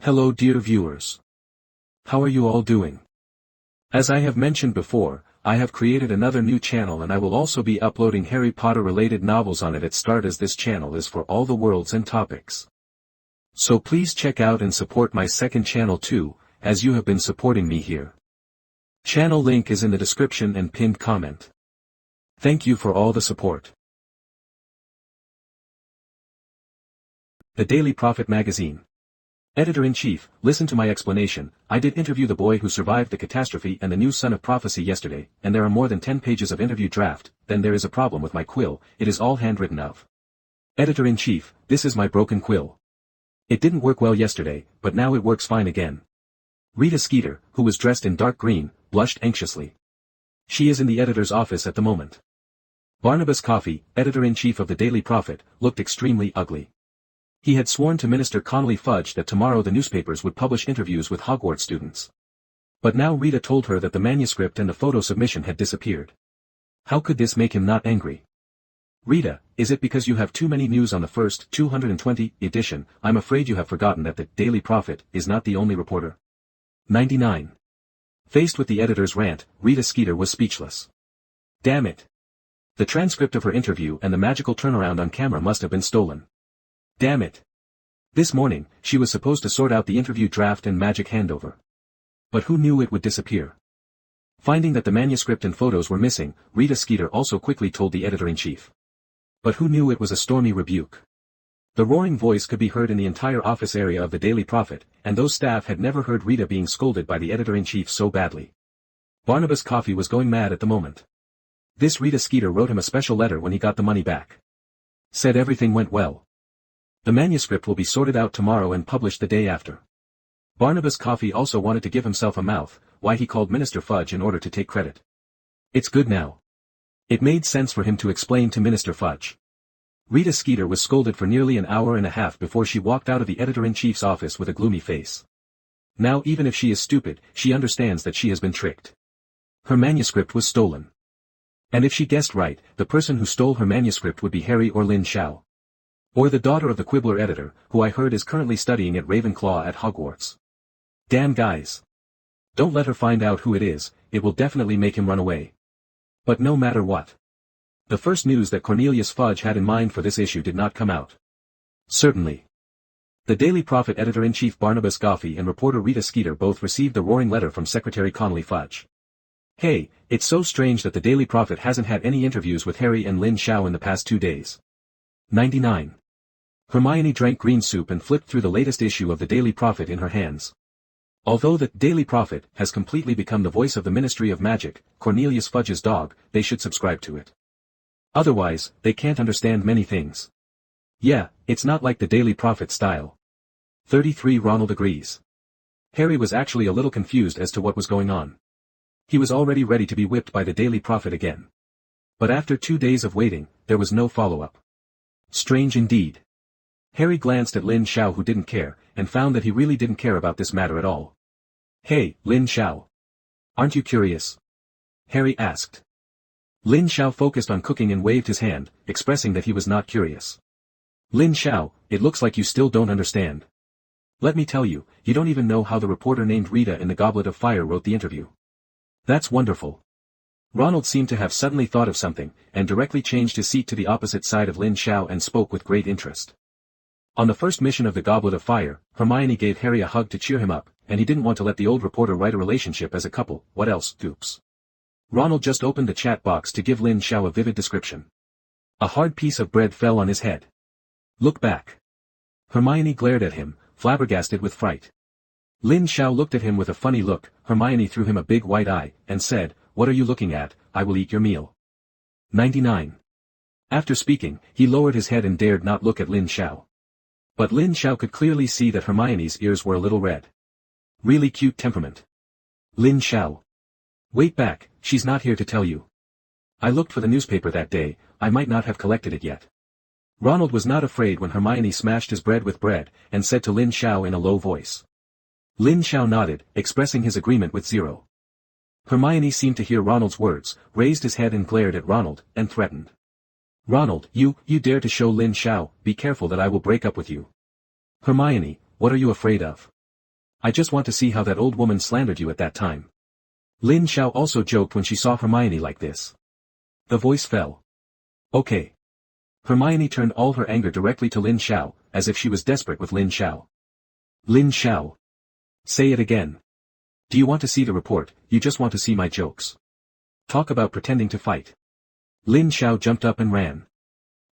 Hello dear viewers. How are you all doing? As I have mentioned before, I have created another new channel and I will also be uploading Harry Potter related novels on it at start, as this channel is for all the worlds and topics. So please check out and support my second channel too, as you have been supporting me here. Channel link is in the description and pinned comment. Thank you for all the support. The Daily Prophet Magazine. Editor-in-Chief, listen to my explanation. I did interview the boy who survived the catastrophe and the new son of prophecy yesterday, and there are more than 10 pages of interview draft. Then there is a problem with my quill, it is all handwritten of. Editor-in-Chief, this is my broken quill. It didn't work well yesterday, but now it works fine again. Rita Skeeter, who was dressed in dark green, blushed anxiously. She is in the editor's office at the moment. Barnabas Coffey, editor-in-chief of the Daily Prophet, looked extremely ugly. He had sworn to Minister Connolly Fudge that tomorrow the newspapers would publish interviews with Hogwarts students. But now Rita told her that the manuscript and the photo submission had disappeared. How could this make him not angry? Rita, is it because you have too many news on the first 220 edition? I'm afraid you have forgotten that the Daily Prophet is not the only reporter. 99. Faced with the editor's rant, Rita Skeeter was speechless. Damn it. The transcript of her interview and the magical turnaround on camera must have been stolen. Damn it. This morning, she was supposed to sort out the interview draft and magic handover. But who knew it would disappear? Finding that the manuscript and photos were missing, Rita Skeeter also quickly told the editor-in-chief. But who knew it was a stormy rebuke? The roaring voice could be heard in the entire office area of the Daily Prophet, and those staff had never heard Rita being scolded by the editor-in-chief so badly. Barnabas Coffey was going mad at the moment. This Rita Skeeter wrote him a special letter when he got the money back. Said everything went well. The manuscript will be sorted out tomorrow and published the day after. Barnabas Coffey also wanted to give himself a mouth, why he called Minister Fudge in order to take credit. It's good now. It made sense for him to explain to Minister Fudge. Rita Skeeter was scolded for nearly an hour and a half before she walked out of the editor-in-chief's office with a gloomy face. Now even if she is stupid, she understands that she has been tricked. Her manuscript was stolen. And if she guessed right, the person who stole her manuscript would be Harry or Lin Xiao. Or the daughter of the Quibbler editor, who I heard is currently studying at Ravenclaw at Hogwarts. Damn guys. Don't let her find out who it is, it will definitely make him run away. But no matter what. The first news that Cornelius Fudge had in mind for this issue did not come out. Certainly. The Daily Prophet editor-in-chief Barnabas Coffey and reporter Rita Skeeter both received the roaring letter from Secretary Connolly Fudge. Hey, it's so strange that the Daily Prophet hasn't had any interviews with Harry and Lin Xiao in the past 2 days. 99. Hermione drank green soup and flipped through the latest issue of the Daily Prophet in her hands. Although the Daily Prophet has completely become the voice of the Ministry of Magic, Cornelius Fudge's dog, they should subscribe to it. Otherwise, they can't understand many things. Yeah, it's not like the Daily Prophet style. 33 Ronald agrees. Harry was actually a little confused as to what was going on. He was already ready to be whipped by the Daily Prophet again. But after 2 days of waiting, there was no follow-up. Strange indeed. Harry glanced at Lin Xiao, who didn't care, and found that he really didn't care about this matter at all. Hey, Lin Xiao. Aren't you curious? Harry asked. Lin Xiao focused on cooking and waved his hand, expressing that he was not curious. Lin Xiao, it looks like you still don't understand. Let me tell you, you don't even know how the reporter named Rita in the Goblet of Fire wrote the interview. That's wonderful. Ronald seemed to have suddenly thought of something, and directly changed his seat to the opposite side of Lin Xiao and spoke with great interest. On the first mission of the Goblet of Fire, Hermione gave Harry a hug to cheer him up, and he didn't want to let the old reporter write a relationship as a couple. What else, Oops. Ronald just opened the chat box to give Lin Xiao a vivid description. A hard piece of bread fell on his head. Look back. Hermione glared at him, flabbergasted with fright. Lin Xiao looked at him with a funny look. Hermione threw him a big white eye, and said, "What are you looking at? I will eat your meal." 99. After speaking, he lowered his head and dared not look at Lin Xiao. But Lin Xiao could clearly see that Hermione's ears were a little red. Really cute temperament. Lin Xiao. Wait back, she's not here to tell you. I looked for the newspaper that day, I might not have collected it yet. Ronald was not afraid when Hermione smashed his bread with bread, and said to Lin Xiao in a low voice. Lin Xiao nodded, expressing his agreement with Zero. Hermione seemed to hear Ronald's words, raised his head and glared at Ronald, and threatened. Ronald, you dare to show Lin Xiao, be careful that I will break up with you. Hermione, what are you afraid of? I just want to see how that old woman slandered you at that time. Lin Xiao also joked when she saw Hermione like this. The voice fell. Okay. Hermione turned all her anger directly to Lin Xiao, as if she was desperate with Lin Xiao. Lin Xiao. Say it again. Do you want to see the report, you just want to see my jokes? Talk about pretending to fight. Lin Xiao jumped up and ran.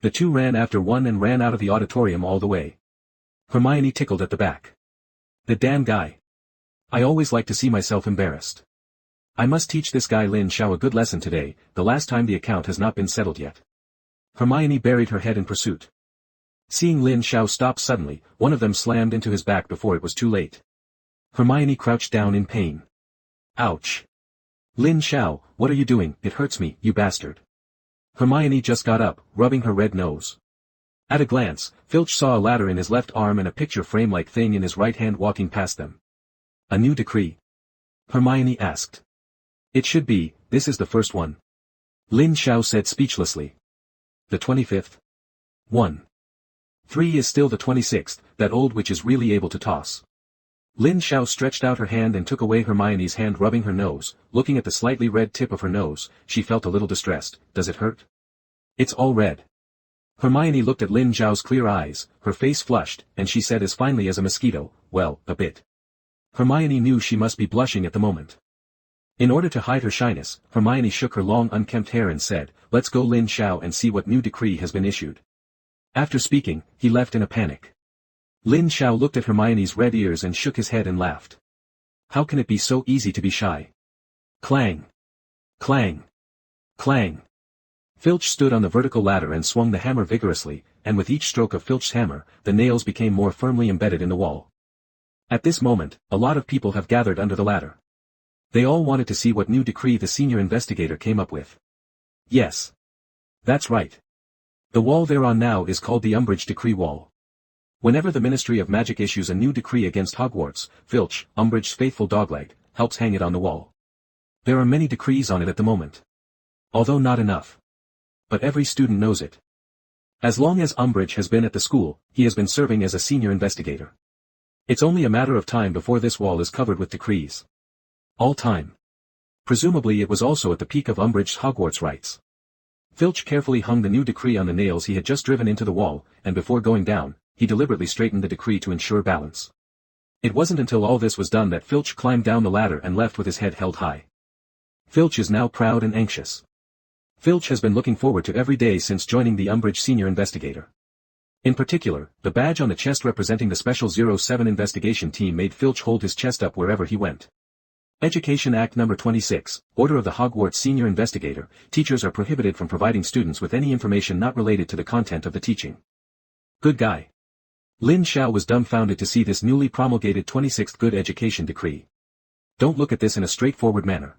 The two ran after one and ran out of the auditorium all the way. Hermione tickled at the back. The damn guy. I always like to see myself embarrassed. I must teach this guy Lin Xiao a good lesson today, the last time the account has not been settled yet. Hermione buried her head in pursuit. Seeing Lin Xiao stop suddenly, one of them slammed into his back before it was too late. Hermione crouched down in pain. Ouch. Lin Xiao, what are you doing? It hurts me, you bastard. Hermione just got up, rubbing her red nose. At a glance, Filch saw a ladder in his left arm and a picture frame-like thing in his right hand walking past them. A new decree? Hermione asked. It should be, this is the first one. Lin Xiao said speechlessly. The 25th? 1. 3 is still the 26th, that old witch is really able to toss. Lin Xiao stretched out her hand and took away Hermione's hand, rubbing her nose. Looking at the slightly red tip of her nose, she felt a little distressed. Does it hurt? It's all red. Hermione looked at Lin Xiao's clear eyes, her face flushed, and she said as finely as a mosquito, well, a bit. Hermione knew she must be blushing at the moment. In order to hide her shyness, Hermione shook her long unkempt hair and said, let's go Lin Xiao and see what new decree has been issued. After speaking, he left in a panic. Lin Xiao looked at Hermione's red ears and shook his head and laughed. How can it be so easy to be shy? Clang! Clang! Clang! Filch stood on the vertical ladder and swung the hammer vigorously, and with each stroke of Filch's hammer, the nails became more firmly embedded in the wall. At this moment, a lot of people have gathered under the ladder. They all wanted to see what new decree the senior investigator came up with. Yes. That's right. The wall they're on now is called the Umbridge Decree Wall. Whenever the Ministry of Magic issues a new decree against Hogwarts, Filch, Umbridge's faithful dogleg, helps hang it on the wall. There are many decrees on it at the moment. Although not enough. But every student knows it. As long as Umbridge has been at the school, he has been serving as a senior investigator. It's only a matter of time before this wall is covered with decrees. All time. Presumably it was also at the peak of Umbridge's Hogwarts rights. Filch carefully hung the new decree on the nails he had just driven into the wall, and before going down, he deliberately straightened the decree to ensure balance. It wasn't until all this was done that Filch climbed down the ladder and left with his head held high. Filch is now proud and anxious. Filch has been looking forward to every day since joining the Umbridge Senior Investigator. In particular, the badge on the chest representing the Special 07 investigation team made Filch hold his chest up wherever he went. Education Act No. 26, Order of the Hogwarts Senior Investigator, teachers are prohibited from providing students with any information not related to the content of the teaching. Good guy. Lin Xiao was dumbfounded to see this newly promulgated 26th Good Education Decree. Don't look at this in a straightforward manner.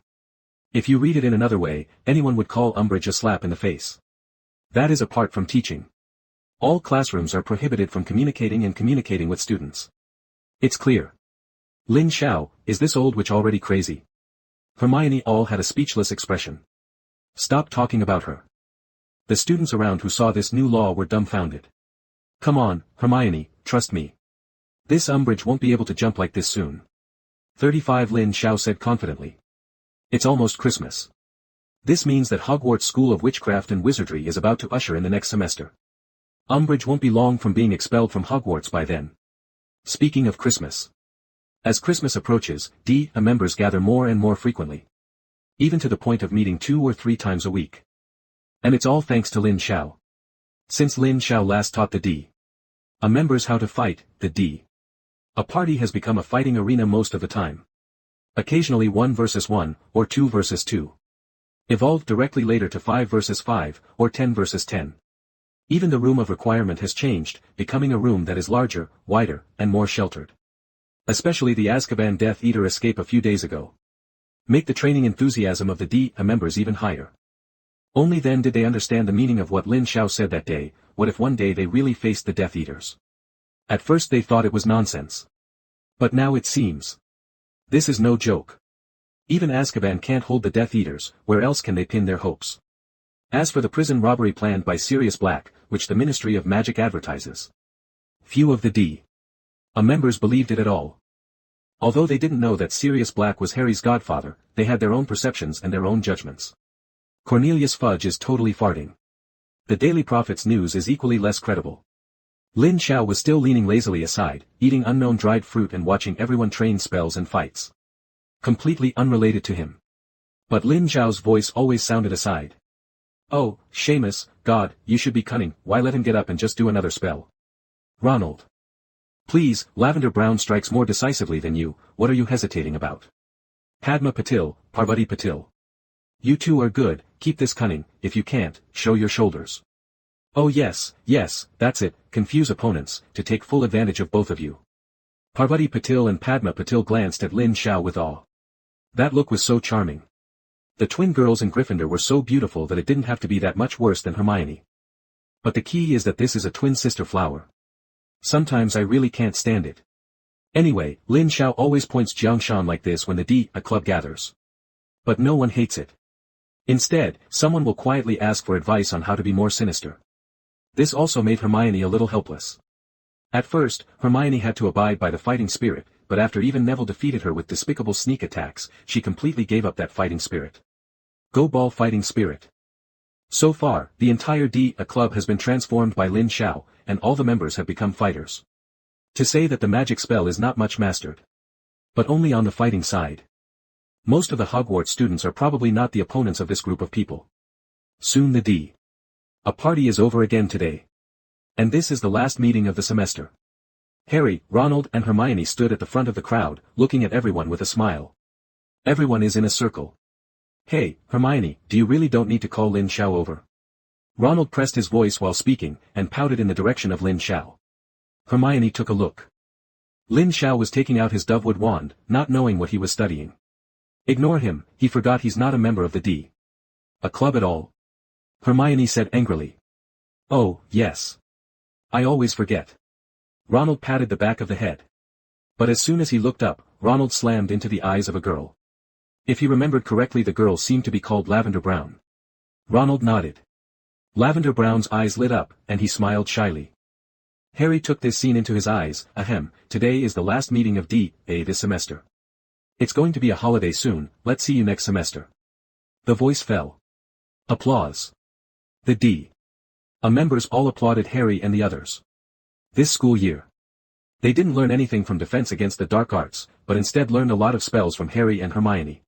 If you read it in another way, anyone would call Umbridge a slap in the face. That is apart from teaching. All classrooms are prohibited from communicating with students. It's clear. Lin Xiao, is this old witch already crazy? Hermione all had a speechless expression. Stop talking about her. The students around who saw this new law were dumbfounded. Come on, Hermione, trust me. This Umbridge won't be able to jump like this soon. 35 Lin Xiao said confidently. It's almost Christmas. This means that Hogwarts School of Witchcraft and Wizardry is about to usher in the next semester. Umbridge won't be long from being expelled from Hogwarts by then. Speaking of Christmas. As Christmas approaches, members gather more and more frequently. Even to the point of meeting 2 or 3 times a week. And it's all thanks to Lin Xiao. Since Lin Xiao last taught the members how to fight, a party has become a fighting arena most of the time. Occasionally 1 versus 1, or 2 versus 2. Evolved directly later to 5 versus 5, or 10 versus 10. Even the room of requirement has changed, becoming a room that is larger, wider, and more sheltered. Especially the Azkaban Death Eater escape a few days ago. Make the training enthusiasm of the members even higher. Only then did they understand the meaning of what Lin Xiao said that day. What if one day they really faced the Death Eaters? At first they thought it was nonsense. But now it seems. This is no joke. Even Azkaban can't hold the Death Eaters, where else can they pin their hopes? As for the prison robbery planned by Sirius Black, which the Ministry of Magic advertises, few of the members believed it at all. Although they didn't know that Sirius Black was Harry's godfather, they had their own perceptions and their own judgments. Cornelius Fudge is totally farting. The Daily Prophet's news is equally less credible. Lin Xiao was still leaning lazily aside, eating unknown dried fruit and watching everyone train spells and fights. Completely unrelated to him. But Lin Xiao's voice always sounded aside. Oh, Seamus, God, you should be cunning, why let him get up and just do another spell? Ronald. Please, Lavender Brown strikes more decisively than you, what are you hesitating about? Padma Patil, Parvati Patil. You two are good, keep this cunning, if you can't, show your shoulders. Oh yes, that's it, confuse opponents, to take full advantage of both of you. Parvati Patil and Padma Patil glanced at Lin Xiao with awe. That look was so charming. The twin girls in Gryffindor were so beautiful that it didn't have to be that much worse than Hermione. But the key is that this is a twin sister flower. Sometimes I really can't stand it. Anyway, Lin Xiao always points Jiangshan like this when the D.A. club gathers. But no one hates it. Instead, someone will quietly ask for advice on how to be more sinister. This also made Hermione a little helpless. At first, Hermione had to abide by the fighting spirit, but after even Neville defeated her with despicable sneak attacks, she completely gave up that fighting spirit. Go ball fighting spirit. So far, the entire D.A. club has been transformed by Lin Xiao, and all the members have become fighters. To say that the magic spell is not much mastered. But only on the fighting side. Most of the Hogwarts students are probably not the opponents of this group of people. Soon the D.A. party is over again today. And this is the last meeting of the semester. Harry, Ronald and Hermione stood at the front of the crowd, looking at everyone with a smile. Everyone is in a circle. Hey, Hermione, do you really don't need to call Lin Xiao over? Ronald pressed his voice while speaking, and pouted in the direction of Lin Xiao. Hermione took a look. Lin Xiao was taking out his dovewood wand, not knowing what he was studying. Ignore him, he forgot he's not a member of the D.A. club at all. Hermione said angrily. Oh, yes. I always forget. Ronald patted the back of the head. But as soon as he looked up, Ronald slammed into the eyes of a girl. If he remembered correctly, the girl seemed to be called Lavender Brown. Ronald nodded. Lavender Brown's eyes lit up, and he smiled shyly. Harry took this scene into his eyes. Ahem, today is the last meeting of D.A. this semester. It's going to be a holiday soon, let's see you next semester. The voice fell. Applause. The D.A. members all applauded Harry and the others. This school year. They didn't learn anything from Defense Against the Dark Arts, but instead learned a lot of spells from Harry and Hermione.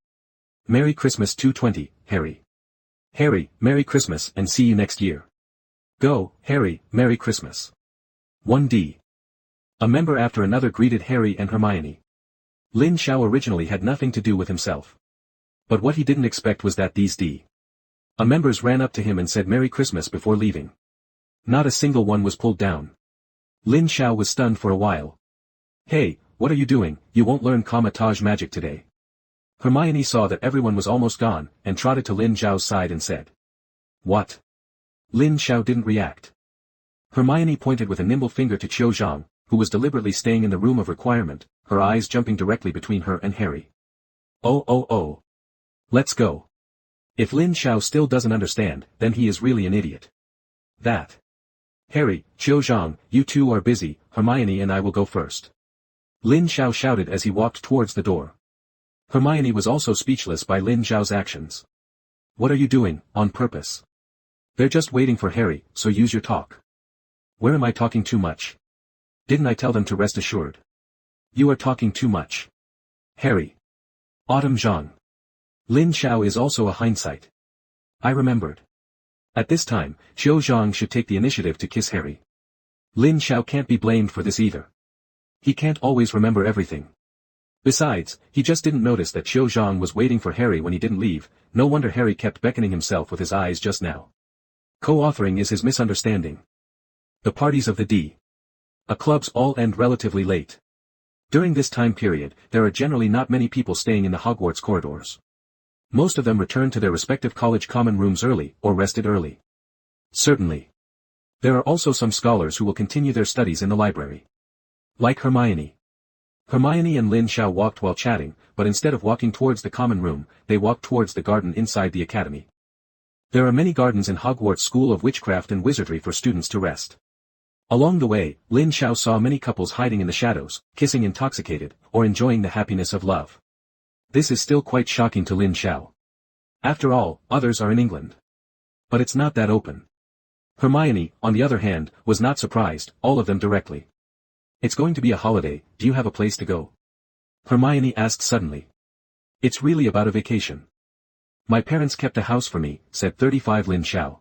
Merry Christmas 220, Harry. Harry, Merry Christmas and see you next year. Go, Harry, Merry Christmas. 1D.A. member after another greeted Harry and Hermione. Lin Xiao originally had nothing to do with himself. But what he didn't expect was that these D.A. members ran up to him and said Merry Christmas before leaving. Not a single one was pulled down. Lin Xiao was stunned for a while. Hey, what are you doing, you won't learn Kamar-Taj magic today. Hermione saw that everyone was almost gone, and trotted to Lin Xiao's side and said. What? Lin Xiao didn't react. Hermione pointed with a nimble finger to Qiu Zhang, who was deliberately staying in the room of requirement, her eyes jumping directly between her and Harry. Oh. Let's go. If Lin Xiao still doesn't understand, then he is really an idiot. That. Harry, Qiu Zhang, you two are busy, Hermione and I will go first. Lin Xiao shouted as he walked towards the door. Hermione was also speechless by Lin Xiao's actions. What are you doing, on purpose? They're just waiting for Harry, so use your talk. Where am I talking too much? Didn't I tell them to rest assured? You are talking too much. Harry. Autumn Zhang. Lin Xiao is also a hindsight. I remembered. At this time, Qiu Zhang should take the initiative to kiss Harry. Lin Xiao can't be blamed for this either. He can't always remember everything. Besides, he just didn't notice that Qiu Zhang was waiting for Harry when he didn't leave, no wonder Harry kept beckoning himself with his eyes just now. Co-authoring is his misunderstanding. The parties of the D.A. clubs all end relatively late. During this time period, there are generally not many people staying in the Hogwarts corridors. Most of them return to their respective college common rooms early, or rested early. Certainly. There are also some scholars who will continue their studies in the library. Like Hermione. Hermione and Lin Xiao walked while chatting, but instead of walking towards the common room, they walked towards the garden inside the academy. There are many gardens in Hogwarts School of Witchcraft and Wizardry for students to rest. Along the way, Lin Xiao saw many couples hiding in the shadows, kissing intoxicated, or enjoying the happiness of love. This is still quite shocking to Lin Xiao. After all, others are in England. But it's not that open. Hermione, on the other hand, was not surprised, all of them directly. It's going to be a holiday, do you have a place to go? Hermione asked suddenly. It's really about a vacation. My parents kept a house for me, said 35 Lin Xiao.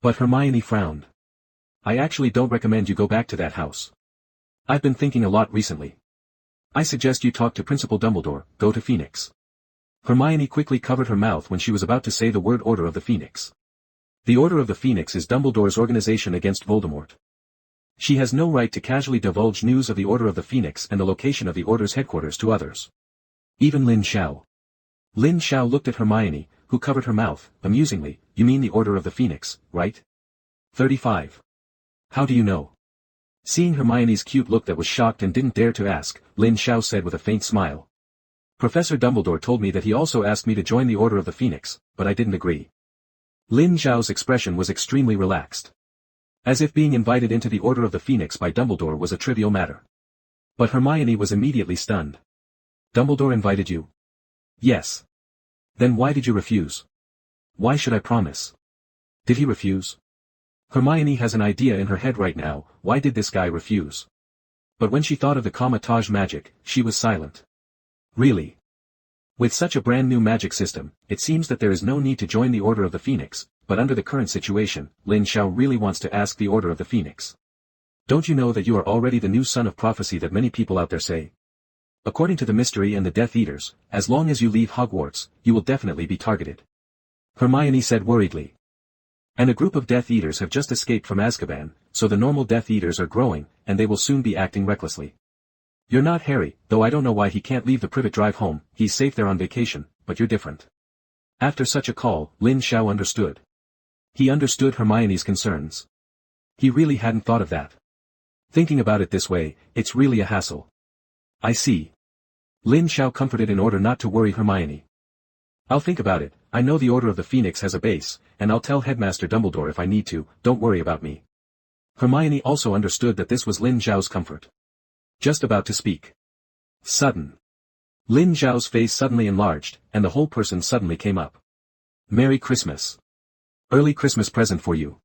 But Hermione frowned. I actually don't recommend you go back to that house. I've been thinking a lot recently. I suggest you talk to Principal Dumbledore, go to Phoenix. Hermione quickly covered her mouth when she was about to say the word Order of the Phoenix. The Order of the Phoenix is Dumbledore's organization against Voldemort. She has no right to casually divulge news of the Order of the Phoenix and the location of the Order's headquarters to others. Even Lin Xiao. Lin Xiao looked at Hermione, who covered her mouth, amusingly, you mean the Order of the Phoenix, right? 35. How do you know? Seeing Hermione's cute look that was shocked and didn't dare to ask, Lin Xiao said with a faint smile. Professor Dumbledore told me that he also asked me to join the Order of the Phoenix, but I didn't agree. Lin Xiao's expression was extremely relaxed. As if being invited into the Order of the Phoenix by Dumbledore was a trivial matter. But Hermione was immediately stunned. Dumbledore invited you? Yes. Then why did you refuse? Why should I promise? Did he refuse? Hermione has an idea in her head right now, why did this guy refuse? But when she thought of the Kamar-Taj magic, she was silent. Really? With such a brand new magic system, it seems that there is no need to join the Order of the Phoenix, but under the current situation, Lin Xiao really wants to ask the Order of the Phoenix. Don't you know that you are already the new son of prophecy that many people out there say? According to the Mystery and the Death Eaters, as long as you leave Hogwarts, you will definitely be targeted. Hermione said worriedly. And a group of Death Eaters have just escaped from Azkaban, so the normal Death Eaters are growing, and they will soon be acting recklessly. You're not Harry, though I don't know why he can't leave the Privet Drive home, he's safe there on vacation, but you're different. After such a call, Lin Xiao understood. He understood Hermione's concerns. He really hadn't thought of that. Thinking about it this way, it's really a hassle. I see. Lin Xiao comforted in order not to worry Hermione. I'll think about it, I know the Order of the Phoenix has a base, and I'll tell Headmaster Dumbledore if I need to, don't worry about me. Hermione also understood that this was Lin Xiao's comfort. Just about to speak. Sudden. Lin Xiao's face suddenly enlarged, and the whole person suddenly came up. Merry Christmas. Early Christmas present for you.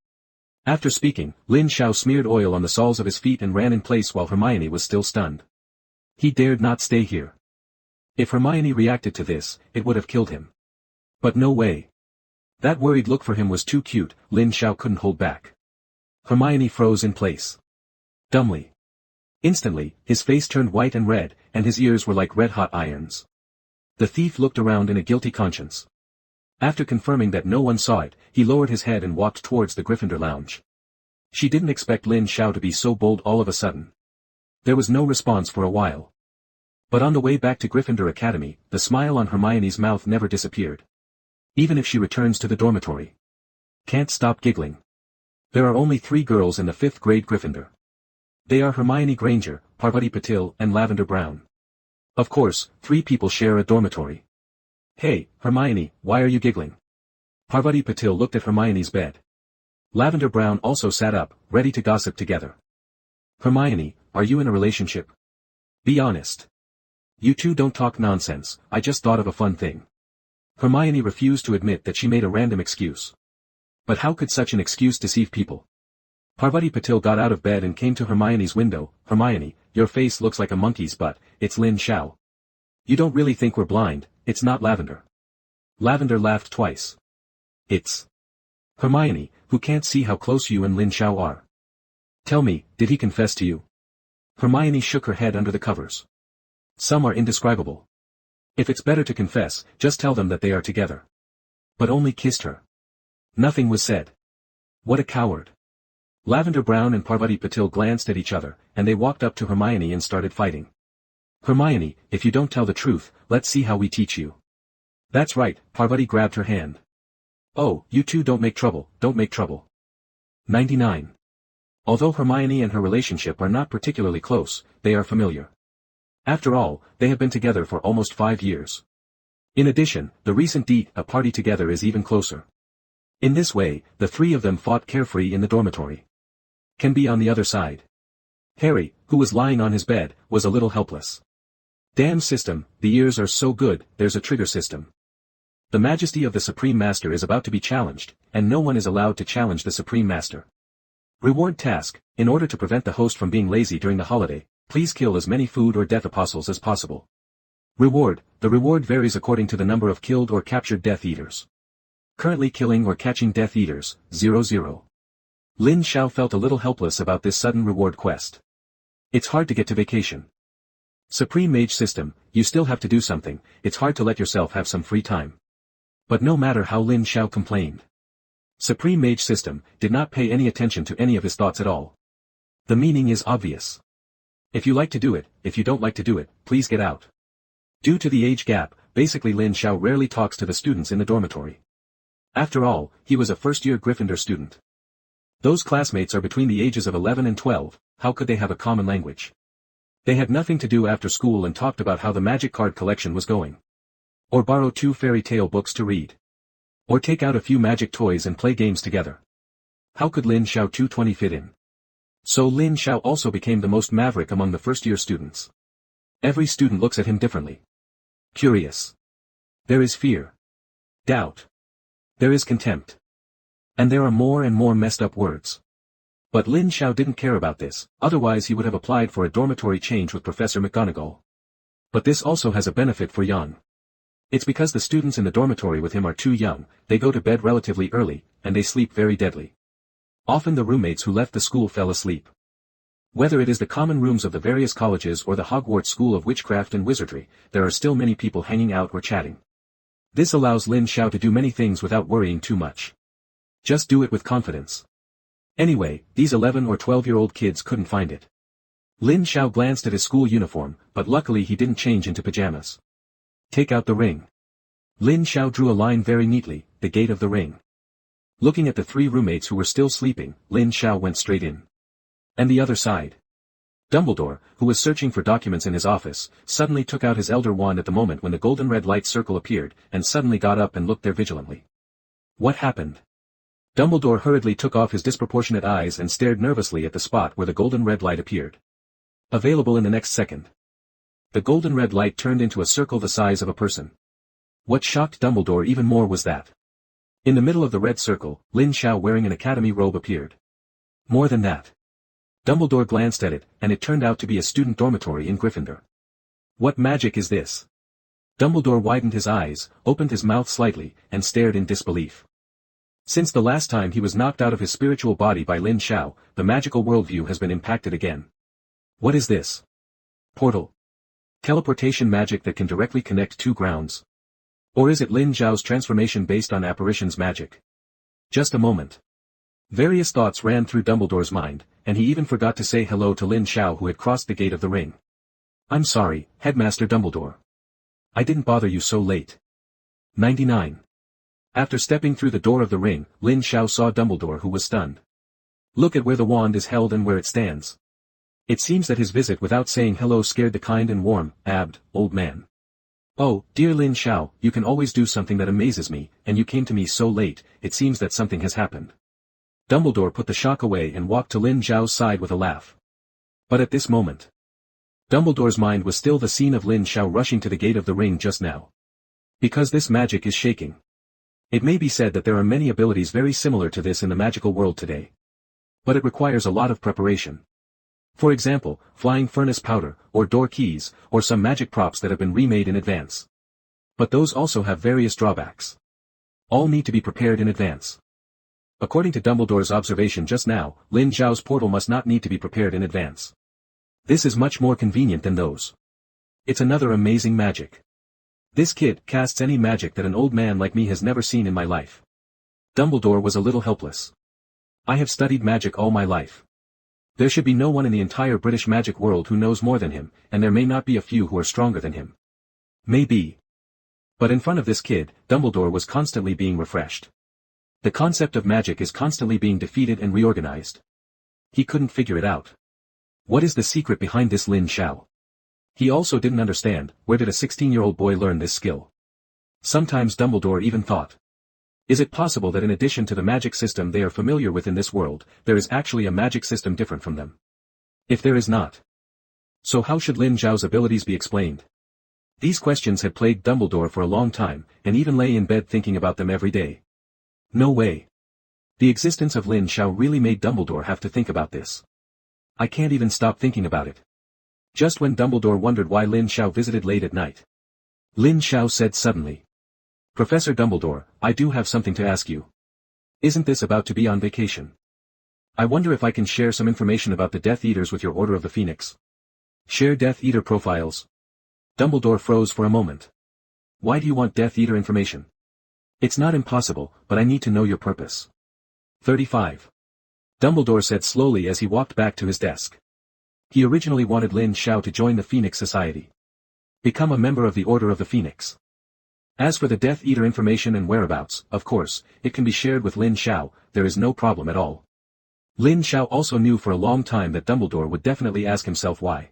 After speaking, Lin Xiao smeared oil on the soles of his feet and ran in place while Hermione was still stunned. He dared not stay here. If Hermione reacted to this, it would have killed him. But no way. That worried look for him was too cute, Lin Xiao couldn't hold back. Hermione froze in place. Dumbly. Instantly, his face turned white and red, and his ears were like red-hot irons. The thief looked around in a guilty conscience. After confirming that no one saw it, he lowered his head and walked towards the Gryffindor lounge. She didn't expect Lin Xiao to be so bold all of a sudden. There was no response for a while. But on the way back to Gryffindor Academy, the smile on Hermione's mouth never disappeared. Even if she returns to the dormitory. Can't stop giggling. There are only 3 girls in the 5th grade Gryffindor. They are Hermione Granger, Parvati Patil and Lavender Brown. Of course, 3 people share a dormitory. Hey, Hermione, why are you giggling? Parvati Patil looked at Hermione's bed. Lavender Brown also sat up, ready to gossip together. Hermione, are you in a relationship? Be honest. You two don't talk nonsense, I just thought of a fun thing. Hermione refused to admit that she made a random excuse. But how could such an excuse deceive people? Parvati Patil got out of bed and came to Hermione's window. Hermione, your face looks like a monkey's butt, it's Lin Xiao. You don't really think we're blind, it's not Lavender. Lavender laughed twice. It's Hermione, who can't see how close you and Lin Xiao are. Tell me, did he confess to you? Hermione shook her head under the covers. Some are indescribable. If it's better to confess, just tell them that they are together. But only kissed her. Nothing was said. What a coward. Lavender Brown and Parvati Patil glanced at each other, and they walked up to Hermione and started fighting. Hermione, if you don't tell the truth, let's see how we teach you. That's right, Parvati grabbed her hand. Oh, you two don't make trouble, don't make trouble. 99. Although Hermione and her relationship are not particularly close, they are familiar. After all, they have been together for almost 5 years. In addition, the recent date, a party together is even closer. In this way, the 3 of them fought carefree in the dormitory. can be on the other side. Harry, who was lying on his bed, was a little helpless. Damn system, the ears are so good, there's a trigger system. The majesty of the Supreme Master is about to be challenged, and no one is allowed to challenge the Supreme Master. Reward task: in order to prevent the host from being lazy during the holiday, please kill as many food or death apostles as possible. Reward: the reward varies according to the number of killed or captured Death Eaters. Currently killing or catching Death Eaters, 00. Lin Xiao felt a little helpless about this sudden reward quest. It's hard to get to vacation. Supreme Mage system, you still have to do something, it's hard to let yourself have some free time. But no matter how Lin Xiao complained, Supreme Mage system did not pay any attention to any of his thoughts at all. The meaning is obvious. If you like to do it, if you don't like to do it, please get out. Due to the age gap, basically Lin Xiao rarely talks to the students in the dormitory. After all, he was a first-year Gryffindor student. Those classmates are between the ages of 11 and 12, how could they have a common language? They had nothing to do after school and talked about how the magic card collection was going. Or borrow 2 fairy tale books to read. Or take out a few magic toys and play games together. How could Lin Xiao 220 fit in? So Lin Xiao also became the most maverick among the first-year students. Every student looks at him differently. Curious. There is fear. Doubt. There is contempt. And there are more and more messed up words. But Lin Xiao didn't care about this, otherwise he would have applied for a dormitory change with Professor McGonagall. But this also has a benefit for Yan. It's because the students in the dormitory with him are too young, they go to bed relatively early, and they sleep very deadly. Often the roommates who left the school fell asleep. Whether it is the common rooms of the various colleges or the Hogwarts School of Witchcraft and Wizardry, there are still many people hanging out or chatting. This allows Lin Xiao to do many things without worrying too much. Just do it with confidence. Anyway, these 11 or 12-year-old kids couldn't find it. Lin Xiao glanced at his school uniform, but luckily he didn't change into pajamas. Take out the ring. Lin Xiao drew a line very neatly, the gate of the ring. Looking at the 3 roommates who were still sleeping, Lin Xiao went straight in. And the other side. Dumbledore, who was searching for documents in his office, suddenly took out his Elder Wand at the moment when the golden red light circle appeared, and suddenly got up and looked there vigilantly. What happened? Dumbledore hurriedly took off his disproportionate eyes and stared nervously at the spot where the golden red light appeared. Available in the next second. The golden red light turned into a circle the size of a person. What shocked Dumbledore even more was that in the middle of the red circle, Lin Xiao wearing an academy robe appeared. More than that. Dumbledore glanced at it, and it turned out to be a student dormitory in Gryffindor. What magic is this? Dumbledore widened his eyes, opened his mouth slightly, and stared in disbelief. Since the last time he was knocked out of his spiritual body by Lin Xiao, the magical worldview has been impacted again. What is this? Portal. Teleportation magic that can directly connect 2 grounds. Or is it Lin Xiao's transformation based on apparitions magic? Just a moment. Various thoughts ran through Dumbledore's mind, and he even forgot to say hello to Lin Xiao who had crossed the gate of the ring. I'm sorry, Headmaster Dumbledore. I didn't bother you so late. 99. After stepping through the door of the ring, Lin Xiao saw Dumbledore who was stunned. Look at where the wand is held and where it stands. It seems that his visit without saying hello scared the kind and warm, old man. Oh, dear Lin Xiao, you can always do something that amazes me, and you came to me so late, it seems that something has happened. Dumbledore put the shock away and walked to Lin Xiao's side with a laugh. But at this moment, Dumbledore's mind was still the scene of Lin Xiao rushing to the gate of the ring just now. Because this magic is shaking. It may be said that there are many abilities very similar to this in the magical world today. But it requires a lot of preparation. For example, flying furnace powder, or door keys, or some magic props that have been remade in advance. But those also have various drawbacks. All need to be prepared in advance. According to Dumbledore's observation just now, Lin Xiao's portal must not need to be prepared in advance. This is much more convenient than those. It's another amazing magic. This kid casts any magic that an old man like me has never seen in my life. Dumbledore was a little helpless. I have studied magic all my life. There should be no one in the entire British magic world who knows more than him, and there may not be a few who are stronger than him. Maybe. But in front of this kid, Dumbledore was constantly being refreshed. The concept of magic is constantly being defeated and reorganized. He couldn't figure it out. What is the secret behind this Lin Xiao? He also didn't understand, where did a 16-year-old boy learn this skill? Sometimes Dumbledore even thought. Is it possible that in addition to the magic system they are familiar with in this world, there is actually a magic system different from them? If there is not, so how should Lin Zhao's abilities be explained? These questions had plagued Dumbledore for a long time, and even lay in bed thinking about them every day. No way. The existence of Lin Zhao really made Dumbledore have to think about this. I can't even stop thinking about it. Just when Dumbledore wondered why Lin Zhao visited late at night, Lin Zhao said suddenly, "Professor Dumbledore, I do have something to ask you. Isn't this about to be on vacation? I wonder if I can share some information about the Death Eaters with your Order of the Phoenix." Share Death Eater profiles? Dumbledore froze for a moment. Why do you want Death Eater information? It's not impossible, but I need to know your purpose. 35. Dumbledore said slowly as he walked back to his desk. He originally wanted Lin Zhao to join the Phoenix Society. Become a member of the Order of the Phoenix. As for the Death Eater information and whereabouts, of course, it can be shared with Lin Zhao, there is no problem at all. Lin Zhao also knew for a long time that Dumbledore would definitely ask himself why.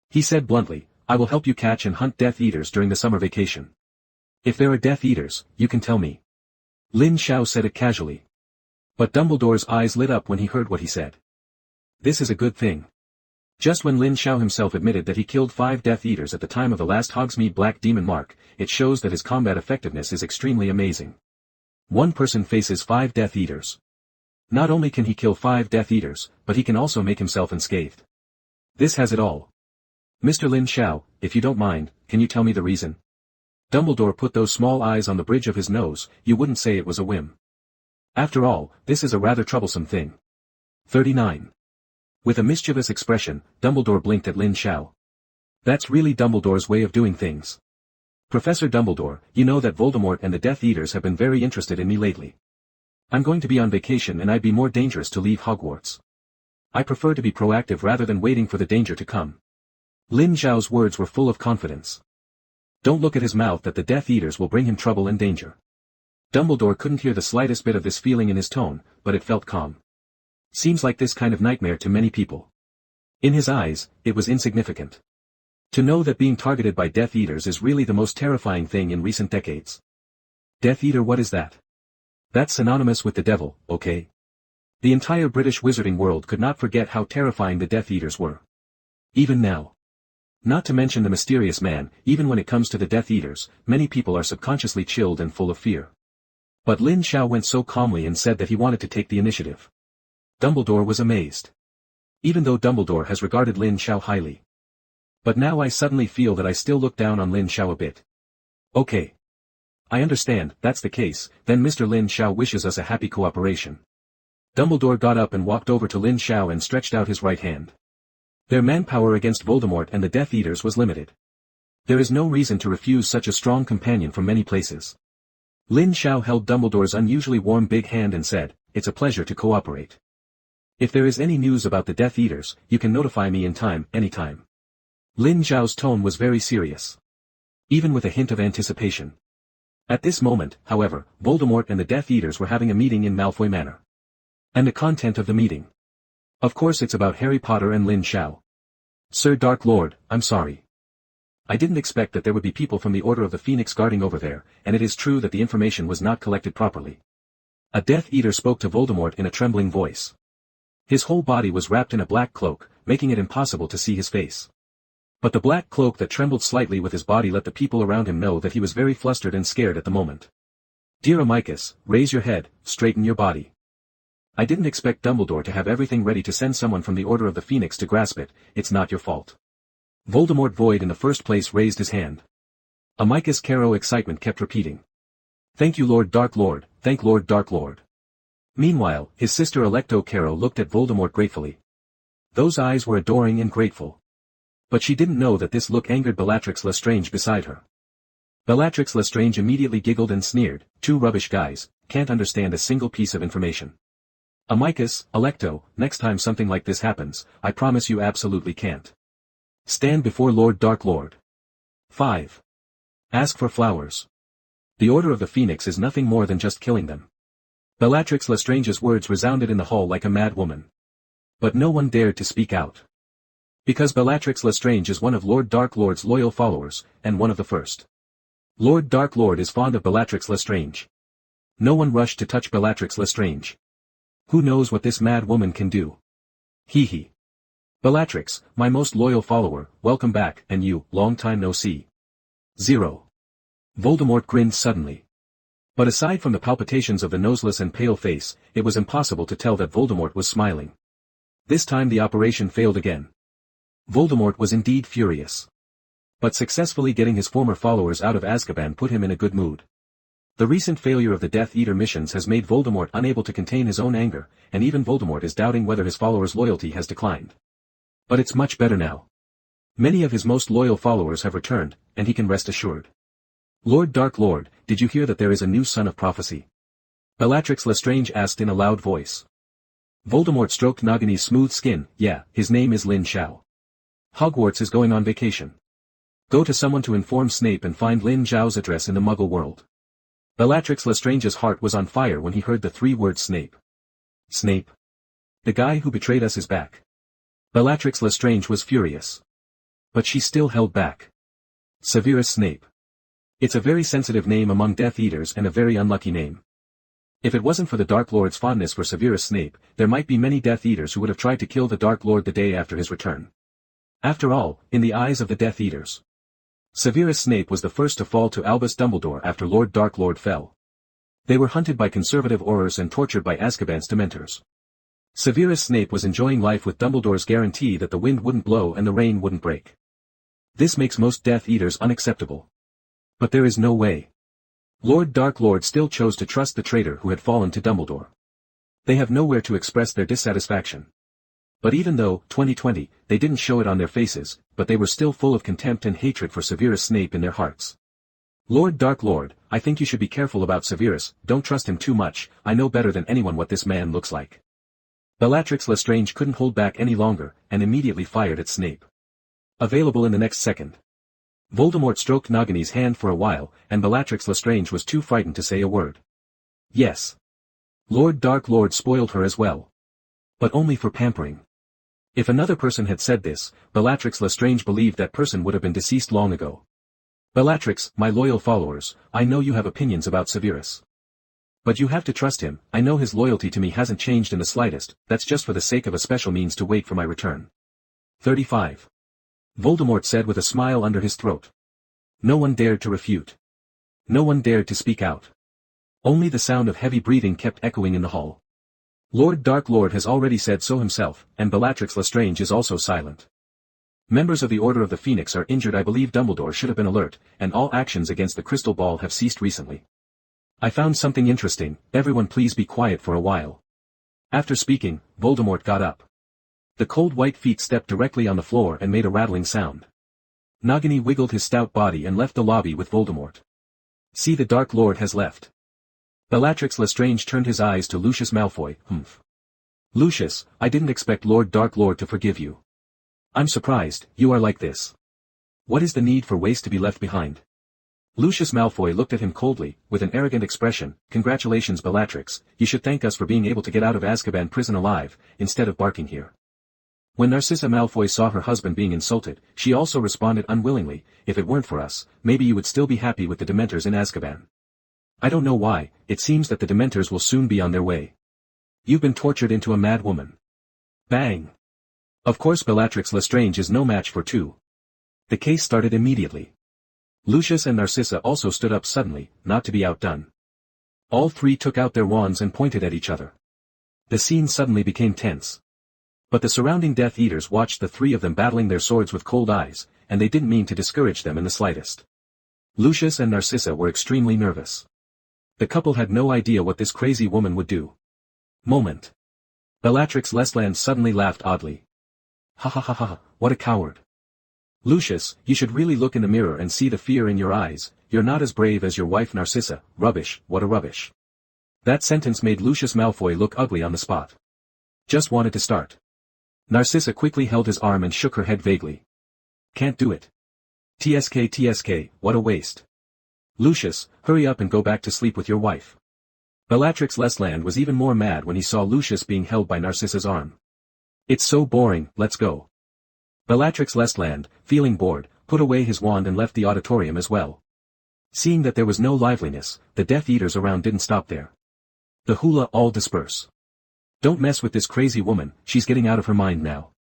He said bluntly, "I will help you catch and hunt Death Eaters during the summer vacation. If there are Death Eaters, you can tell me." Lin Zhao said it casually. But Dumbledore's eyes lit up when he heard what he said. This is a good thing. Just when Lin Zhao himself admitted that he killed 5 Death Eaters at the time of the last Hogsmeade Black Demon Mark, it shows that his combat effectiveness is extremely amazing. One person faces 5 Death Eaters. Not only can he kill 5 Death Eaters, but he can also make himself unscathed. This has it all. Mr. Lin Zhao, if you don't mind, can you tell me the reason? Dumbledore put those small eyes on the bridge of his nose. You wouldn't say it was a whim. After all, this is a rather troublesome thing. 39. With a mischievous expression, Dumbledore blinked at Lin Zhao. That's really Dumbledore's way of doing things. Professor Dumbledore, you know that Voldemort and the Death Eaters have been very interested in me lately. I'm going to be on vacation and I'd be more dangerous to leave Hogwarts. I prefer to be proactive rather than waiting for the danger to come. Lin Zhao's words were full of confidence. Don't look at his mouth that the Death Eaters will bring him trouble and danger. Dumbledore couldn't hear the slightest bit of this feeling in his tone, but it felt calm. Seems like this kind of nightmare to many people. In his eyes, it was insignificant. To know that being targeted by Death Eaters is really the most terrifying thing in recent decades. Death Eater, what is that? That's synonymous with the devil, okay? The entire British wizarding world could not forget how terrifying the Death Eaters were. Even now. Not to mention the mysterious man, even when it comes to the Death Eaters, many people are subconsciously chilled and full of fear. But Lin Zhao went so calmly and said that he wanted to take the initiative. Dumbledore was amazed. Even though Dumbledore has regarded Lin Zhao highly. But now I suddenly feel that I still look down on Lin Zhao a bit. Okay. I understand, that's the case, then Mr. Lin Zhao wishes us a happy cooperation. Dumbledore got up and walked over to Lin Zhao and stretched out his right hand. Their manpower against Voldemort and the Death Eaters was limited. There is no reason to refuse such a strong companion from many places. Lin Zhao held Dumbledore's unusually warm big hand and said, "It's a pleasure to cooperate. If there is any news about the Death Eaters, you can notify me in time, anytime." Lin Zhao's tone was very serious. Even with a hint of anticipation. At this moment, however, Voldemort and the Death Eaters were having a meeting in Malfoy Manor. And the content of the meeting. Of course it's about Harry Potter and Lin Zhao. Sir Dark Lord, I'm sorry. I didn't expect that there would be people from the Order of the Phoenix guarding over there, and it is true that the information was not collected properly. A Death Eater spoke to Voldemort in a trembling voice. His whole body was wrapped in a black cloak, making it impossible to see his face. But the black cloak that trembled slightly with his body let the people around him know that he was very flustered and scared at the moment. "Dear Amicus, raise your head, straighten your body. I didn't expect Dumbledore to have everything ready to send someone from the Order of the Phoenix to grasp it. It's not your fault." Voldemort Void in the first place raised his hand. Amicus Caro excitement kept repeating. "Thank you Lord Dark Lord, thank Lord Dark Lord." Meanwhile, his sister Electo Caro looked at Voldemort gratefully. Those eyes were adoring and grateful. But she didn't know that this look angered Bellatrix Lestrange beside her. Bellatrix Lestrange immediately giggled and sneered, "Two rubbish guys, can't understand a single piece of information. Amicus, Electo, next time something like this happens, I promise you absolutely can't. Stand before Lord Dark Lord. 5. Ask for flowers. The Order of the Phoenix is nothing more than just killing them." Bellatrix Lestrange's words resounded in the hall like a mad woman. But no one dared to speak out. Because Bellatrix Lestrange is one of Lord Dark Lord's loyal followers, and one of the first. Lord Dark Lord is fond of Bellatrix Lestrange. No one rushed to touch Bellatrix Lestrange. Who knows what this mad woman can do? Hee hee. Bellatrix, my most loyal follower, welcome back, and you, long time no see. 0. Voldemort grinned suddenly. But aside from the palpitations of the noseless and pale face, it was impossible to tell that Voldemort was smiling. This time the operation failed again. Voldemort was indeed furious. But successfully getting his former followers out of Azkaban put him in a good mood. The recent failure of the Death Eater missions has made Voldemort unable to contain his own anger, and even Voldemort is doubting whether his followers' loyalty has declined. But it's much better now. Many of his most loyal followers have returned, and he can rest assured. Lord Dark Lord, did you hear that there is a new son of prophecy? Bellatrix Lestrange asked in a loud voice. Voldemort stroked Nagini's smooth skin. Yeah, his name is Lin Xiao. Hogwarts is going on vacation. Go to someone to inform Snape and find Lin Xiao's address in the Muggle world. Bellatrix Lestrange's heart was on fire when he heard the three words Snape. Snape? The guy who betrayed us is back. Bellatrix Lestrange was furious. But she still held back. Severus Snape. It's a very sensitive name among Death Eaters and a very unlucky name. If it wasn't for the Dark Lord's fondness for Severus Snape, there might be many Death Eaters who would have tried to kill the Dark Lord the day after his return. After all, in the eyes of the Death Eaters, Severus Snape was the first to fall to Albus Dumbledore after Lord Dark Lord fell. They were hunted by conservative Aurors and tortured by Azkaban's Dementors. Severus Snape was enjoying life with Dumbledore's guarantee that the wind wouldn't blow and the rain wouldn't break. This makes most Death Eaters unacceptable. But there is no way. Lord Dark Lord still chose to trust the traitor who had fallen to Dumbledore. They have nowhere to express their dissatisfaction. But even though, 2020, they didn't show it on their faces, but they were still full of contempt and hatred for Severus Snape in their hearts. Lord Dark Lord, I think you should be careful about Severus, don't trust him too much, I know better than anyone what this man looks like. Bellatrix Lestrange couldn't hold back any longer, and immediately fired at Snape. Available in the next second. Voldemort stroked Nagini's hand for a while, and Bellatrix Lestrange was too frightened to say a word. Yes. Lord Dark Lord spoiled her as well. But only for pampering. If another person had said this, Bellatrix Lestrange believed that person would have been deceased long ago. Bellatrix, my loyal followers, I know you have opinions about Severus. But you have to trust him, I know his loyalty to me hasn't changed in the slightest, that's just for the sake of a special means to wait for my return. 35. Voldemort said with a smile under his throat. No one dared to refute. No one dared to speak out. Only the sound of heavy breathing kept echoing in the hall. Lord Dark Lord has already said so himself, and Bellatrix Lestrange is also silent. Members of the Order of the Phoenix are injured. I believe Dumbledore should have been alert, and all actions against the Crystal Ball have ceased recently. I found something interesting, everyone please be quiet for a while. After speaking, Voldemort got up. The cold white feet stepped directly on the floor and made a rattling sound. Nagini wiggled his stout body and left the lobby with Voldemort. See, the Dark Lord has left. Bellatrix Lestrange turned his eyes to Lucius Malfoy. Lucius, I didn't expect Lord Dark Lord to forgive you. I'm surprised, you are like this. What is the need for waste to be left behind? Lucius Malfoy looked at him coldly, with an arrogant expression. Congratulations Bellatrix, you should thank us for being able to get out of Azkaban prison alive, instead of barking here. When Narcissa Malfoy saw her husband being insulted, she also responded unwillingly, if it weren't for us, maybe you would still be happy with the Dementors in Azkaban. I don't know why, it seems that the Dementors will soon be on their way. You've been tortured into a mad woman. Bang! Of course Bellatrix Lestrange is no match for two. The case started immediately. Lucius and Narcissa also stood up suddenly, not to be outdone. All three took out their wands and pointed at each other. The scene suddenly became tense. But the surrounding Death Eaters watched the three of them battling their swords with cold eyes, and they didn't mean to discourage them in the slightest. Lucius and Narcissa were extremely nervous. The couple had no idea what this crazy woman would do. Moment. Bellatrix Lestrange suddenly laughed oddly. Ha ha ha ha, what a coward. Lucius, you should really look in the mirror and see the fear in your eyes, you're not as brave as your wife Narcissa. Rubbish, what a rubbish. That sentence made Lucius Malfoy look ugly on the spot. Just wanted to start. Narcissa quickly held his arm and shook her head vaguely. Can't do it. TSK, what a waste. Lucius, hurry up and go back to sleep with your wife. Bellatrix Lestrange was even more mad when he saw Lucius being held by Narcissa's arm. It's so boring, let's go. Bellatrix Lestrange, feeling bored, put away his wand and left the auditorium as well. Seeing that there was no liveliness, the Death Eaters around didn't stop there. The hula all disperse. Don't mess with this crazy woman, she's getting out of her mind now.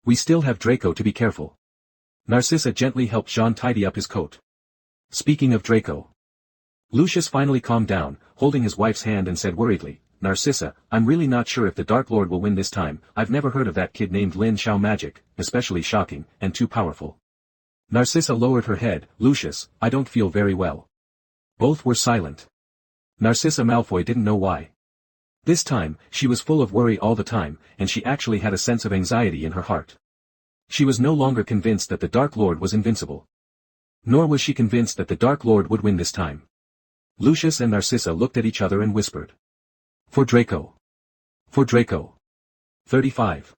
We still have Draco to be careful. Narcissa gently helped Jean tidy up his coat. Speaking of Draco. Lucius finally calmed down, holding his wife's hand and said worriedly, Narcissa, I'm really not sure if the Dark Lord will win this time. I've never heard of that kid named Lin Xiao magic, especially shocking, and too powerful. Narcissa lowered her head. Lucius, I don't feel very well. Both were silent. Narcissa Malfoy didn't know why. This time, she was full of worry all the time, and she actually had a sense of anxiety in her heart. She was no longer convinced that the Dark Lord was invincible. Nor was she convinced that the Dark Lord would win this time. Lucius and Narcissa looked at each other and whispered. For Draco. For Draco. 35.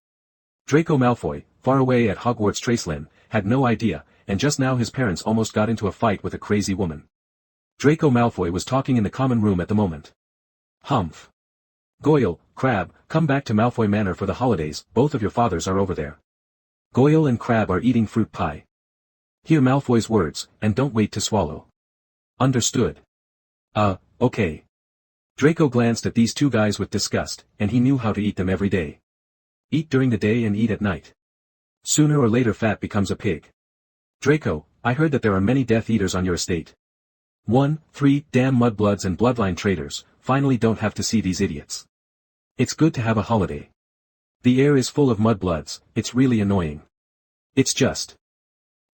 Draco Malfoy, far away at Hogwarts Tracelyn, had no idea, and just now his parents almost got into a fight with a crazy woman. Draco Malfoy was talking in the common room at the moment. Humph. Goyle, Crabbe, come back to Malfoy Manor for the holidays, both of your fathers are over there. Goyle and Crabbe are eating fruit pie. Hear Malfoy's words, and don't wait to swallow. Understood. Okay. Draco glanced at these two guys with disgust, and he knew how to eat them every day. Eat during the day and eat at night. Sooner or later fat becomes a pig. Draco, I heard that there are many Death Eaters on your estate. 3 damn mudbloods and bloodline traitors, finally don't have to see these idiots. It's good to have a holiday. The air is full of mudbloods, it's really annoying. It's just.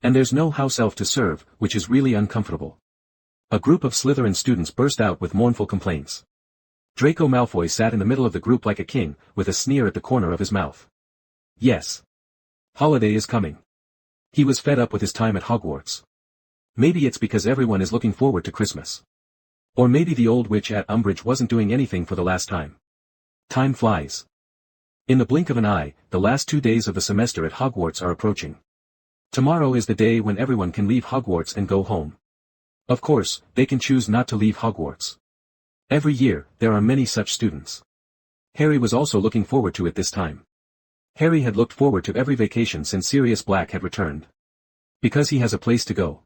And there's no house elf to serve, which is really uncomfortable. A group of Slytherin students burst out with mournful complaints. Draco Malfoy sat in the middle of the group like a king, with a sneer at the corner of his mouth. Yes. Holiday is coming. He was fed up with his time at Hogwarts. Maybe it's because everyone is looking forward to Christmas. Or maybe the old witch at Umbridge wasn't doing anything for the last time. Time flies. In the blink of an eye, the last 2 days of the semester at Hogwarts are approaching. Tomorrow is the day when everyone can leave Hogwarts and go home. Of course, they can choose not to leave Hogwarts. Every year, there are many such students. Harry was also looking forward to it this time. Harry had looked forward to every vacation since Sirius Black had returned. Because he has a place to go.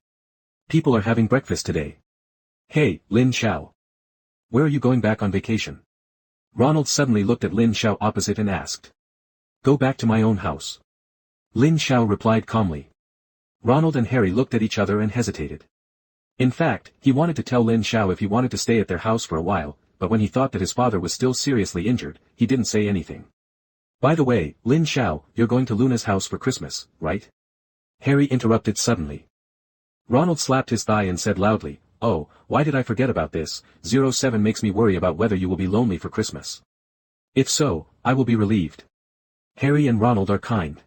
People are having breakfast today. Hey, Lin Xiao. Where are you going back on vacation? Ronald suddenly looked at Lin Xiao opposite and asked. Go back to my own house. Lin Xiao replied calmly. Ronald and Harry looked at each other and hesitated. In fact, he wanted to tell Lin Xiao if he wanted to stay at their house for a while, but when he thought that his father was still seriously injured, he didn't say anything. By the way, Lin Xiao, you're going to Luna's house for Christmas, right? Harry interrupted suddenly. Ronald slapped his thigh and said loudly, Oh, why did I forget about this? 07 makes me worry about whether you will be lonely for Christmas. If so, I will be relieved. Harry and Ronald are kind.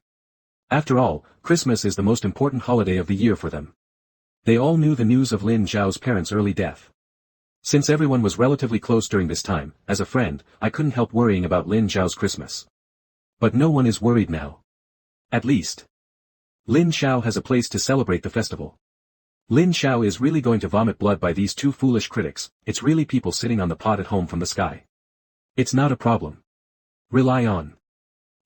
After all, Christmas is the most important holiday of the year for them. They all knew the news of Lin Xiao's parents' early death. Since everyone was relatively close during this time, as a friend, I couldn't help worrying about Lin Xiao's Christmas. But no one is worried now. At least. Lin Xiao has a place to celebrate the festival. Lin Xiao is really going to vomit blood by these two foolish critics, it's really people sitting on the pot at home from the sky. It's not a problem. Rely on.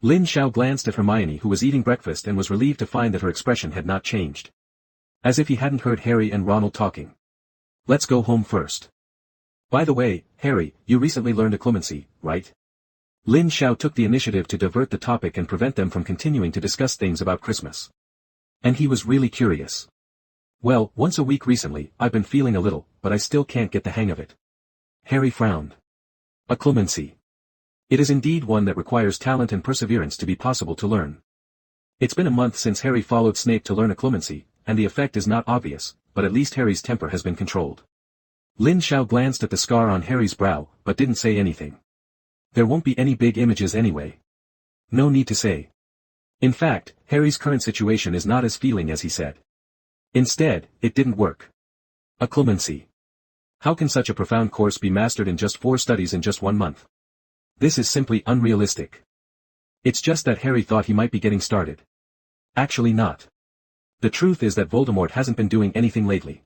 Lin Xiao glanced at Hermione who was eating breakfast and was relieved to find that her expression had not changed. As if he hadn't heard Harry and Ronald talking. Let's go home first. By the way, Harry, you recently learned Occlumency, right? Lin Xiao took the initiative to divert the topic and prevent them from continuing to discuss things about Christmas. And he was really curious. Well, once a week recently, I've been feeling a little, but I still can't get the hang of it. Harry frowned. Occlumency. It is indeed one that requires talent and perseverance to be possible to learn. It's been a month since Harry followed Snape to learn Occlumency, and the effect is not obvious, but at least Harry's temper has been controlled. Lin Xiao glanced at the scar on Harry's brow, but didn't say anything. There won't be any big images anyway. No need to say. In fact, Harry's current situation is not as feeling as he said. Instead, it didn't work. Occlumency. How can such a profound course be mastered in just 4 studies in just 1 month? This is simply unrealistic. It's just that Harry thought he might be getting started. Actually not. The truth is that Voldemort hasn't been doing anything lately.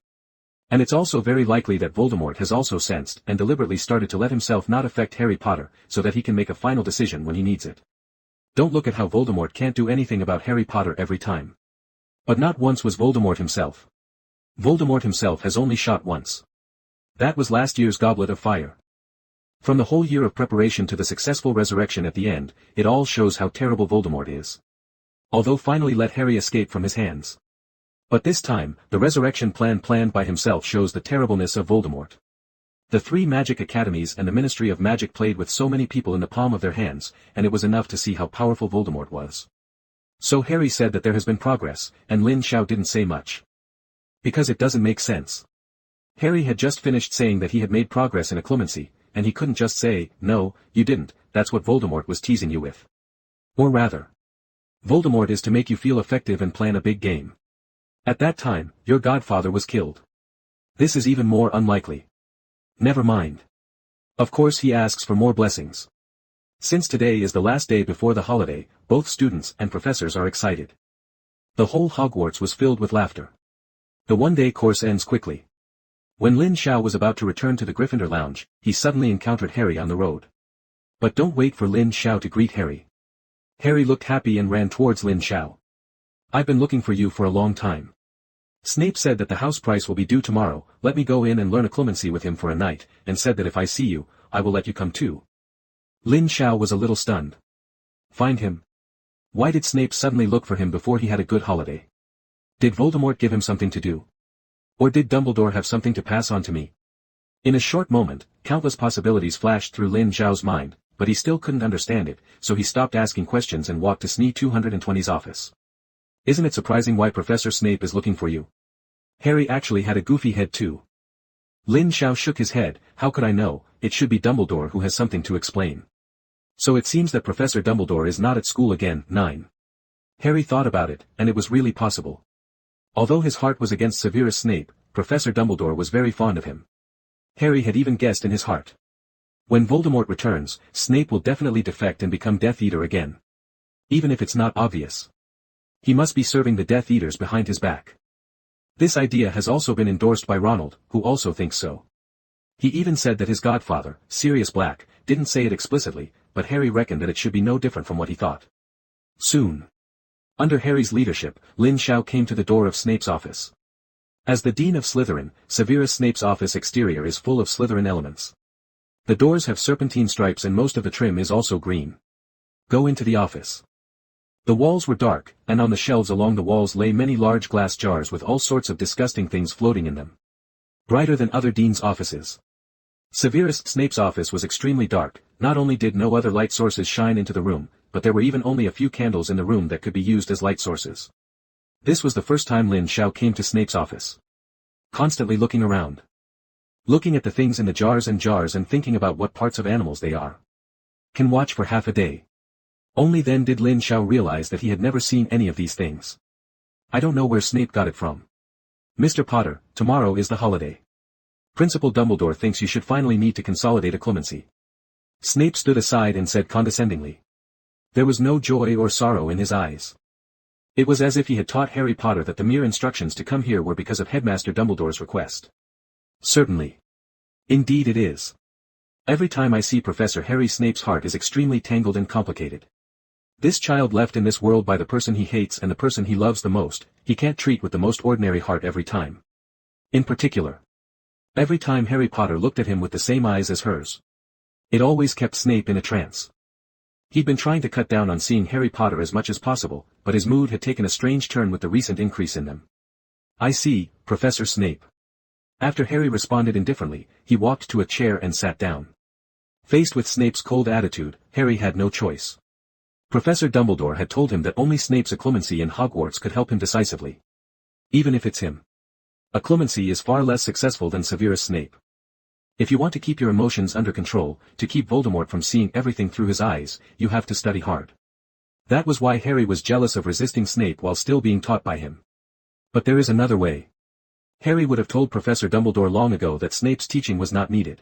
And it's also very likely that Voldemort has also sensed and deliberately started to let himself not affect Harry Potter, so that he can make a final decision when he needs it. Don't look at how Voldemort can't do anything about Harry Potter every time. But not once was Voldemort himself. Voldemort himself has only shot once. That was last year's Goblet of Fire. From the whole year of preparation to the successful resurrection at the end, it all shows how terrible Voldemort is. Although finally let Harry escape from his hands. But this time, the resurrection plan planned by himself shows the terribleness of Voldemort. The 3 magic academies and the Ministry of Magic played with so many people in the palm of their hands, and it was enough to see how powerful Voldemort was. So Harry said that there has been progress, and Lin Xiao didn't say much. Because it doesn't make sense. Harry had just finished saying that he had made progress in Occlumency, and he couldn't just say, "No, you didn't, that's what Voldemort was teasing you with." Or rather, Voldemort is to make you feel effective and plan a big game. At that time, your godfather was killed. This is even more unlikely. Never mind. Of course he asks for more blessings. Since today is the last day before the holiday, both students and professors are excited. The whole Hogwarts was filled with laughter. The one-day course ends quickly. When Lin Xiao was about to return to the Gryffindor lounge, he suddenly encountered Harry on the road. But don't wait for Lin Xiao to greet Harry. Harry looked happy and ran towards Lin Xiao. "I've been looking for you for a long time. Snape said that the house price will be due tomorrow, let me go in and learn Occlumency with him for a night, and said that if I see you, I will let you come too." Lin Xiao was a little stunned. Find him? Why did Snape suddenly look for him before he had a good holiday? Did Voldemort give him something to do? Or did Dumbledore have something to pass on to me? In a short moment, countless possibilities flashed through Lin Xiao's mind, but he still couldn't understand it, so he stopped asking questions and walked to SNE 220's office. "Isn't it surprising why Professor Snape is looking for you?" Harry actually had a goofy head too. Lin Xiao shook his head, "How could I know, it should be Dumbledore who has something to explain." So it seems that Professor Dumbledore is not at school again. 9. Harry thought about it, and it was really possible. Although his heart was against Severus Snape, Professor Dumbledore was very fond of him. Harry had even guessed in his heart. When Voldemort returns, Snape will definitely defect and become Death Eater again. Even if it's not obvious. He must be serving the Death Eaters behind his back. This idea has also been endorsed by Ronald, who also thinks so. He even said that his godfather, Sirius Black, didn't say it explicitly, but Harry reckoned that it should be no different from what he thought. Soon. Under Harry's leadership, Lin Xiao came to the door of Snape's office. As the Dean of Slytherin, Severus Snape's office exterior is full of Slytherin elements. The doors have serpentine stripes and most of the trim is also green. Go into the office. The walls were dark, and on the shelves along the walls lay many large glass jars with all sorts of disgusting things floating in them. Brighter than other deans' offices. Severus Snape's office was extremely dark, not only did no other light sources shine into the room, but there were even only a few candles in the room that could be used as light sources. This was the first time Lin Xiao came to Snape's office. Constantly looking around. Looking at the things in the jars and thinking about what parts of animals they are. Can watch for half a day. Only then did Lin Xiao realize that he had never seen any of these things. I don't know where Snape got it from. Mr. Potter, tomorrow is the holiday. Principal Dumbledore thinks you should finally meet to consolidate Occlumency. Snape stood aside and said condescendingly. There was no joy or sorrow in his eyes. It was as if he had taught Harry Potter that the mere instructions to come here were because of Headmaster Dumbledore's request. Certainly. Indeed it is. Every time I see Professor Harry Snape's heart is extremely tangled and complicated. This child left in this world by the person he hates and the person he loves the most, he can't treat with the most ordinary heart every time. In particular. Every time Harry Potter looked at him with the same eyes as hers. It always kept Snape in a trance. He'd been trying to cut down on seeing Harry Potter as much as possible, but his mood had taken a strange turn with the recent increase in them. I see, Professor Snape. After Harry responded indifferently, he walked to a chair and sat down. Faced with Snape's cold attitude, Harry had no choice. Professor Dumbledore had told him that only Snape's Occlumency in Hogwarts could help him decisively. Even if it's him. Occlumency is far less successful than Severus Snape. If you want to keep your emotions under control, to keep Voldemort from seeing everything through his eyes, you have to study hard. That was why Harry was jealous of resisting Snape while still being taught by him. But there is another way. Harry would have told Professor Dumbledore long ago that Snape's teaching was not needed.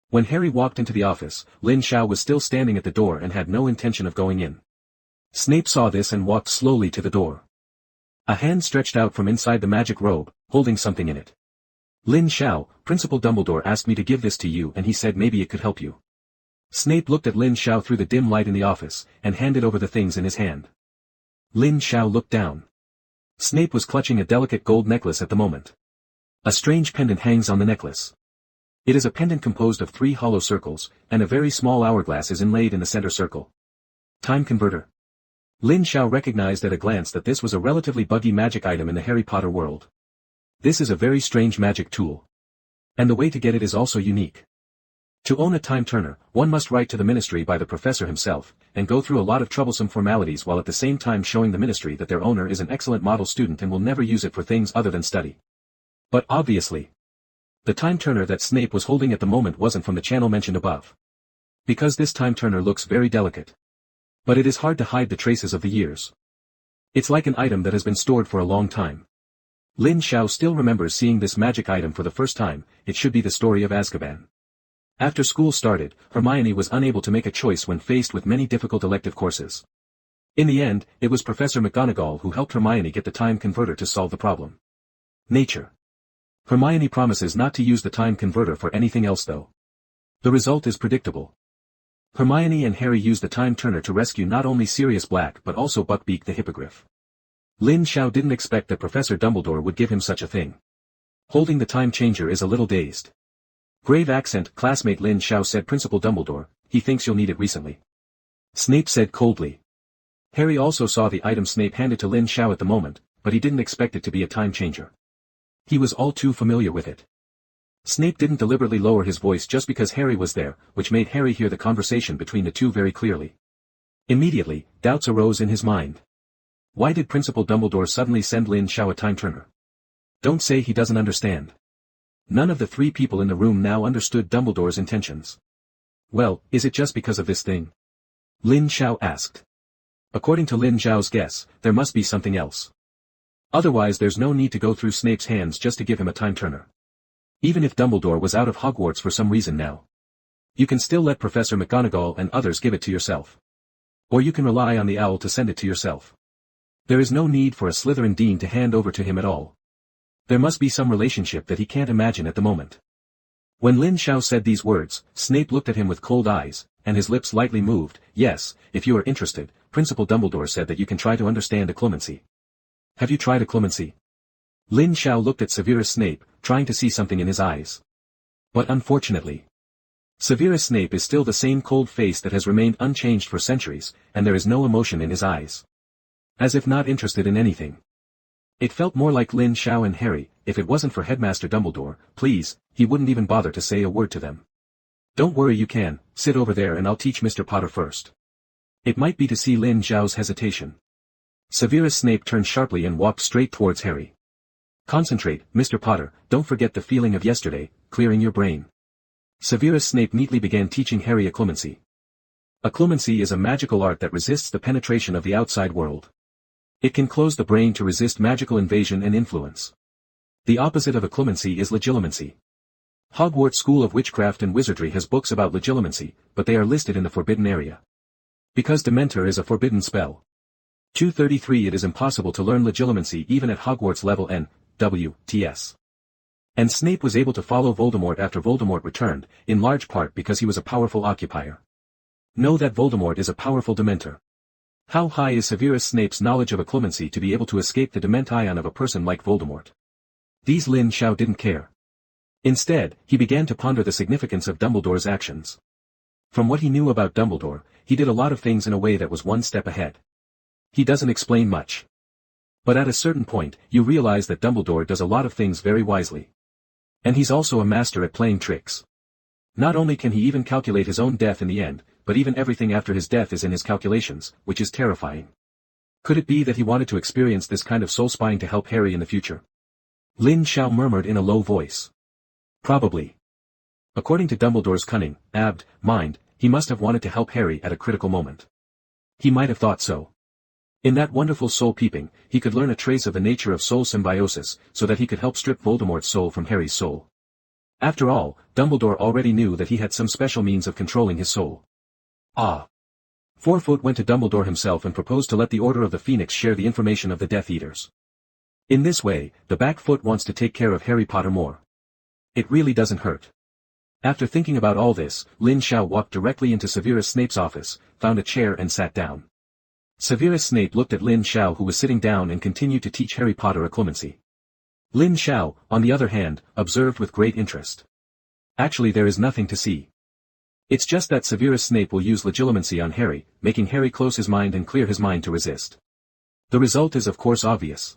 When Harry walked into the office, Lin Xiao was still standing at the door and had no intention of going in. Snape saw this and walked slowly to the door. A hand stretched out from inside the magic robe, holding something in it. Lin Xiao, Principal Dumbledore asked me to give this to you and he said maybe it could help you. Snape looked at Lin Xiao through the dim light in the office, and handed over the things in his hand. Lin Xiao looked down. Snape was clutching a delicate gold necklace at the moment. A strange pendant hangs on the necklace. It is a pendant composed of 3 hollow circles, and a very small hourglass is inlaid in the center circle. Time converter. Lin Xiao recognized at a glance that this was a relatively buggy magic item in the Harry Potter world. This is a very strange magic tool. And the way to get it is also unique. To own a time turner, one must write to the ministry by the professor himself, and go through a lot of troublesome formalities while at the same time showing the ministry that their owner is an excellent model student and will never use it for things other than study. But obviously, the time turner that Snape was holding at the moment wasn't from the channel mentioned above. Because this time turner looks very delicate. But it is hard to hide the traces of the years. It's like an item that has been stored for a long time. Lin Xiao still remembers seeing this magic item for the first time. It should be the story of Azkaban. After school started, Hermione was unable to make a choice when faced with many difficult elective courses. In the end, it was Professor McGonagall who helped Hermione get the time converter to solve the problem. Nature. Hermione promises not to use the time converter for anything else though. The result is predictable. Hermione and Harry use the time turner to rescue not only Sirius Black but also Buckbeak the Hippogriff. Lin Xiao didn't expect that Professor Dumbledore would give him such a thing. Holding the time changer is a little dazed. Grave accent, classmate Lin Xiao said Principal Dumbledore, he thinks you'll need it recently. Snape said coldly. Harry also saw the item Snape handed to Lin Xiao at the moment, but he didn't expect it to be a time changer. He was all too familiar with it. Snape didn't deliberately lower his voice just because Harry was there, which made Harry hear the conversation between the two very clearly. Immediately, doubts arose in his mind. Why did Principal Dumbledore suddenly send Lin Xiao a time turner? Don't say he doesn't understand. None of the 3 people in the room now understood Dumbledore's intentions. Well, is it just because of this thing? Lin Xiao asked. According to Lin Xiao's guess, there must be something else. Otherwise there's no need to go through Snape's hands just to give him a time turner. Even if Dumbledore was out of Hogwarts for some reason now. You can still let Professor McGonagall and others give it to yourself. Or you can rely on the owl to send it to yourself. There is no need for a Slytherin dean to hand over to him at all. There must be some relationship that he can't imagine at the moment. When Lin Xiao said these words, Snape looked at him with cold eyes, and his lips lightly moved. Yes, if you are interested, Principal Dumbledore said that you can try to understand Occlumency. Have you tried Occlumency? Lin Xiao looked at Severus Snape, trying to see something in his eyes. But unfortunately, Severus Snape is still the same cold face that has remained unchanged for centuries, and there is no emotion in his eyes. As if not interested in anything. It felt more like Lin Xiao and Harry. If it wasn't for Headmaster Dumbledore, please, he wouldn't even bother to say a word to them. Don't worry, you can, sit over there and I'll teach Mr. Potter first. It might be to see Lin Xiao's hesitation. Severus Snape turned sharply and walked straight towards Harry. Concentrate, Mr. Potter, don't forget the feeling of yesterday, clearing your brain. Severus Snape neatly began teaching Harry Occlumency. Occlumency is a magical art that resists the penetration of the outside world. It can close the brain to resist magical invasion and influence. The opposite of Occlumency is Legilimency. Hogwarts School of Witchcraft and Wizardry has books about Legilimency, but they are listed in the forbidden area. Because Dementor is a forbidden spell. 233 It is impossible to learn Legilimency even at Hogwarts level N, W, TS. And Snape was able to follow Voldemort after Voldemort returned, in large part because he was a powerful occupier. Know that Voldemort is a powerful Dementor. How high is Severus Snape's knowledge of Occlumency to be able to escape the Demention of a person like Voldemort? These Lin Xiao didn't care. Instead, he began to ponder the significance of Dumbledore's actions. From what he knew about Dumbledore, he did a lot of things in a way that was one step ahead. He doesn't explain much. But at a certain point, you realize that Dumbledore does a lot of things very wisely. And he's also a master at playing tricks. Not only can he even calculate his own death in the end, but even everything after his death is in his calculations, which is terrifying. Could it be that he wanted to experience this kind of soul spying to help Harry in the future? Lin Xiao murmured in a low voice. Probably. According to Dumbledore's cunning, mind, he must have wanted to help Harry at a critical moment. He might have thought so. In that wonderful soul peeping, he could learn a trace of the nature of soul symbiosis, so that he could help strip Voldemort's soul from Harry's soul. After all, Dumbledore already knew that he had some special means of controlling his soul. Fourfoot went to Dumbledore himself and proposed to let the Order of the Phoenix share the information of the Death Eaters. In this way, the back foot wants to take care of Harry Potter more. It really doesn't hurt. After thinking about all this, Lin Xiao walked directly into Severus Snape's office, found a chair and sat down. Severus Snape looked at Lin Xiao who was sitting down and continued to teach Harry Potter Occlumency. Lin Xiao, on the other hand, observed with great interest. Actually there is nothing to see. It's just that Severus Snape will use Legilimency on Harry, making Harry close his mind and clear his mind to resist. The result is of course obvious.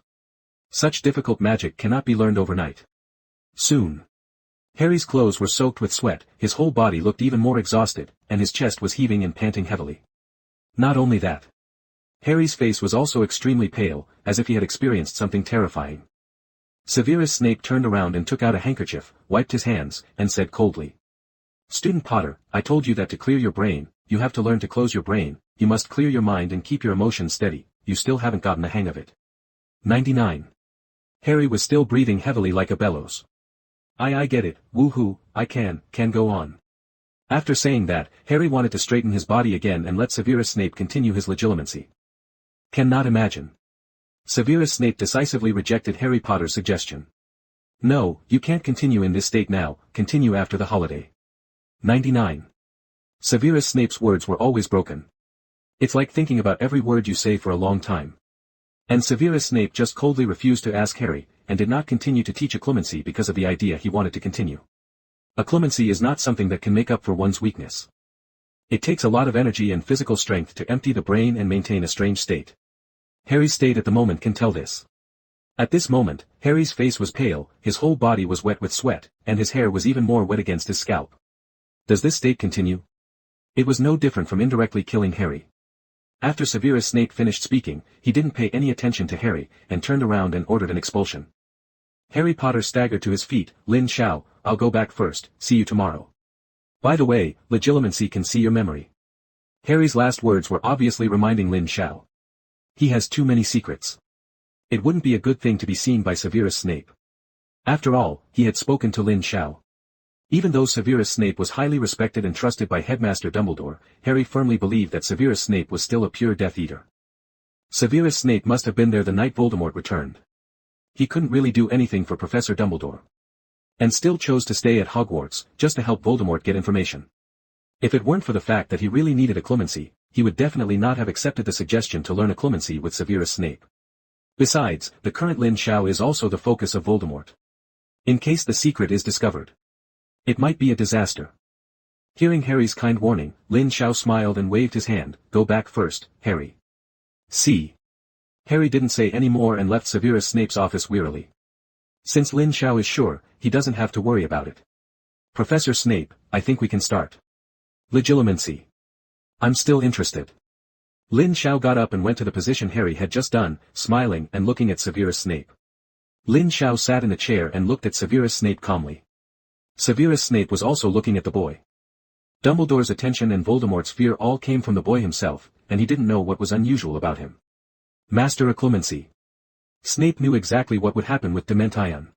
Such difficult magic cannot be learned overnight. Soon. Harry's clothes were soaked with sweat, his whole body looked even more exhausted, and his chest was heaving and panting heavily. Not only that. Harry's face was also extremely pale, as if he had experienced something terrifying. Severus Snape turned around and took out a handkerchief, wiped his hands, and said coldly. Student Potter, I told you that to clear your brain, you have to learn to close your brain, you must clear your mind and keep your emotions steady, you still haven't gotten the hang of it. 99. Harry was still breathing heavily like a bellows. I get it, woohoo, I can go on. After saying that, Harry wanted to straighten his body again and let Severus Snape continue his Legilimency. Cannot imagine. Severus Snape decisively rejected Harry Potter's suggestion. No, you can't continue in this state now, continue after the holiday. 99. Severus Snape's words were always broken. It's like thinking about every word you say for a long time. And Severus Snape just coldly refused to ask Harry, and did not continue to teach Occlumency because of the idea he wanted to continue. Occlumency is not something that can make up for one's weakness. It takes a lot of energy and physical strength to empty the brain and maintain a strange state. Harry's state at the moment can tell this. At this moment, Harry's face was pale, his whole body was wet with sweat, and his hair was even more wet against his scalp. Does this state continue? It was no different from indirectly killing Harry. After Severus Snape finished speaking, he didn't pay any attention to Harry, and turned around and ordered an expulsion. Harry Potter staggered to his feet. Lin Xiao, I'll go back first, see you tomorrow. By the way, Legilimency can see your memory. Harry's last words were obviously reminding Lin Xiao. He has too many secrets. It wouldn't be a good thing to be seen by Severus Snape. After all, he had spoken to Lin Xiao. Even though Severus Snape was highly respected and trusted by Headmaster Dumbledore, Harry firmly believed that Severus Snape was still a pure Death Eater. Severus Snape must have been there the night Voldemort returned. He couldn't really do anything for Professor Dumbledore. And still chose to stay at Hogwarts, just to help Voldemort get information. If it weren't for the fact that he really needed Occlumency, he would definitely not have accepted the suggestion to learn Occlumency with Severus Snape. Besides, the current Lin Xiao is also the focus of Voldemort. In case the secret is discovered, it might be a disaster. Hearing Harry's kind warning, Lin Xiao smiled and waved his hand. Go back first, Harry. See. Harry didn't say any more and left Severus Snape's office wearily. Since Lin Xiao is sure, he doesn't have to worry about it. Professor Snape, I think we can start. Legilimency. I'm still interested. Lin Xiao got up and went to the position Harry had just done, smiling and looking at Severus Snape. Lin Xiao sat in the chair and looked at Severus Snape calmly. Severus Snape was also looking at the boy. Dumbledore's attention and Voldemort's fear all came from the boy himself, and he didn't know what was unusual about him. Master Occlumency. Snape knew exactly what would happen with Dementian.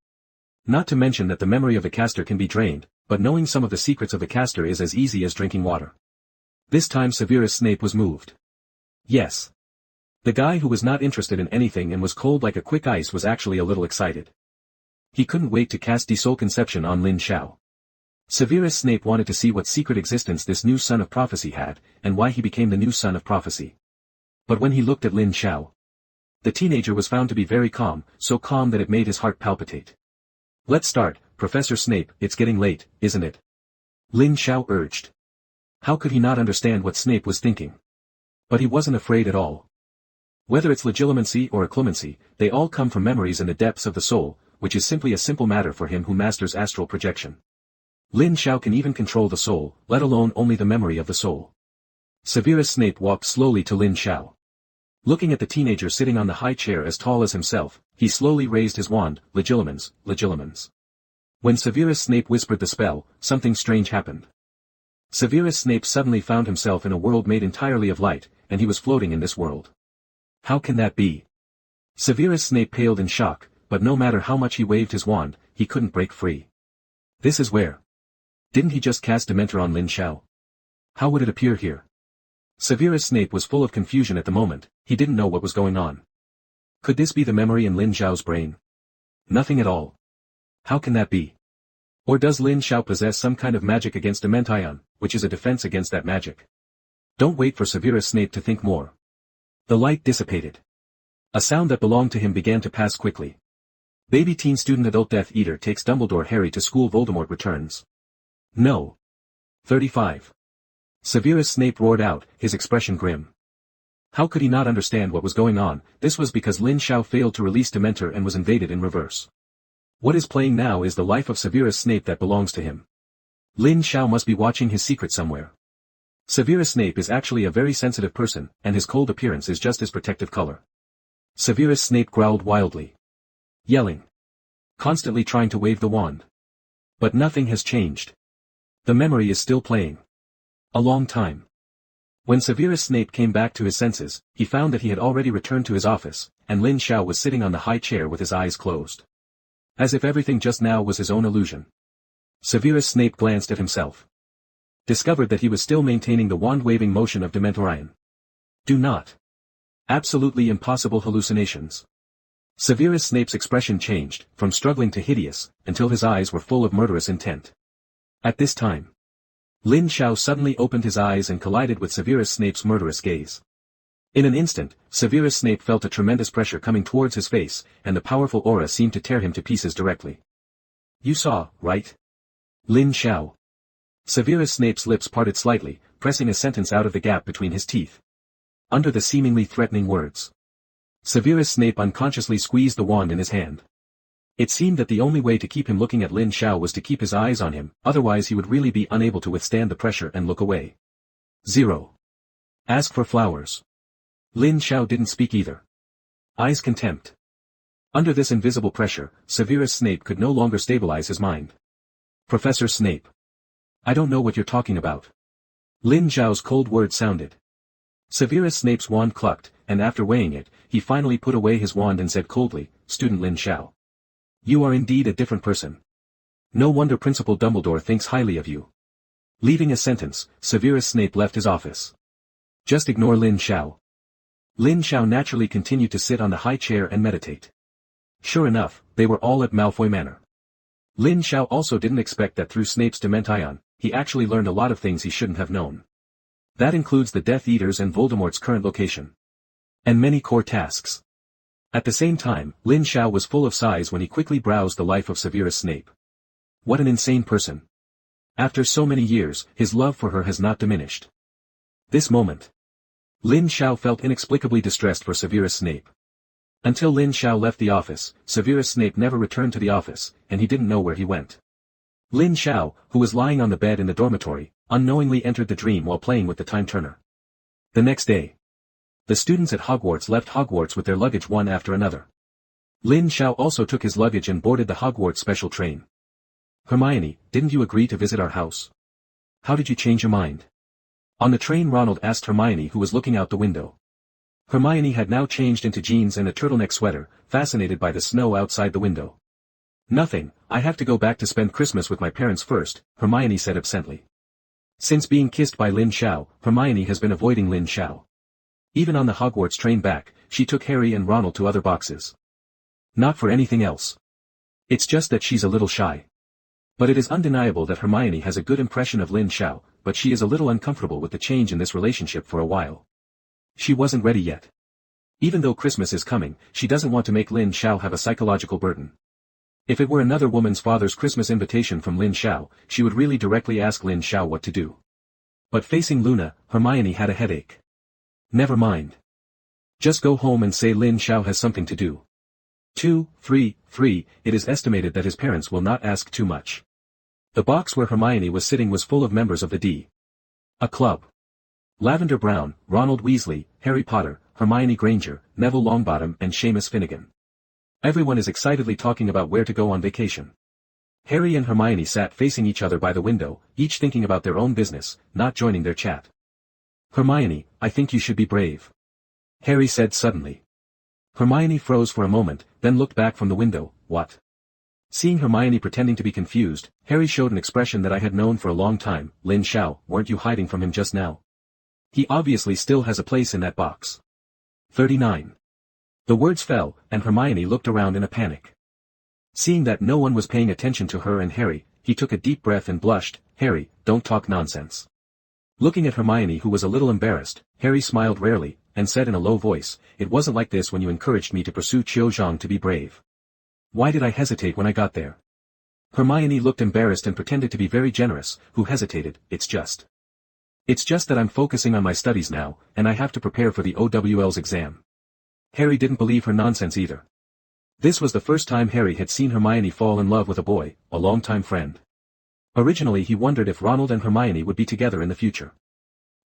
Not to mention that the memory of a caster can be drained, but knowing some of the secrets of the caster is as easy as drinking water. This time Severus Snape was moved. Yes. The guy who was not interested in anything and was cold like a quick ice was actually a little excited. He couldn't wait to cast Desoul Conception on Lin Xiao. Severus Snape wanted to see what secret existence this new son of prophecy had, and why he became the new son of prophecy. But when he looked at Lin Xiao, the teenager was found to be very calm, so calm that it made his heart palpitate. Let's start, Professor Snape, it's getting late, isn't it? Lin Xiao urged. How could he not understand what Snape was thinking? But he wasn't afraid at all. Whether it's Legilimency or Occlumency, they all come from memories in the depths of the soul, which is simply a simple matter for him who masters astral projection. Lin Xiao can even control the soul, let alone only the memory of the soul. Severus Snape walked slowly to Lin Xiao. Looking at the teenager sitting on the high chair as tall as himself, he slowly raised his wand. Legilimens, Legilimens. When Severus Snape whispered the spell, something strange happened. Severus Snape suddenly found himself in a world made entirely of light, and he was floating in this world. How can that be? Severus Snape paled in shock, but no matter how much he waved his wand, he couldn't break free. This is where. Didn't he just cast Dementor on Lin Xiao? How would it appear here? Severus Snape was full of confusion at the moment, he didn't know what was going on. Could this be the memory in Lin Xiao's brain? Nothing at all. How can that be? Or does Lin Xiao possess some kind of magic against Dementian, which is a defense against that magic? Don't wait for Severus Snape to think more. The light dissipated. A sound that belonged to him began to pass quickly. Baby teen student adult Death Eater takes Dumbledore Harry to school. Voldemort returns. No. 35. Severus Snape roared out, his expression grim. How could he not understand what was going on? This was because Lin Xiao failed to release Dementor and was invaded in reverse. What is playing now is the life of Severus Snape that belongs to him. Lin Xiao must be watching his secret somewhere. Severus Snape is actually a very sensitive person, and his cold appearance is just his protective color. Severus Snape growled wildly. Yelling. Constantly trying to wave the wand. But nothing has changed. The memory is still playing. A long time. When Severus Snape came back to his senses, he found that he had already returned to his office, and Lin Xiao was sitting on the high chair with his eyes closed. As if everything just now was his own illusion. Severus Snape glanced at himself. Discovered that he was still maintaining the wand-waving motion of Dementorian. Do not. Absolutely impossible hallucinations. Severus Snape's expression changed, from struggling to hideous, until his eyes were full of murderous intent. At this time, Lin Xiao suddenly opened his eyes and collided with Severus Snape's murderous gaze. In an instant, Severus Snape felt a tremendous pressure coming towards his face, and the powerful aura seemed to tear him to pieces directly. You saw, right? Lin Xiao. Severus Snape's lips parted slightly, pressing a sentence out of the gap between his teeth. Under the seemingly threatening words. Severus Snape unconsciously squeezed the wand in his hand. It seemed that the only way to keep him looking at Lin Xiao was to keep his eyes on him, otherwise he would really be unable to withstand the pressure and look away. 0. Ask for flowers. Lin Xiao didn't speak either. Eyes contempt. Under this invisible pressure, Severus Snape could no longer stabilize his mind. Professor Snape. I don't know what you're talking about. Lin Xiao's cold words sounded. Severus Snape's wand clucked, and after weighing it, he finally put away his wand and said coldly, Student Lin Xiao. You are indeed a different person. No wonder Principal Dumbledore thinks highly of you. Leaving a sentence, Severus Snape left his office. Just ignore Lin Xiao. Lin Xiao naturally continued to sit on the high chair and meditate. Sure enough, they were all at Malfoy Manor. Lin Xiao also didn't expect that through Snape's Demention, he actually learned a lot of things he shouldn't have known. That includes the Death Eaters and Voldemort's current location. And many core tasks. At the same time, Lin Xiao was full of sighs when he quickly browsed the life of Severus Snape. What an insane person. After so many years, his love for her has not diminished. This moment. Lin Xiao felt inexplicably distressed for Severus Snape. Until Lin Xiao left the office, Severus Snape never returned to the office, and he didn't know where he went. Lin Xiao, who was lying on the bed in the dormitory, unknowingly entered the dream while playing with the time turner. The next day. The students at Hogwarts left Hogwarts with their luggage one after another. Lin Xiao also took his luggage and boarded the Hogwarts special train. Hermione, didn't you agree to visit our house? How did you change your mind? On the train Ronald asked Hermione, who was looking out the window. Hermione had now changed into jeans and a turtleneck sweater, fascinated by the snow outside the window. Nothing, I have to go back to spend Christmas with my parents first, Hermione said absently. Since being kissed by Lin Xiao, Hermione has been avoiding Lin Xiao. Even on the Hogwarts train back, she took Harry and Ronald to other boxes. Not for anything else. It's just that she's a little shy. But it is undeniable that Hermione has a good impression of Lin Xiao, but she is a little uncomfortable with the change in this relationship for a while. She wasn't ready yet. Even though Christmas is coming, she doesn't want to make Lin Xiao have a psychological burden. If it were another woman's father's Christmas invitation from Lin Xiao, she would really directly ask Lin Xiao what to do. But facing Luna, Hermione had a headache. Never mind. Just go home and say Lin Xiao has something to do. 2, 3, 3, it is estimated that his parents will not ask too much. The box where Hermione was sitting was full of members of the D. A club. Lavender Brown, Ronald Weasley, Harry Potter, Hermione Granger, Neville Longbottom and Seamus Finnegan. Everyone is excitedly talking about where to go on vacation. Harry and Hermione sat facing each other by the window, each thinking about their own business, not joining their chat. Hermione, I think you should be brave. Harry said suddenly. Hermione froze for a moment, then looked back from the window. What? Seeing Hermione pretending to be confused, Harry showed an expression that I had known for a long time. Lin Xiao, weren't you hiding from him just now? He obviously still has a place in that box. 39. The words fell, and Hermione looked around in a panic. Seeing that no one was paying attention to her and Harry, he took a deep breath and blushed. Harry, don't talk nonsense. Looking at Hermione, who was a little embarrassed, Harry smiled rarely, and said in a low voice, it wasn't like this when you encouraged me to pursue Qiu Zhang to be brave. Why did I hesitate when I got there? Hermione looked embarrassed and pretended to be very generous, who hesitated. It's just that I'm focusing on my studies now, and I have to prepare for the OWL's exam. Harry didn't believe her nonsense either. This was the first time Harry had seen Hermione fall in love with a boy, a longtime friend. Originally he wondered if Ronald and Hermione would be together in the future.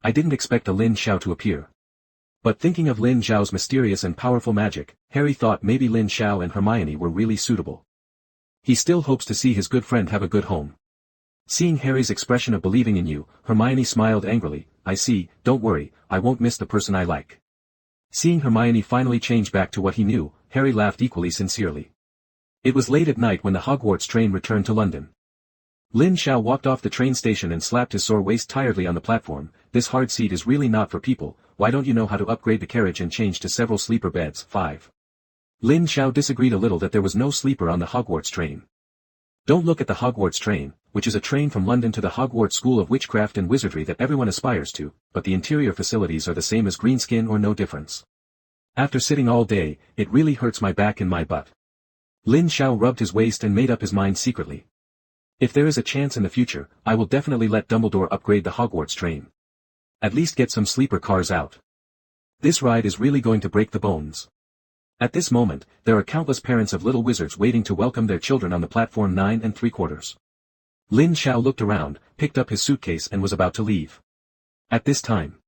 I didn't expect a Lin Xiao to appear. But thinking of Lin Xiao's mysterious and powerful magic, Harry thought maybe Lin Xiao and Hermione were really suitable. He still hopes to see his good friend have a good home. Seeing Harry's expression of believing in you, Hermione smiled angrily. I see, don't worry, I won't miss the person I like. Seeing Hermione finally change back to what he knew, Harry laughed equally sincerely. It was late at night when the Hogwarts train returned to London. Lin Xiao walked off the train station and slapped his sore waist tiredly on the platform. This hard seat is really not for people. Why don't you know how to upgrade the carriage and change to several sleeper beds? 5. Lin Xiao disagreed a little that there was no sleeper on the Hogwarts train. Don't look at the Hogwarts train, which is a train from London to the Hogwarts School of Witchcraft and Wizardry that everyone aspires to, but the interior facilities are the same as Greenskin or no difference. After sitting all day, it really hurts my back and my butt. Lin Xiao rubbed his waist and made up his mind secretly. If there is a chance in the future, I will definitely let Dumbledore upgrade the Hogwarts train. At least get some sleeper cars out. This ride is really going to break the bones. At this moment, there are countless parents of little wizards waiting to welcome their children on the platform 9 3/4. Lin Xiao looked around, picked up his suitcase and was about to leave. At this time,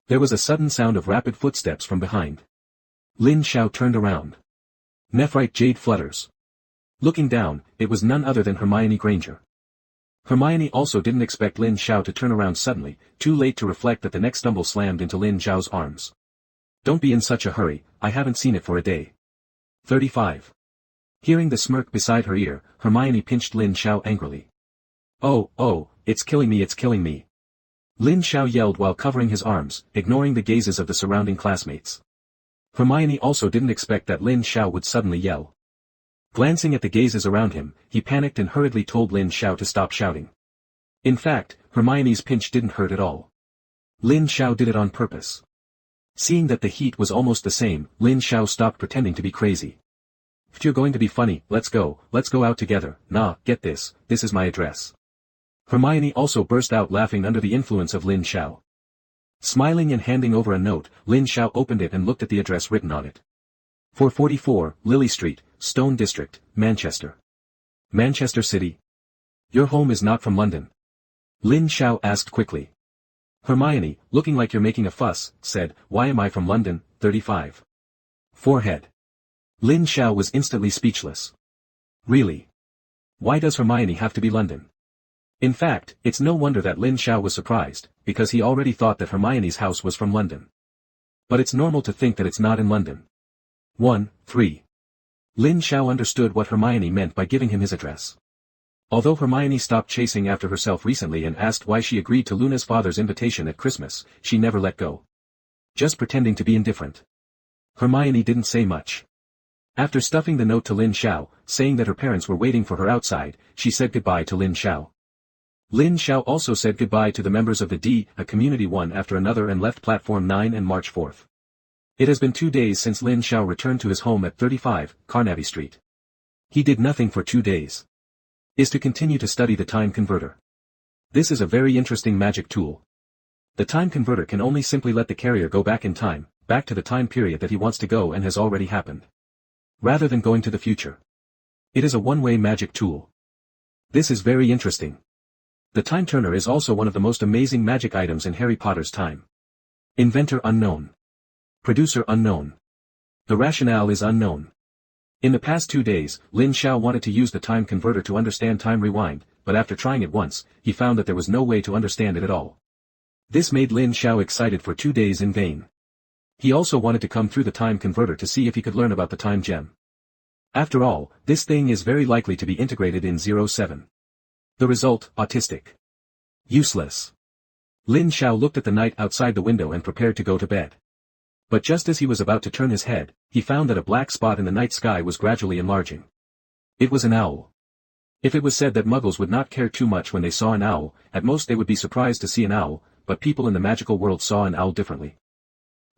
there was a sudden sound of rapid footsteps from behind. Lin Xiao turned around. Nephrite jade flutters. Looking down, it was none other than Hermione Granger. Hermione also didn't expect Lin Xiao to turn around suddenly, too late to reflect that the next stumble slammed into Lin Xiao's arms. Don't be in such a hurry, I haven't seen it for a day. 35. Hearing the smirk beside her ear, Hermione pinched Lin Xiao angrily. Oh, it's killing me, it's killing me. Lin Xiao yelled while covering his arms, ignoring the gazes of the surrounding classmates. Hermione also didn't expect that Lin Xiao would suddenly yell. Glancing at the gazes around him, he panicked and hurriedly told Lin Xiao to stop shouting. In fact, Hermione's pinch didn't hurt at all. Lin Xiao did it on purpose. Seeing that the heat was almost the same, Lin Xiao stopped pretending to be crazy. If you're going to be funny, let's go out together. Nah, get this is my address. Hermione also burst out laughing under the influence of Lin Xiao. Smiling and handing over a note, Lin Xiao opened it and looked at the address written on it. 444, Lily Street, Stone District, Manchester. Manchester City? Your home is not from London? Lin Xiao asked quickly. Hermione, looking like you're making a fuss, said, why am I from London? 35. Forehead. Lin Xiao was instantly speechless. Really? Why does Hermione have to be London? In fact, it's no wonder that Lin Xiao was surprised, because he already thought that Hermione's house was from London. But it's normal to think that it's not in London. 1, 3. Lin Xiao understood what Hermione meant by giving him his address. Although Hermione stopped chasing after herself recently and asked why she agreed to Luna's father's invitation at Christmas, she never let go. Just pretending to be indifferent. Hermione didn't say much. After stuffing the note to Lin Xiao, saying that her parents were waiting for her outside, she said goodbye to Lin Xiao. Lin Xiao also said goodbye to the members of the D, community one after another and left platform 9 and March 4th. It has been 2 days since Lin Xiao returned to his home at 35, Carnaby Street. He did nothing for 2 days. Is to continue to study the time converter. This is a very interesting magic tool. The time converter can only simply let the carrier go back in time, back to the time period that he wants to go and has already happened. Rather than going to the future. It is a one-way magic tool. This is very interesting. The time turner is also one of the most amazing magic items in Harry Potter's time. Inventor unknown. Producer unknown. The rationale is unknown. In the past 2 days, Lin Xiao wanted to use the time converter to understand time rewind, but after trying it once, he found that there was no way to understand it at all. This made Lin Xiao excited for 2 days in vain. He also wanted to come through the time converter to see if he could learn about the time gem. After all, this thing is very likely to be integrated in 07. The result, autistic. Useless. Lin Xiao looked at the night outside the window and prepared to go to bed. But just as he was about to turn his head, he found that a black spot in the night sky was gradually enlarging. It was an owl. If it was said that muggles would not care too much when they saw an owl, at most they would be surprised to see an owl, but people in the magical world saw an owl differently.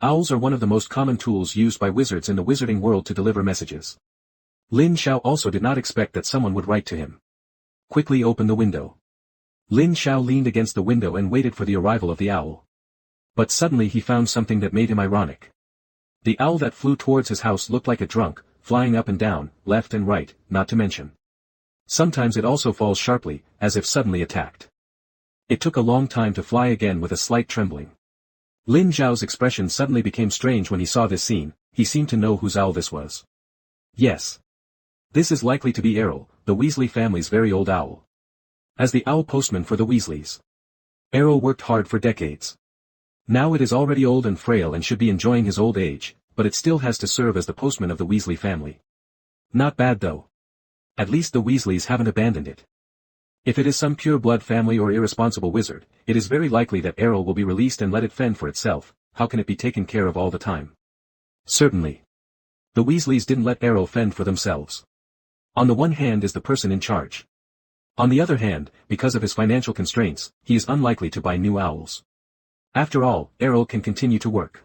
Owls are one of the most common tools used by wizards in the wizarding world to deliver messages. Lin Xiao also did not expect that someone would write to him. Quickly open the window. Lin Xiao leaned against the window and waited for the arrival of the owl. But suddenly he found something that made him ironic. The owl that flew towards his house looked like a drunk, flying up and down, left and right, not to mention. Sometimes it also falls sharply, as if suddenly attacked. It took a long time to fly again with a slight trembling. Lin Xiao's expression suddenly became strange when he saw this scene. He seemed to know whose owl this was. Yes. This is likely to be Errol, the Weasley family's very old owl. As the owl postman for the Weasleys, Errol worked hard for decades. Now it is already old and frail and should be enjoying his old age, but it still has to serve as the postman of the Weasley family. Not bad though. At least the Weasleys haven't abandoned it. If it is some pure-blood family or irresponsible wizard, it is very likely that Errol will be released and let it fend for itself. How can it be taken care of all the time? Certainly. The Weasleys didn't let Errol fend for themselves. On the one hand is the person in charge. On the other hand, because of his financial constraints, he is unlikely to buy new owls. After all, Errol can continue to work.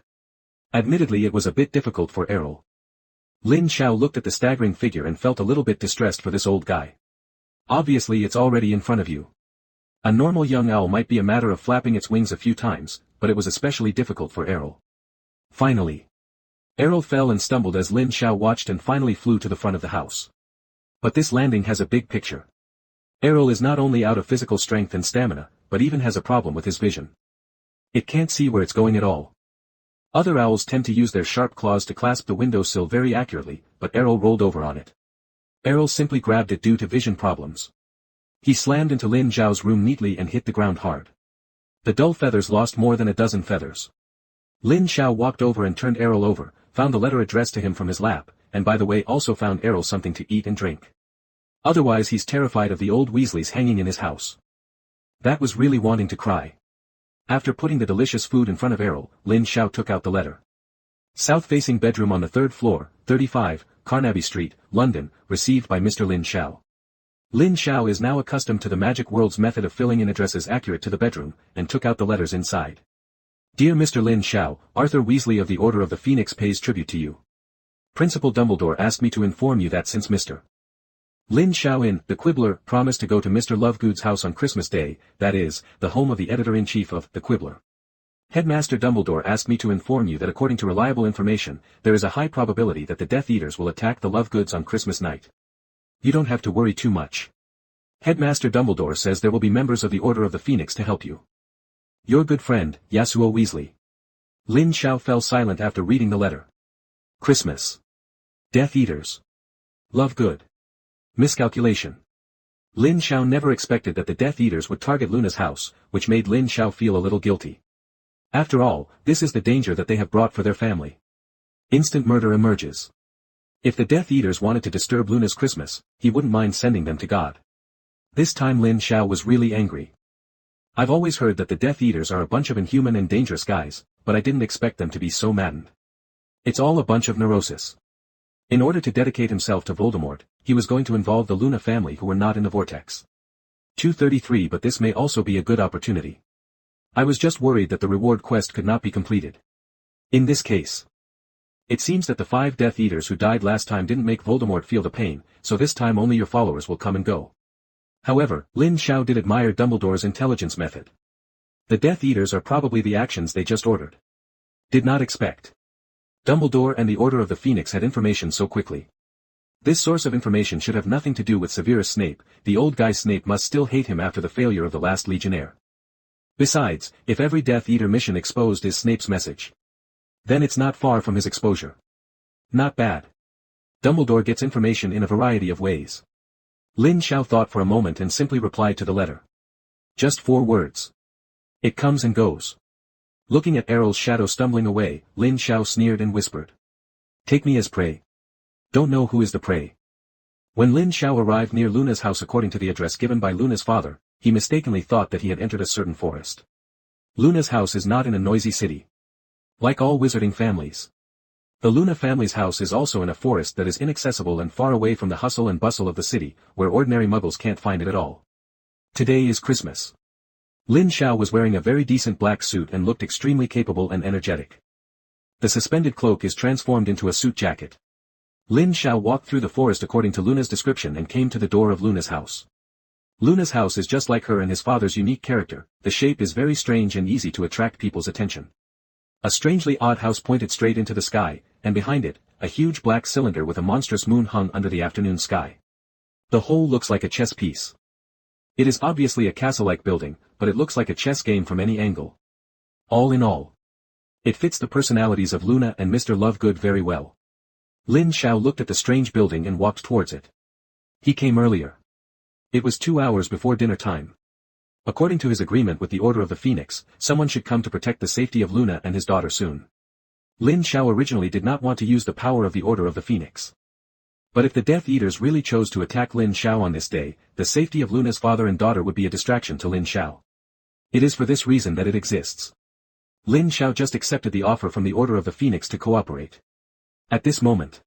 Admittedly it was a bit difficult for Errol. Lin Xiao looked at the staggering figure and felt a little bit distressed for this old guy. Obviously it's already in front of you. A normal young owl might be a matter of flapping its wings a few times, but it was especially difficult for Errol. Finally. Errol fell and stumbled as Lin Xiao watched and finally flew to the front of the house. But this landing has a big picture. Errol is not only out of physical strength and stamina, but even has a problem with his vision. It can't see where it's going at all. Other owls tend to use their sharp claws to clasp the windowsill very accurately, but Errol rolled over on it. Errol simply grabbed it due to vision problems. He slammed into Lin Xiao's room neatly and hit the ground hard. The dull feathers lost more than a dozen feathers. Lin Xiao walked over and turned Errol over, found the letter addressed to him from his lap, and by the way also found Errol something to eat and drink. Otherwise he's terrified of the old Weasleys hanging in his house. That was really wanting to cry. After putting the delicious food in front of Errol, Lin Xiao took out the letter. South-facing bedroom on the 3rd floor, 35, Carnaby Street, London, received by Mr. Lin Xiao. Lin Xiao is now accustomed to the magic world's method of filling in addresses accurate to the bedroom, and took out the letters inside. Dear Mr. Lin Xiao, Arthur Weasley of the Order of the Phoenix pays tribute to you. Principal Dumbledore asked me to inform you that since Mr. Lin Xiao in The Quibbler promised to go to Mr. Lovegood's house on Christmas Day, that is, the home of the editor-in-chief of The Quibbler. Headmaster Dumbledore asked me to inform you that according to reliable information, there is a high probability that the Death Eaters will attack the Lovegoods on Christmas night. You don't have to worry too much. Headmaster Dumbledore says there will be members of the Order of the Phoenix to help you. Your good friend, Yasuo Weasley. Lin Xiao fell silent after reading the letter. Christmas. Death Eaters. Lovegood. Miscalculation. Lin Xiao never expected that the Death Eaters would target Luna's house, which made Lin Xiao feel a little guilty. After all, this is the danger that they have brought for their family. Instant murder emerges. If the Death Eaters wanted to disturb Luna's Christmas, he wouldn't mind sending them to God. This time Lin Xiao was really angry. I've always heard that the Death Eaters are a bunch of inhuman and dangerous guys, but I didn't expect them to be so maddened. It's all a bunch of neurosis. In order to dedicate himself to Voldemort, he was going to involve the Luna family who were not in the vortex. 233 But this may also be a good opportunity. I was just worried that the reward quest could not be completed. In this case, it seems that the 5 Death Eaters who died last time didn't make Voldemort feel the pain, so this time only your followers will come and go. However, Lin Xiao did admire Dumbledore's intelligence method. The Death Eaters are probably the actions they just ordered. Did not expect. Dumbledore and the Order of the Phoenix had information so quickly. This source of information should have nothing to do with Severus Snape. The old guy Snape must still hate him after the failure of the last Legionnaire. Besides, if every Death Eater mission exposed is Snape's message, then it's not far from his exposure. Not bad. Dumbledore gets information in a variety of ways. Lin Xiao thought for a moment and simply replied to the letter. Just 4 words. It comes and goes. Looking at Errol's shadow stumbling away, Lin Xiao sneered and whispered. Take me as prey. Don't know who is the prey. When Lin Xiao arrived near Luna's house according to the address given by Luna's father, he mistakenly thought that he had entered a certain forest. Luna's house is not in a noisy city. Like all wizarding families. The Luna family's house is also in a forest that is inaccessible and far away from the hustle and bustle of the city, where ordinary muggles can't find it at all. Today is Christmas. Lin Xiao was wearing a very decent black suit and looked extremely capable and energetic. The suspended cloak is transformed into a suit jacket. Lin Xiao walked through the forest according to Luna's description and came to the door of Luna's house. Luna's house is just like her and his father's unique character, the shape is very strange and easy to attract people's attention. A strangely odd house pointed straight into the sky, and behind it, a huge black cylinder with a monstrous moon hung under the afternoon sky. The whole looks like a chess piece. It is obviously a castle-like building, but it looks like a chess game from any angle. All in all, it fits the personalities of Luna and Mr. Lovegood very well. Lin Xiao looked at the strange building and walked towards it. He came earlier. It was 2 hours before dinner time. According to his agreement with the Order of the Phoenix, someone should come to protect the safety of Luna and his daughter soon. Lin Xiao originally did not want to use the power of the Order of the Phoenix. But if the Death Eaters really chose to attack Lin Xiao on this day, the safety of Luna's father and daughter would be a distraction to Lin Xiao. It is for this reason that it exists. Lin Xiao just accepted the offer from the Order of the Phoenix to cooperate. At this moment,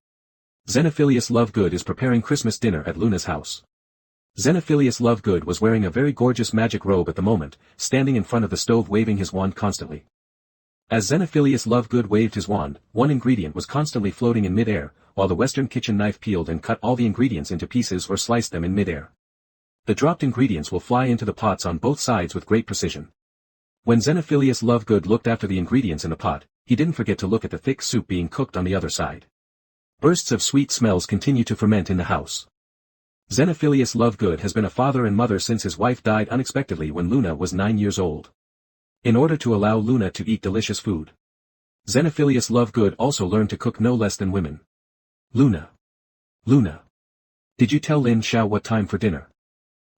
Xenophilius Lovegood is preparing Christmas dinner at Luna's house. Xenophilius Lovegood was wearing a very gorgeous magic robe at the moment, standing in front of the stove waving his wand constantly. As Xenophilius Lovegood waved his wand, one ingredient was constantly floating in mid-air, while the Western kitchen knife peeled and cut all the ingredients into pieces or sliced them in mid-air. The dropped ingredients will fly into the pots on both sides with great precision. When Xenophilius Lovegood looked after the ingredients in the pot, he didn't forget to look at the thick soup being cooked on the other side. Bursts of sweet smells continue to ferment in the house. Xenophilius Lovegood has been a father and mother since his wife died unexpectedly when Luna was 9 years old. In order to allow Luna to eat delicious food, Xenophilius Lovegood also learned to cook no less than women. Luna. Did you tell Lin Xiao what time for dinner?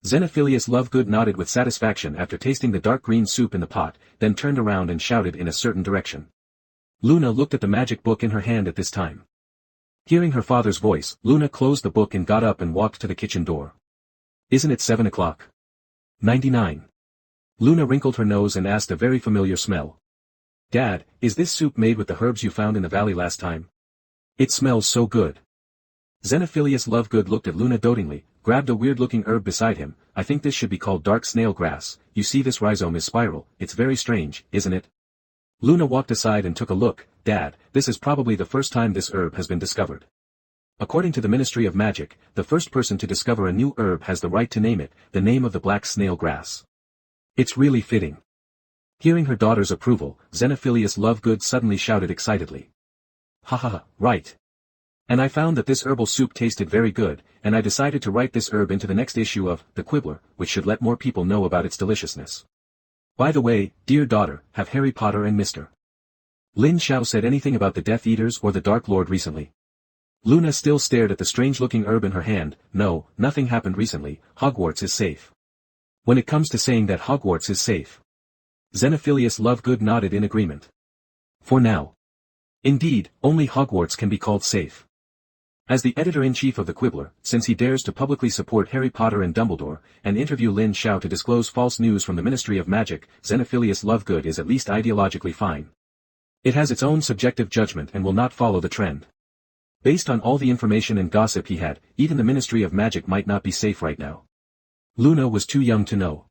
Xenophilius Lovegood nodded with satisfaction after tasting the dark green soup in the pot, then turned around and shouted in a certain direction. Luna looked at the magic book in her hand at this time. Hearing her father's voice, Luna closed the book and got up and walked to the kitchen door. Isn't it 7 o'clock? 99. Luna wrinkled her nose and asked a very familiar smell. Dad, is this soup made with the herbs you found in the valley last time? It smells so good. Xenophilius Lovegood looked at Luna dotingly, grabbed a weird-looking herb beside him. I think this should be called dark snail grass. You see this rhizome is spiral, it's very strange, isn't it? Luna walked aside and took a look. Dad, this is probably the first time this herb has been discovered. According to the Ministry of Magic, the first person to discover a new herb has the right to name it, the name of the black snail grass. It's really fitting. Hearing her daughter's approval, Xenophilius Lovegood suddenly shouted excitedly. Ha ha ha, right. And I found that this herbal soup tasted very good, and I decided to write this herb into the next issue of The Quibbler, which should let more people know about its deliciousness. By the way, dear daughter, have Harry Potter and Mr. Lin Xiao said anything about the Death Eaters or the Dark Lord recently? Luna still stared at the strange-looking herb in her hand. No, nothing happened recently. Hogwarts is safe. When it comes to saying that Hogwarts is safe, Xenophilius Lovegood nodded in agreement. For now. Indeed, only Hogwarts can be called safe. As the editor-in-chief of the Quibbler, since he dares to publicly support Harry Potter and Dumbledore, and interview Lin Xiao to disclose false news from the Ministry of Magic, Xenophilius Lovegood is at least ideologically fine. It has its own subjective judgment and will not follow the trend. Based on all the information and gossip he had, even the Ministry of Magic might not be safe right now. Luna was too young to know.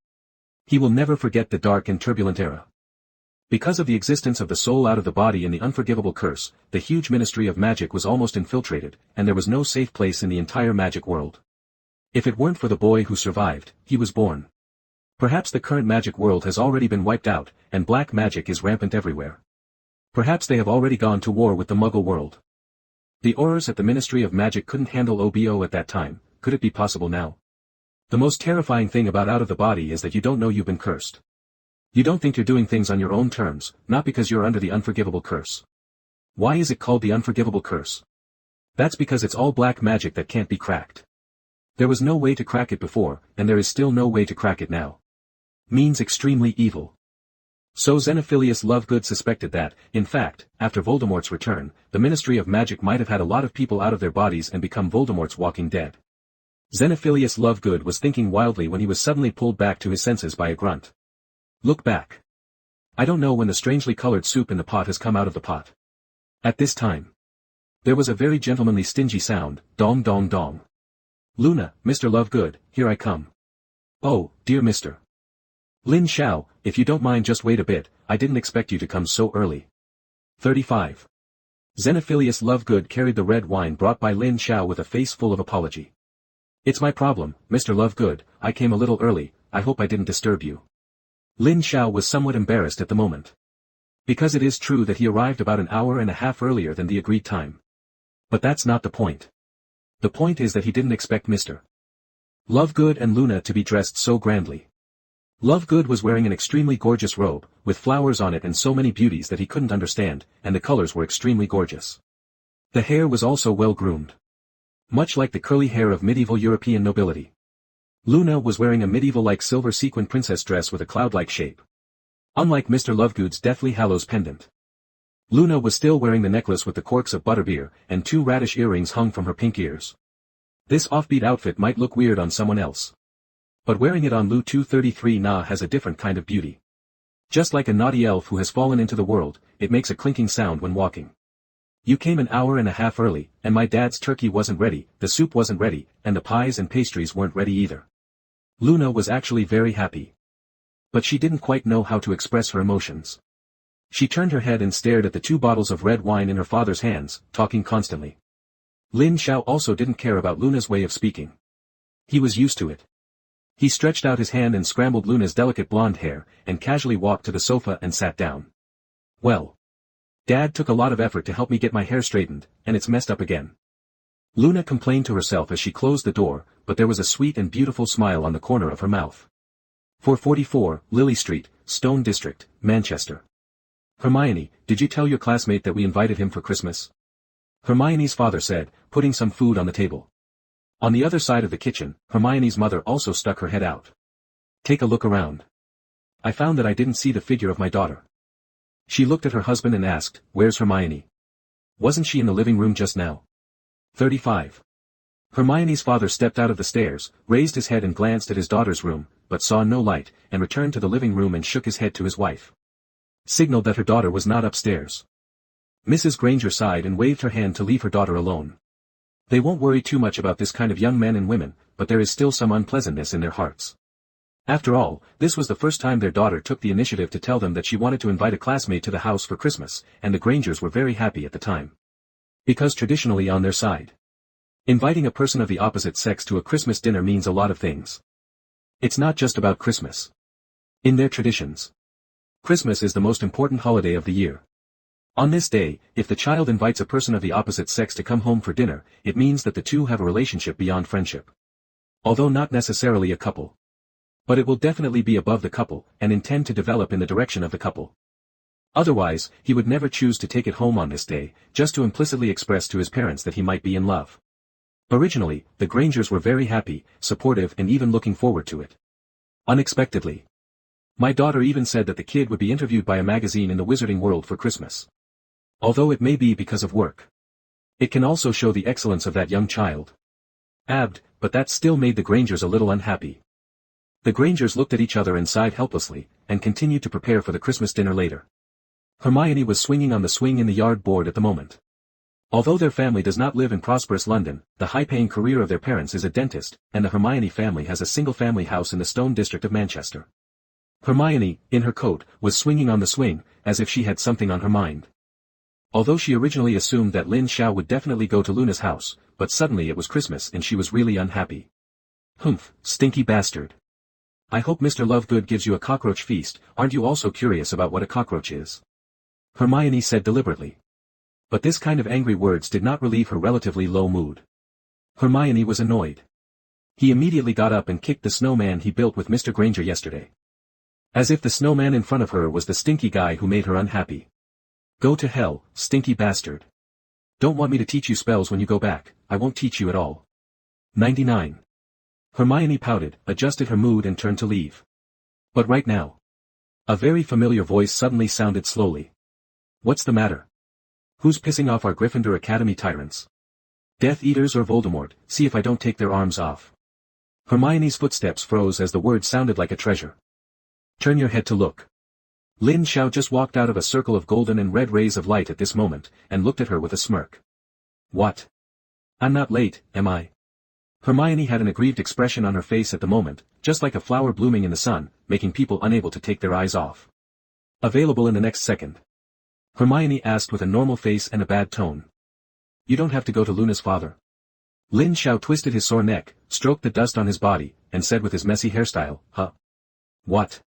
He will never forget the dark and turbulent era. Because of the existence of the soul out of the body and the unforgivable curse, the huge Ministry of Magic was almost infiltrated, and there was no safe place in the entire magic world. If it weren't for the boy who survived, he was born. Perhaps the current magic world has already been wiped out, and black magic is rampant everywhere. Perhaps they have already gone to war with the Muggle world. The Aurors at the Ministry of Magic couldn't handle OBO at that time. Could it be possible now? The most terrifying thing about out of the body is that you don't know you've been cursed. You don't think you're doing things on your own terms, not because you're under the unforgivable curse. Why is it called the unforgivable curse? That's because it's all black magic that can't be cracked. There was no way to crack it before, and there is still no way to crack it now. Means extremely evil. So Xenophilius Lovegood suspected that, in fact, after Voldemort's return, the Ministry of Magic might have had a lot of people out of their bodies and become Voldemort's walking dead. Xenophilius Lovegood was thinking wildly when he was suddenly pulled back to his senses by a grunt. Look back. I don't know when the strangely colored soup in the pot has come out of the pot. At this time, there was a very gentlemanly stingy sound, dong dong dong. Luna, Mr. Lovegood, here I come. Oh, dear Mr. Lin Xiao, if you don't mind just wait a bit, I didn't expect you to come so early. 35. Xenophilius Lovegood carried the red wine brought by Lin Xiao with a face full of apology. It's my problem, Mr. Lovegood, I came a little early, I hope I didn't disturb you. Lin Xiao was somewhat embarrassed at the moment. Because it is true that he arrived about an hour and a half earlier than the agreed time. But that's not the point. The point is that he didn't expect Mr. Lovegood and Luna to be dressed so grandly. Lovegood was wearing an extremely gorgeous robe, with flowers on it and so many beauties that he couldn't understand, and the colors were extremely gorgeous. The hair was also well groomed. Much like the curly hair of medieval European nobility. Luna was wearing a medieval-like silver sequin princess dress with a cloud-like shape. Unlike Mr. Lovegood's Deathly Hallows pendant. Luna was still wearing the necklace with the corks of butterbeer, and 2 radish earrings hung from her pink ears. This offbeat outfit might look weird on someone else. But wearing it on Lu 233 Na has a different kind of beauty. Just like a naughty elf who has fallen into the world, it makes a clinking sound when walking. You came an hour and a half early, and my dad's turkey wasn't ready, the soup wasn't ready, and the pies and pastries weren't ready either. Luna was actually very happy. But she didn't quite know how to express her emotions. She turned her head and stared at the 2 bottles of red wine in her father's hands, talking constantly. Lin Xiao also didn't care about Luna's way of speaking. He was used to it. He stretched out his hand and scrambled Luna's delicate blonde hair, and casually walked to the sofa and sat down. Well. Dad took a lot of effort to help me get my hair straightened, and it's messed up again. Luna complained to herself as she closed the door, but there was a sweet and beautiful smile on the corner of her mouth. 444, Lily Street, Stone District, Manchester. Hermione, did you tell your classmate that we invited him for Christmas? Hermione's father said, putting some food on the table. On the other side of the kitchen, Hermione's mother also stuck her head out. Take a look around. I found that I didn't see the figure of my daughter. She looked at her husband and asked, where's Hermione? Wasn't she in the living room just now? 35. Hermione's father stepped out of the stairs, raised his head and glanced at his daughter's room, but saw no light, and returned to the living room and shook his head to his wife. Signaled that her daughter was not upstairs. Mrs. Granger sighed and waved her hand to leave her daughter alone. They won't worry too much about this kind of young men and women, but there is still some unpleasantness in their hearts. After all, this was the first time their daughter took the initiative to tell them that she wanted to invite a classmate to the house for Christmas, and the Grangers were very happy at the time. Because traditionally on their side, inviting a person of the opposite sex to a Christmas dinner means a lot of things. It's not just about Christmas. In their traditions, Christmas is the most important holiday of the year. On this day, if the child invites a person of the opposite sex to come home for dinner, it means that the two have a relationship beyond friendship. Although not necessarily a couple. But it will definitely be above the couple, and intend to develop in the direction of the couple. Otherwise, he would never choose to take it home on this day, just to implicitly express to his parents that he might be in love. Originally, the Grangers were very happy, supportive and even looking forward to it. Unexpectedly. My daughter even said that the kid would be interviewed by a magazine in the wizarding world for Christmas. Although it may be because of work. It can also show the excellence of that young child. But that still made the Grangers a little unhappy. The Grangers looked at each other and sighed helplessly, and continued to prepare for the Christmas dinner later. Hermione was swinging on the swing in the yard board at the moment. Although their family does not live in prosperous London, the high-paying career of their parents is a dentist, and the Hermione family has a single-family house in the Stone District of Manchester. Hermione, in her coat, was swinging on the swing, as if she had something on her mind. Although she originally assumed that Lin Xiao would definitely go to Luna's house, but suddenly it was Christmas and she was really unhappy. Humph, stinky bastard. I hope Mr. Lovegood gives you a cockroach feast, aren't you also curious about what a cockroach is? Hermione said deliberately. But this kind of angry words did not relieve her relatively low mood. Hermione was annoyed. He immediately got up and kicked the snowman he built with Mr. Granger yesterday. As if the snowman in front of her was the stinky guy who made her unhappy. Go to hell, stinky bastard. Don't want me to teach you spells when you go back, I won't teach you at all. 99. Hermione pouted, adjusted her mood and turned to leave. But right now. A very familiar voice suddenly sounded slowly. What's the matter? Who's pissing off our Gryffindor Academy tyrants? Death Eaters or Voldemort, see if I don't take their arms off. Hermione's footsteps froze as the word sounded like a treasure. Turn your head to look. Lin Xiao just walked out of a circle of golden and red rays of light at this moment, and looked at her with a smirk. What? I'm not late, am I? Hermione had an aggrieved expression on her face at the moment, just like a flower blooming in the sun, making people unable to take their eyes off. Available in the next second. Hermione asked with a normal face and a bad tone. You don't have to go to Luna's father. Lin Xiao twisted his sore neck, stroked the dust on his body, and said with his messy hairstyle, "Huh? What?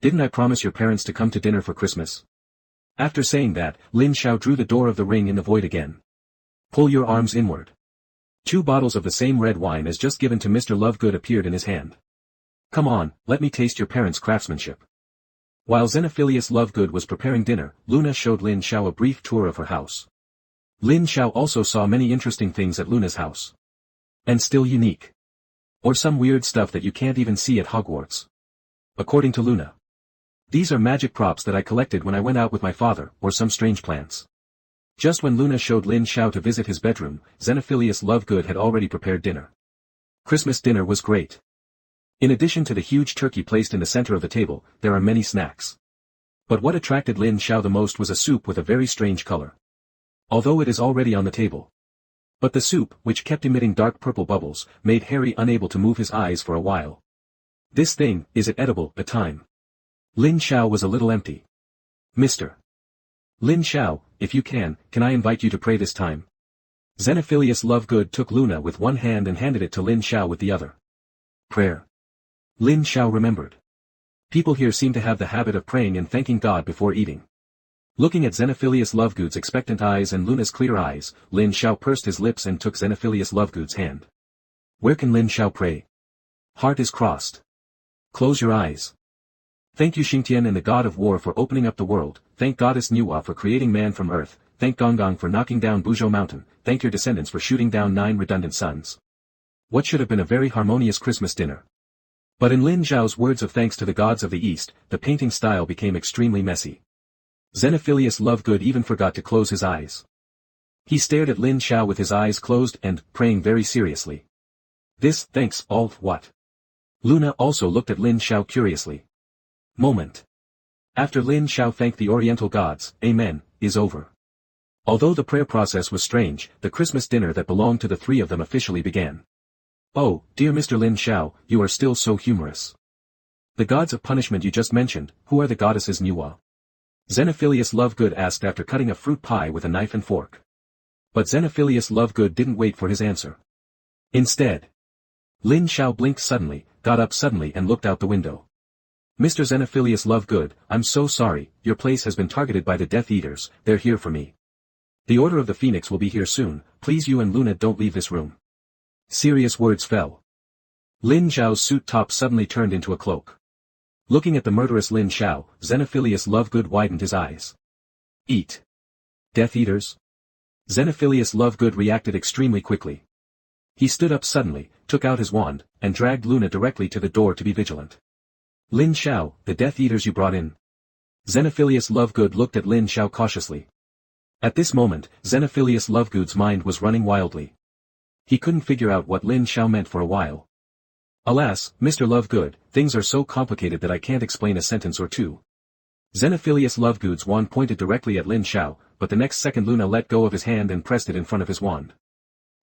Didn't I promise your parents to come to dinner for Christmas?" After saying that, Lin Xiao drew the door of the ring in the void again. "Pull your arms inward." 2 bottles of the same red wine as just given to Mr. Lovegood appeared in his hand. "Come on, let me taste your parents' craftsmanship." While Xenophilius Lovegood was preparing dinner, Luna showed Lin Xiao a brief tour of her house. Lin Xiao also saw many interesting things at Luna's house. And still unique. Or some weird stuff that you can't even see at Hogwarts. According to Luna. "These are magic props that I collected when I went out with my father, or some strange plants." Just when Luna showed Lin Xiao to visit his bedroom, Xenophilius Lovegood had already prepared dinner. Christmas dinner was great. In addition to the huge turkey placed in the center of the table, there are many snacks. But what attracted Lin Xiao the most was a soup with a very strange color. Although it is already on the table. But the soup, which kept emitting dark purple bubbles, made Harry unable to move his eyes for a while. "This thing, is it edible?" at time. Lin Xiao was a little empty. "Mr. Lin Xiao, if you can I invite you to pray this time?" Xenophilius Lovegood took Luna with one hand and handed it to Lin Xiao with the other. "Prayer." Lin Xiao remembered. People here seem to have the habit of praying and thanking God before eating. Looking at Xenophilius Lovegood's expectant eyes and Luna's clear eyes, Lin Xiao pursed his lips and took Xenophilius Lovegood's hand. "Where can Lin Xiao pray?" "Heart is crossed. Close your eyes." "Thank you Xingtian and the god of war for opening up the world, thank goddess Nuwa for creating man from earth, thank Gonggong for knocking down Buzhou Mountain, thank your descendants for shooting down 9 redundant suns." What should have been a very harmonious Christmas dinner. But in Lin Xiao's words of thanks to the gods of the East, the painting style became extremely messy. Xenophilius Lovegood even forgot to close his eyes. He stared at Lin Xiao with his eyes closed and, praying very seriously. "This, thanks, all, what?" Luna also looked at Lin Xiao curiously. Moment. After Lin Xiao thanked the Oriental gods, Amen, is over. Although the prayer process was strange, the Christmas dinner that belonged to the 3 of them officially began. "Oh, dear Mr. Lin Xiao, you are still so humorous. The gods of punishment you just mentioned, who are the goddesses Nuwa?" Xenophilius Lovegood asked after cutting a fruit pie with a knife and fork. But Xenophilius Lovegood didn't wait for his answer. Instead, Lin Xiao blinked suddenly, got up suddenly and looked out the window. "Mr. Xenophilius Lovegood, I'm so sorry, your place has been targeted by the Death Eaters, they're here for me. The Order of the Phoenix will be here soon, please you and Luna don't leave this room." Serious words fell. Lin Xiao's suit top suddenly turned into a cloak. Looking at the murderous Lin Xiao, Xenophilius Lovegood widened his eyes. "Eat. Death Eaters?" Xenophilius Lovegood reacted extremely quickly. He stood up suddenly, took out his wand, and dragged Luna directly to the door to be vigilant. "Lin Xiao, the Death Eaters you brought in?" Xenophilius Lovegood looked at Lin Xiao cautiously. At this moment, Xenophilius Lovegood's mind was running wildly. He couldn't figure out what Lin Xiao meant for a while. "Alas, Mr. Lovegood, things are so complicated that I can't explain a sentence or two." Xenophilius Lovegood's wand pointed directly at Lin Xiao, but the next second Luna let go of his hand and pressed it in front of his wand.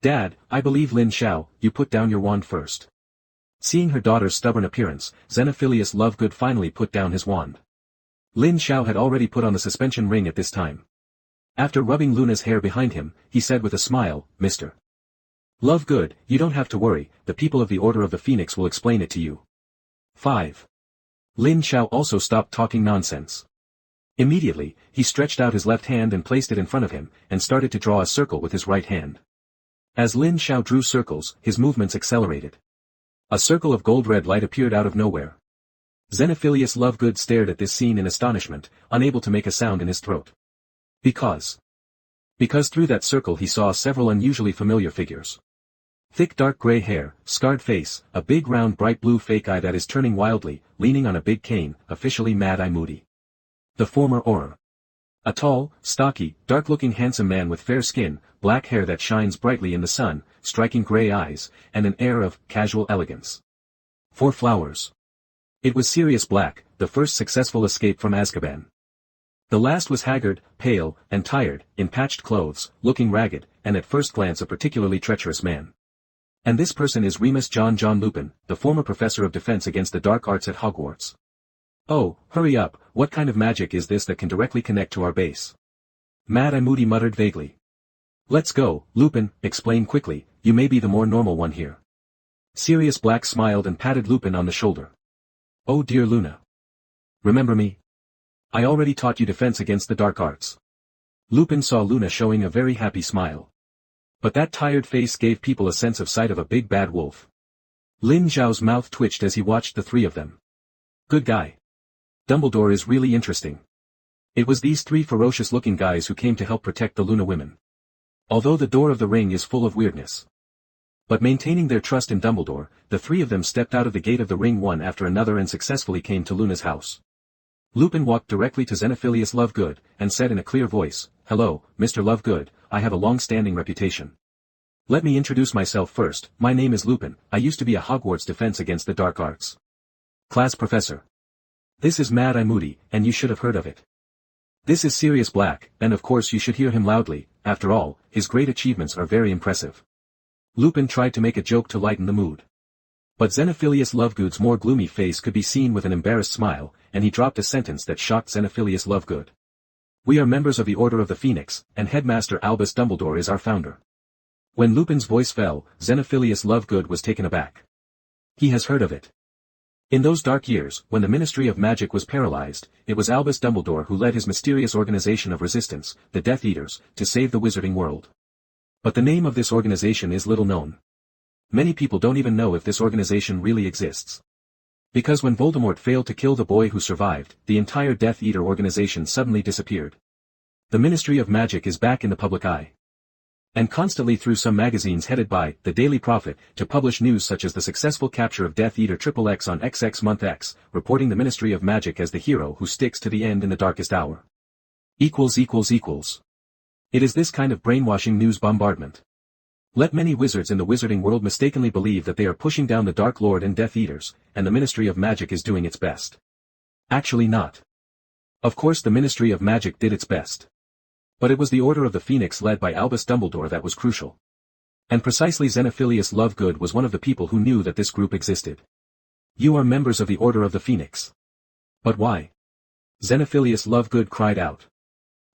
"Dad, I believe Lin Xiao, you put down your wand first." Seeing her daughter's stubborn appearance, Xenophilius Lovegood finally put down his wand. Lin Xiao had already put on the suspension ring at this time. After rubbing Luna's hair behind him, he said with a smile, "Mr. Lovegood, you don't have to worry, the people of the Order of the Phoenix will explain it to you." 5. Lin Xiao also stopped talking nonsense. Immediately, he stretched out his left hand and placed it in front of him, and started to draw a circle with his right hand. As Lin Xiao drew circles, his movements accelerated. A circle of gold-red light appeared out of nowhere. Xenophilius Lovegood stared at this scene in astonishment, unable to make a sound in his throat. Because through that circle he saw several unusually familiar figures. Thick dark gray hair, scarred face, a big round bright blue fake eye that is turning wildly, leaning on a big cane, officially Mad Eye Moody. The former Auror. A tall, stocky, dark-looking handsome man with fair skin, black hair that shines brightly in the sun, striking gray eyes, and an air of casual elegance. 4 flowers. It was Sirius Black, the first successful escape from Azkaban. The last was haggard, pale, and tired, in patched clothes, looking ragged, and at first glance a particularly treacherous man. And this person is Remus John Lupin, the former professor of defense against the dark arts at Hogwarts. "Oh, hurry up, what kind of magic is this that can directly connect to our base?" Mad Eye Moody muttered vaguely. Let's go, Lupin, explain quickly, you may be the more normal one here. Sirius Black smiled and patted Lupin on the shoulder. Oh dear Luna. Remember me? I already taught you defense against the dark arts. Lupin saw Luna showing a very happy smile. But that tired face gave people a sense of sight of a big bad wolf. Lin Zhao's mouth twitched as he watched the three of them. Good guy. Dumbledore is really interesting. It was these three ferocious-looking guys who came to help protect the Luna women. Although the door of the ring is full of weirdness. But maintaining their trust in Dumbledore, the three of them stepped out of the gate of the ring one after another and successfully came to Luna's house. Lupin walked directly to Xenophilius Lovegood, and said in a clear voice, "Hello, Mr. Lovegood, I have a long-standing reputation. Let me introduce myself first, my name is Lupin, I used to be a Hogwarts defense against the dark arts. Class professor. This is Mad-Eye Moody, and you should have heard of it. This is Sirius Black, and of course you should hear him loudly, after all, his great achievements are very impressive." Lupin tried to make a joke to lighten the mood. But Xenophilius Lovegood's more gloomy face could be seen with an embarrassed smile, and he dropped a sentence that shocked Xenophilius Lovegood. "We are members of the Order of the Phoenix, and Headmaster Albus Dumbledore is our founder." When Lupin's voice fell, Xenophilius Lovegood was taken aback. He has heard of it. In those dark years, when the Ministry of Magic was paralyzed, it was Albus Dumbledore who led his mysterious organization of resistance, the Death Eaters, to save the wizarding world. But the name of this organization is little known. Many people don't even know if this organization really exists. Because when Voldemort failed to kill the boy who survived, the entire Death Eater organization suddenly disappeared. The Ministry of Magic is back in the public eye. And constantly through some magazines headed by The Daily Prophet to publish news such as the successful capture of Death Eater XXX on XX month X, reporting the Ministry of Magic as the hero who sticks to the end in the darkest hour. It is this kind of brainwashing news bombardment. Let many wizards in the wizarding world mistakenly believe that they are pushing down the Dark Lord and Death Eaters, and the Ministry of Magic is doing its best. Actually not. Of course the Ministry of Magic did its best. But it was the Order of the Phoenix led by Albus Dumbledore that was crucial. And precisely Xenophilius Lovegood was one of the people who knew that this group existed. "You are members of the Order of the Phoenix. But why?" Xenophilius Lovegood cried out.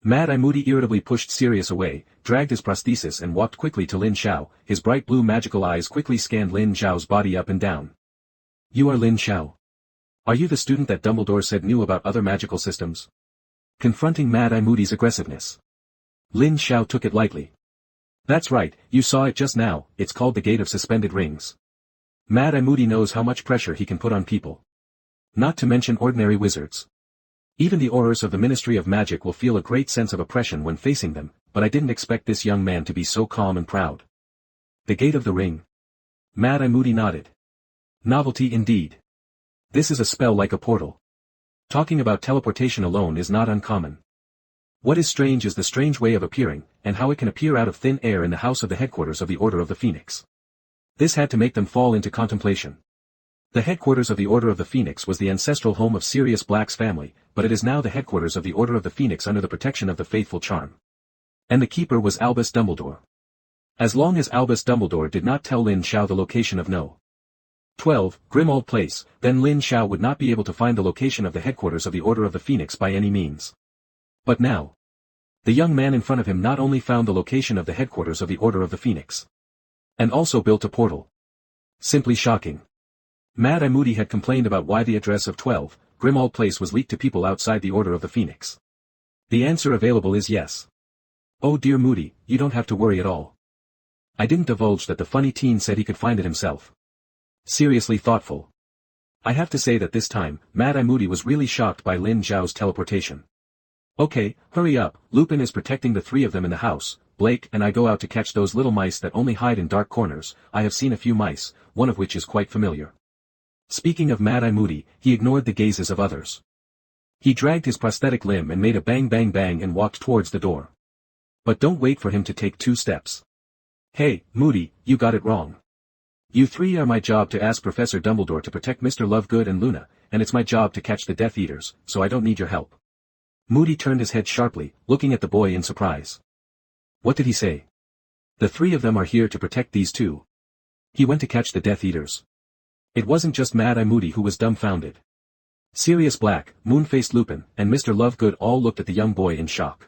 Mad-Eye Moody irritably pushed Sirius away, dragged his prosthesis and walked quickly to Lin Zhao, his bright blue magical eyes quickly scanned Lin Zhao's body up and down. "You are Lin Zhao. Are you the student that Dumbledore said knew about other magical systems?" Confronting Mad-Eye Moody's aggressiveness. Lin Zhao took it lightly. "That's right, you saw it just now, it's called the Gate of Suspended Rings. Mad-Eye Moody knows how much pressure he can put on people. Not to mention ordinary wizards. Even the Aurors of the Ministry of Magic will feel a great sense of oppression when facing them, but I didn't expect this young man to be so calm and proud." "The Gate of the Ring?" Mad-Eye Moody nodded. "Novelty indeed. This is a spell like a portal. Talking about teleportation alone is not uncommon. What is strange is the strange way of appearing, and how it can appear out of thin air in the house of the headquarters of the Order of the Phoenix. This had to make them fall into contemplation. The headquarters of the Order of the Phoenix was the ancestral home of Sirius Black's family, but it is now the headquarters of the Order of the Phoenix under the protection of the Faithful Charm. And the keeper was Albus Dumbledore. As long as Albus Dumbledore did not tell Lin Zhao the location of No. 12, Grimmauld Place, then Lin Zhao would not be able to find the location of the headquarters of the Order of the Phoenix by any means. But now, the young man in front of him not only found the location of the headquarters of the Order of the Phoenix, and also built a portal. Simply shocking. Mad-Eye Moody had complained about why the address of 12, Grimmauld Place was leaked to people outside the Order of the Phoenix. The answer available is yes. "Oh dear Moody, you don't have to worry at all. I didn't divulge that the funny teen said he could find it himself." Seriously thoughtful. I have to say that this time, Mad-Eye Moody was really shocked by Lin Zhao's teleportation. "Okay, hurry up, Lupin is protecting the three of them in the house, Blake and I go out to catch those little mice that only hide in dark corners. I have seen a few mice, one of which is quite familiar." Speaking of Mad-Eye Moody, he ignored the gazes of others. He dragged his prosthetic limb and made a bang bang bang and walked towards the door. But don't wait for him to take 2 steps. "Hey, Moody, you got it wrong. You three are my job to ask Professor Dumbledore to protect Mr. Lovegood and Luna, and it's my job to catch the Death Eaters, so I don't need your help." Moody turned his head sharply, looking at the boy in surprise. "What did he say?" "The three of them are here to protect these two. He went to catch the Death Eaters." It wasn't just Mad-Eye Moody who was dumbfounded. Sirius Black, Moon-Faced Lupin, and Mr. Lovegood all looked at the young boy in shock.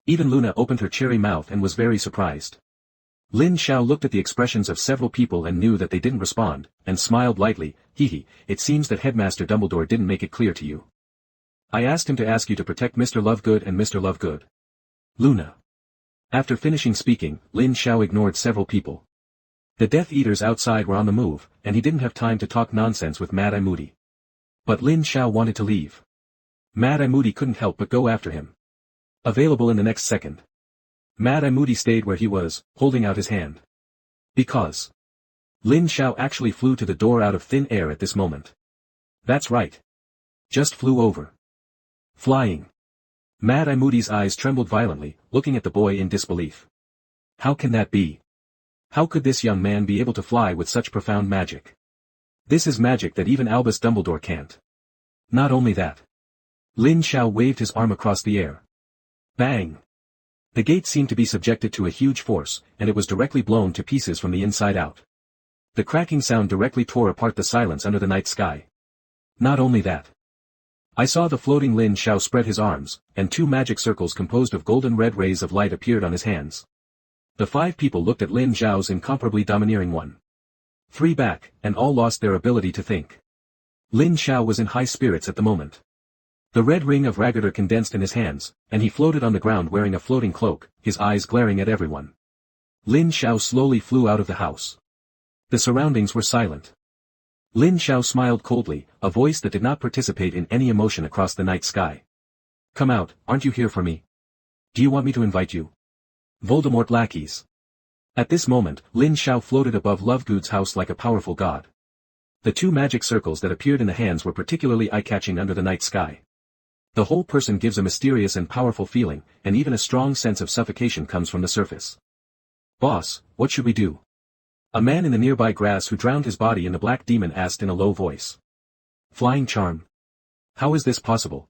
Even Luna opened her cherry mouth and was very surprised. Lin Xiao looked at the expressions of several people and knew that they didn't respond, and smiled lightly. Hee, it seems that Headmaster Dumbledore didn't make it clear to you. I asked him to ask you to protect Mr. Lovegood and Mr. Lovegood. Luna. After finishing speaking, Lin Xiao ignored several people. The Death Eaters outside were on the move, and he didn't have time to talk nonsense with Mad-Eye Moody. But Lin Xiao wanted to leave. Mad-Eye Moody couldn't help but go after him. Available in the next second. Mad-Eye Moody stayed where he was, holding out his hand. Because Lin Xiao actually flew to the door out of thin air at this moment. That's right. Just flew over. Flying. Mad-Eye Moody's eyes trembled violently, looking at the boy in disbelief. How can that be? How could this young man be able to fly with such profound magic? This is magic that even Albus Dumbledore can't. Not only that. Lin Xiao waved his arm across the air. Bang! The gate seemed to be subjected to a huge force, and it was directly blown to pieces from the inside out. The cracking sound directly tore apart the silence under the night sky. Not only that. I saw the floating Lin Xiao spread his arms, and 2 magic circles composed of golden red rays of light appeared on his hands. The 5 people looked at Lin Xiao's incomparably domineering 1. 3 back, and all lost their ability to think. Lin Xiao was in high spirits at the moment. The red ring of Raggarter condensed in his hands, and he floated on the ground wearing a floating cloak, his eyes glaring at everyone. Lin Xiao slowly flew out of the house. The surroundings were silent. Lin Xiao smiled coldly, a voice that did not participate in any emotion across the night sky. Come out, aren't you here for me? Do you want me to invite you? Voldemort lackeys. At this moment, Lin Xiao floated above Lovegood's house like a powerful god. The 2 magic circles that appeared in the hands were particularly eye-catching under the night sky. The whole person gives a mysterious and powerful feeling, and even a strong sense of suffocation comes from the surface. Boss, what should we do? A man in the nearby grass who drowned his body in the black demon asked in a low voice. Flying charm. How is this possible?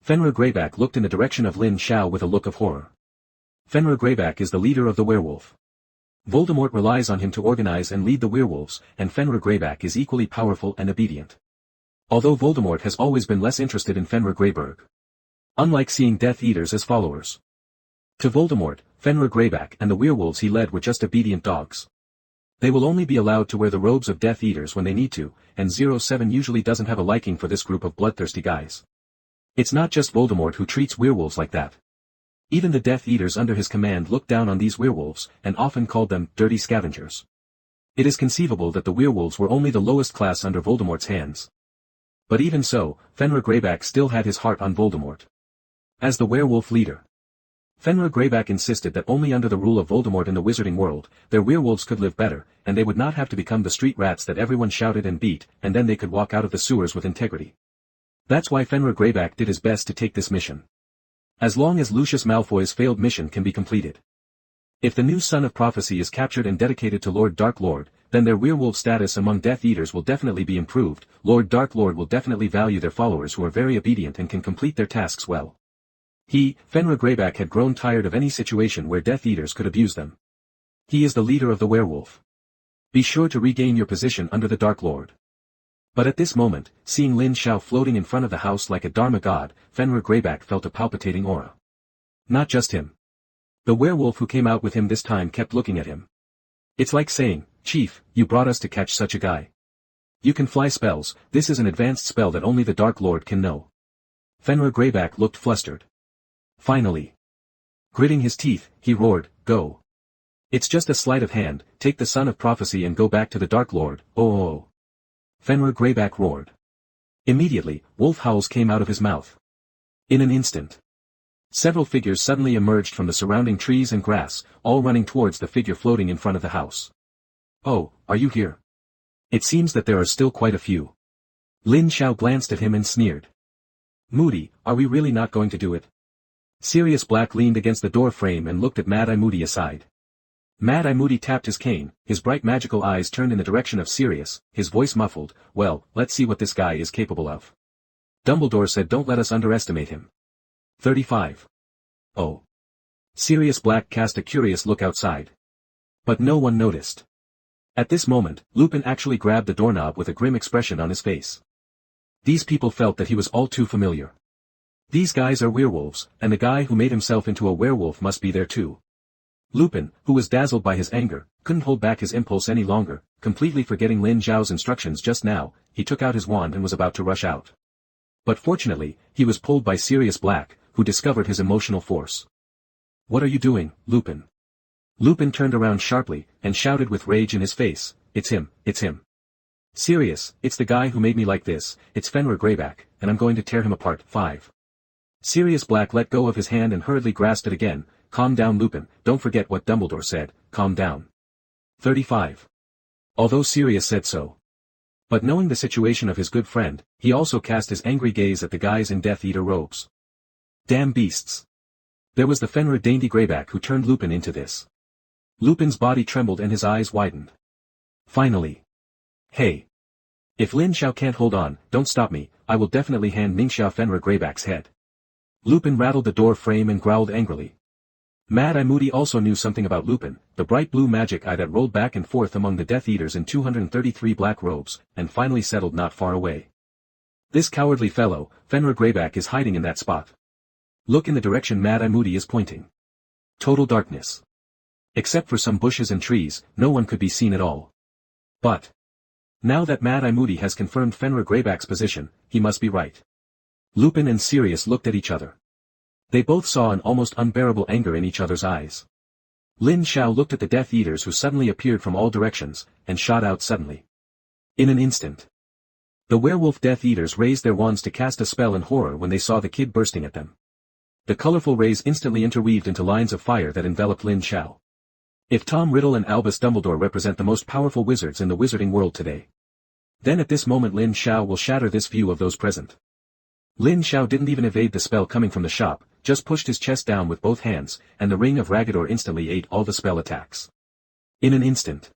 Fenra Greyback looked in the direction of Lin Xiao with a look of horror. Fenra Greyback is the leader of the werewolf. Voldemort relies on him to organize and lead the werewolves, and Fenra Greyback is equally powerful and obedient. Although Voldemort has always been less interested in Fenrir Greyback. Unlike seeing Death Eaters as followers. To Voldemort, Fenrir Greyback and the werewolves he led were just obedient dogs. They will only be allowed to wear the robes of Death Eaters when they need to, and 07 usually doesn't have a liking for this group of bloodthirsty guys. It's not just Voldemort who treats werewolves like that. Even the Death Eaters under his command looked down on these werewolves, and often called them dirty scavengers. It is conceivable that the werewolves were only the lowest class under Voldemort's hands. But even so, Fenrir Greyback still had his heart on Voldemort. As the werewolf leader, Fenrir Greyback insisted that only under the rule of Voldemort in the wizarding world, their werewolves could live better, and they would not have to become the street rats that everyone shouted and beat, and then they could walk out of the sewers with integrity. That's why Fenrir Greyback did his best to take this mission. As long as Lucius Malfoy's failed mission can be completed. If the new Son of Prophecy is captured and dedicated to Lord Dark Lord, then their werewolf status among Death Eaters will definitely be improved. Lord Dark Lord will definitely value their followers who are very obedient and can complete their tasks well. Fenrir Greyback had grown tired of any situation where Death Eaters could abuse them. He is the leader of the werewolf. Be sure to regain your position under the Dark Lord. But at this moment, seeing Lin Xiao floating in front of the house like a Dharma god, Fenrir Greyback felt a palpitating aura. Not just him. The werewolf who came out with him this time kept looking at him. It's like saying, Chief, you brought us to catch such a guy. You can fly spells, this is an advanced spell that only the Dark Lord can know. Fenrir Greyback looked flustered. Finally. Gritting his teeth, he roared, Go. It's just a sleight of hand, take the Son of Prophecy and go back to the Dark Lord, oh. Fenrir Greyback roared. Immediately, wolf howls came out of his mouth. In an instant. Several figures suddenly emerged from the surrounding trees and grass, all running towards the figure floating in front of the house. Oh, are you here? It seems that there are still quite a few. Lin Xiao glanced at him and sneered. Moody, are we really not going to do it? Sirius Black leaned against the door frame and looked at Mad-Eye Moody aside. Mad-Eye Moody tapped his cane, his bright magical eyes turned in the direction of Sirius, his voice muffled, well, let's see what this guy is capable of. Dumbledore said don't let us underestimate him. 35. Oh. Sirius Black cast a curious look outside. But no one noticed. At this moment, Lupin actually grabbed the doorknob with a grim expression on his face. These people felt that he was all too familiar. These guys are werewolves, and the guy who made himself into a werewolf must be there too. Lupin, who was dazzled by his anger, couldn't hold back his impulse any longer, completely forgetting Lin Zhao's instructions just now. He took out his wand and was about to rush out. But fortunately, he was pulled by Sirius Black, who discovered his emotional force. "What are you doing, Lupin?" Lupin turned around sharply, and shouted with rage in his face, "It's him, it's him. Sirius, it's the guy who made me like this, it's Fenra Greyback, and I'm going to tear him apart." 5. Sirius Black let go of his hand and hurriedly grasped it again. "Calm down, Lupin, don't forget what Dumbledore said, calm down." 35. Although Sirius said so. But knowing the situation of his good friend, he also cast his angry gaze at the guys in Death Eater robes. Damn beasts. There was the Fenra dainty Greyback who turned Lupin into this. Lupin's body trembled and his eyes widened. Finally. "Hey. If Lin Zhao can't hold on, don't stop me, I will definitely hand Ningxia Fenra Greyback's head." Lupin rattled the door frame and growled angrily. Mad Eye Moody also knew something about Lupin, the bright blue magic eye that rolled back and forth among the Death Eaters in 233 black robes, and finally settled not far away. "This cowardly fellow, Fenra Greyback, is hiding in that spot. Look in the direction Mad Eye Moody is pointing. Total darkness. Except for some bushes and trees, no one could be seen at all. But now that Mad Eye Moody has confirmed Fenra Greyback's position, he must be right." Lupin and Sirius looked at each other. They both saw an almost unbearable anger in each other's eyes. Lin Zhao looked at the Death Eaters who suddenly appeared from all directions, and shot out suddenly. In an instant. The werewolf Death Eaters raised their wands to cast a spell in horror when they saw the kid bursting at them. The colorful rays instantly interweaved into lines of fire that enveloped Lin Zhao. If Tom Riddle and Albus Dumbledore represent the most powerful wizards in the wizarding world today, then at this moment Lin Zhao will shatter this view of those present. Lin Zhao didn't even evade the spell coming from the shop, just pushed his chest down with both hands, and the ring of Ragador instantly ate all the spell attacks. In an instant.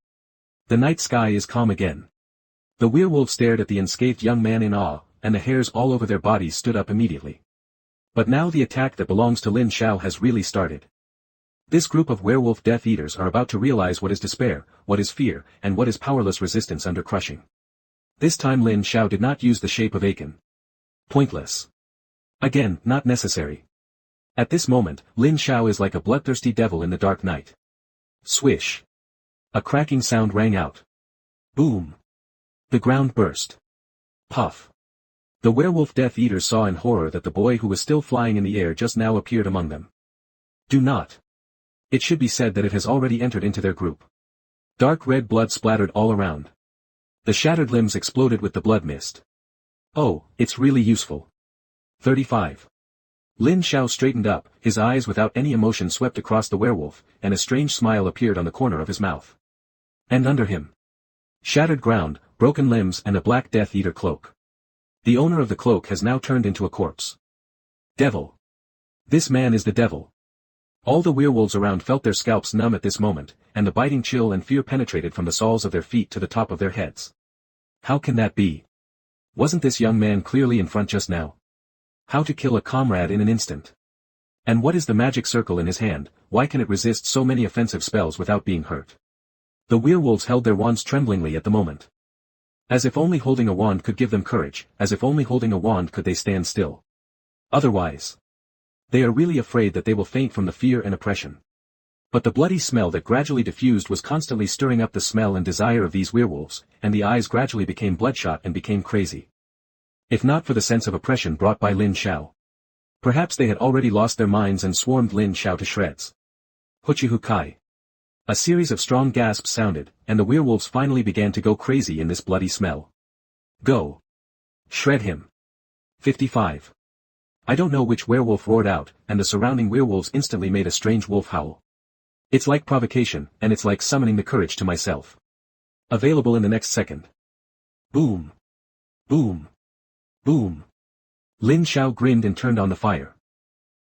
The night sky is calm again. The werewolves stared at the unscathed young man in awe, and the hairs all over their bodies stood up immediately. But now the attack that belongs to Lin Zhao has really started. This group of werewolf Death Eaters are about to realize what is despair, what is fear, and what is powerless resistance under crushing. This time Lin Zhao did not use the shape of Aiken. Pointless. Again, not necessary. At this moment, Lin Zhao is like a bloodthirsty devil in the dark night. Swish. A cracking sound rang out. Boom. The ground burst. Puff. The werewolf Death Eaters saw in horror that the boy who was still flying in the air just now appeared among them. Do not. It should be said that it has already entered into their group. Dark red blood splattered all around. The shattered limbs exploded with the blood mist. Oh, it's really useful. 35. Lin Zhao straightened up, his eyes without any emotion swept across the werewolf, and a strange smile appeared on the corner of his mouth. And under him. Shattered ground, broken limbs and a black Death Eater cloak. The owner of the cloak has now turned into a corpse. Devil. This man is the devil. All the werewolves around felt their scalps numb at this moment, and the biting chill and fear penetrated from the soles of their feet to the top of their heads. How can that be? Wasn't this young man clearly in front just now? How to kill a comrade in an instant? And what is the magic circle in his hand? Why can it resist so many offensive spells without being hurt? The werewolves held their wands tremblingly at the moment. As if only holding a wand could give them courage, as if only holding a wand could they stand still. Otherwise, they are really afraid that they will faint from the fear and oppression. But the bloody smell that gradually diffused was constantly stirring up the smell and desire of these werewolves, and the eyes gradually became bloodshot and became crazy. If not for the sense of oppression brought by Lin Zhao. Perhaps they had already lost their minds and swarmed Lin Zhao to shreds. Huchihukai. A series of strong gasps sounded, and the werewolves finally began to go crazy in this bloody smell. Go. Shred him. 55. I don't know which werewolf roared out, and the surrounding werewolves instantly made a strange wolf howl. It's like provocation, and it's like summoning the courage to myself. Available in the next second. Boom. Boom. Boom. Lin Zhao grinned and turned on the fire.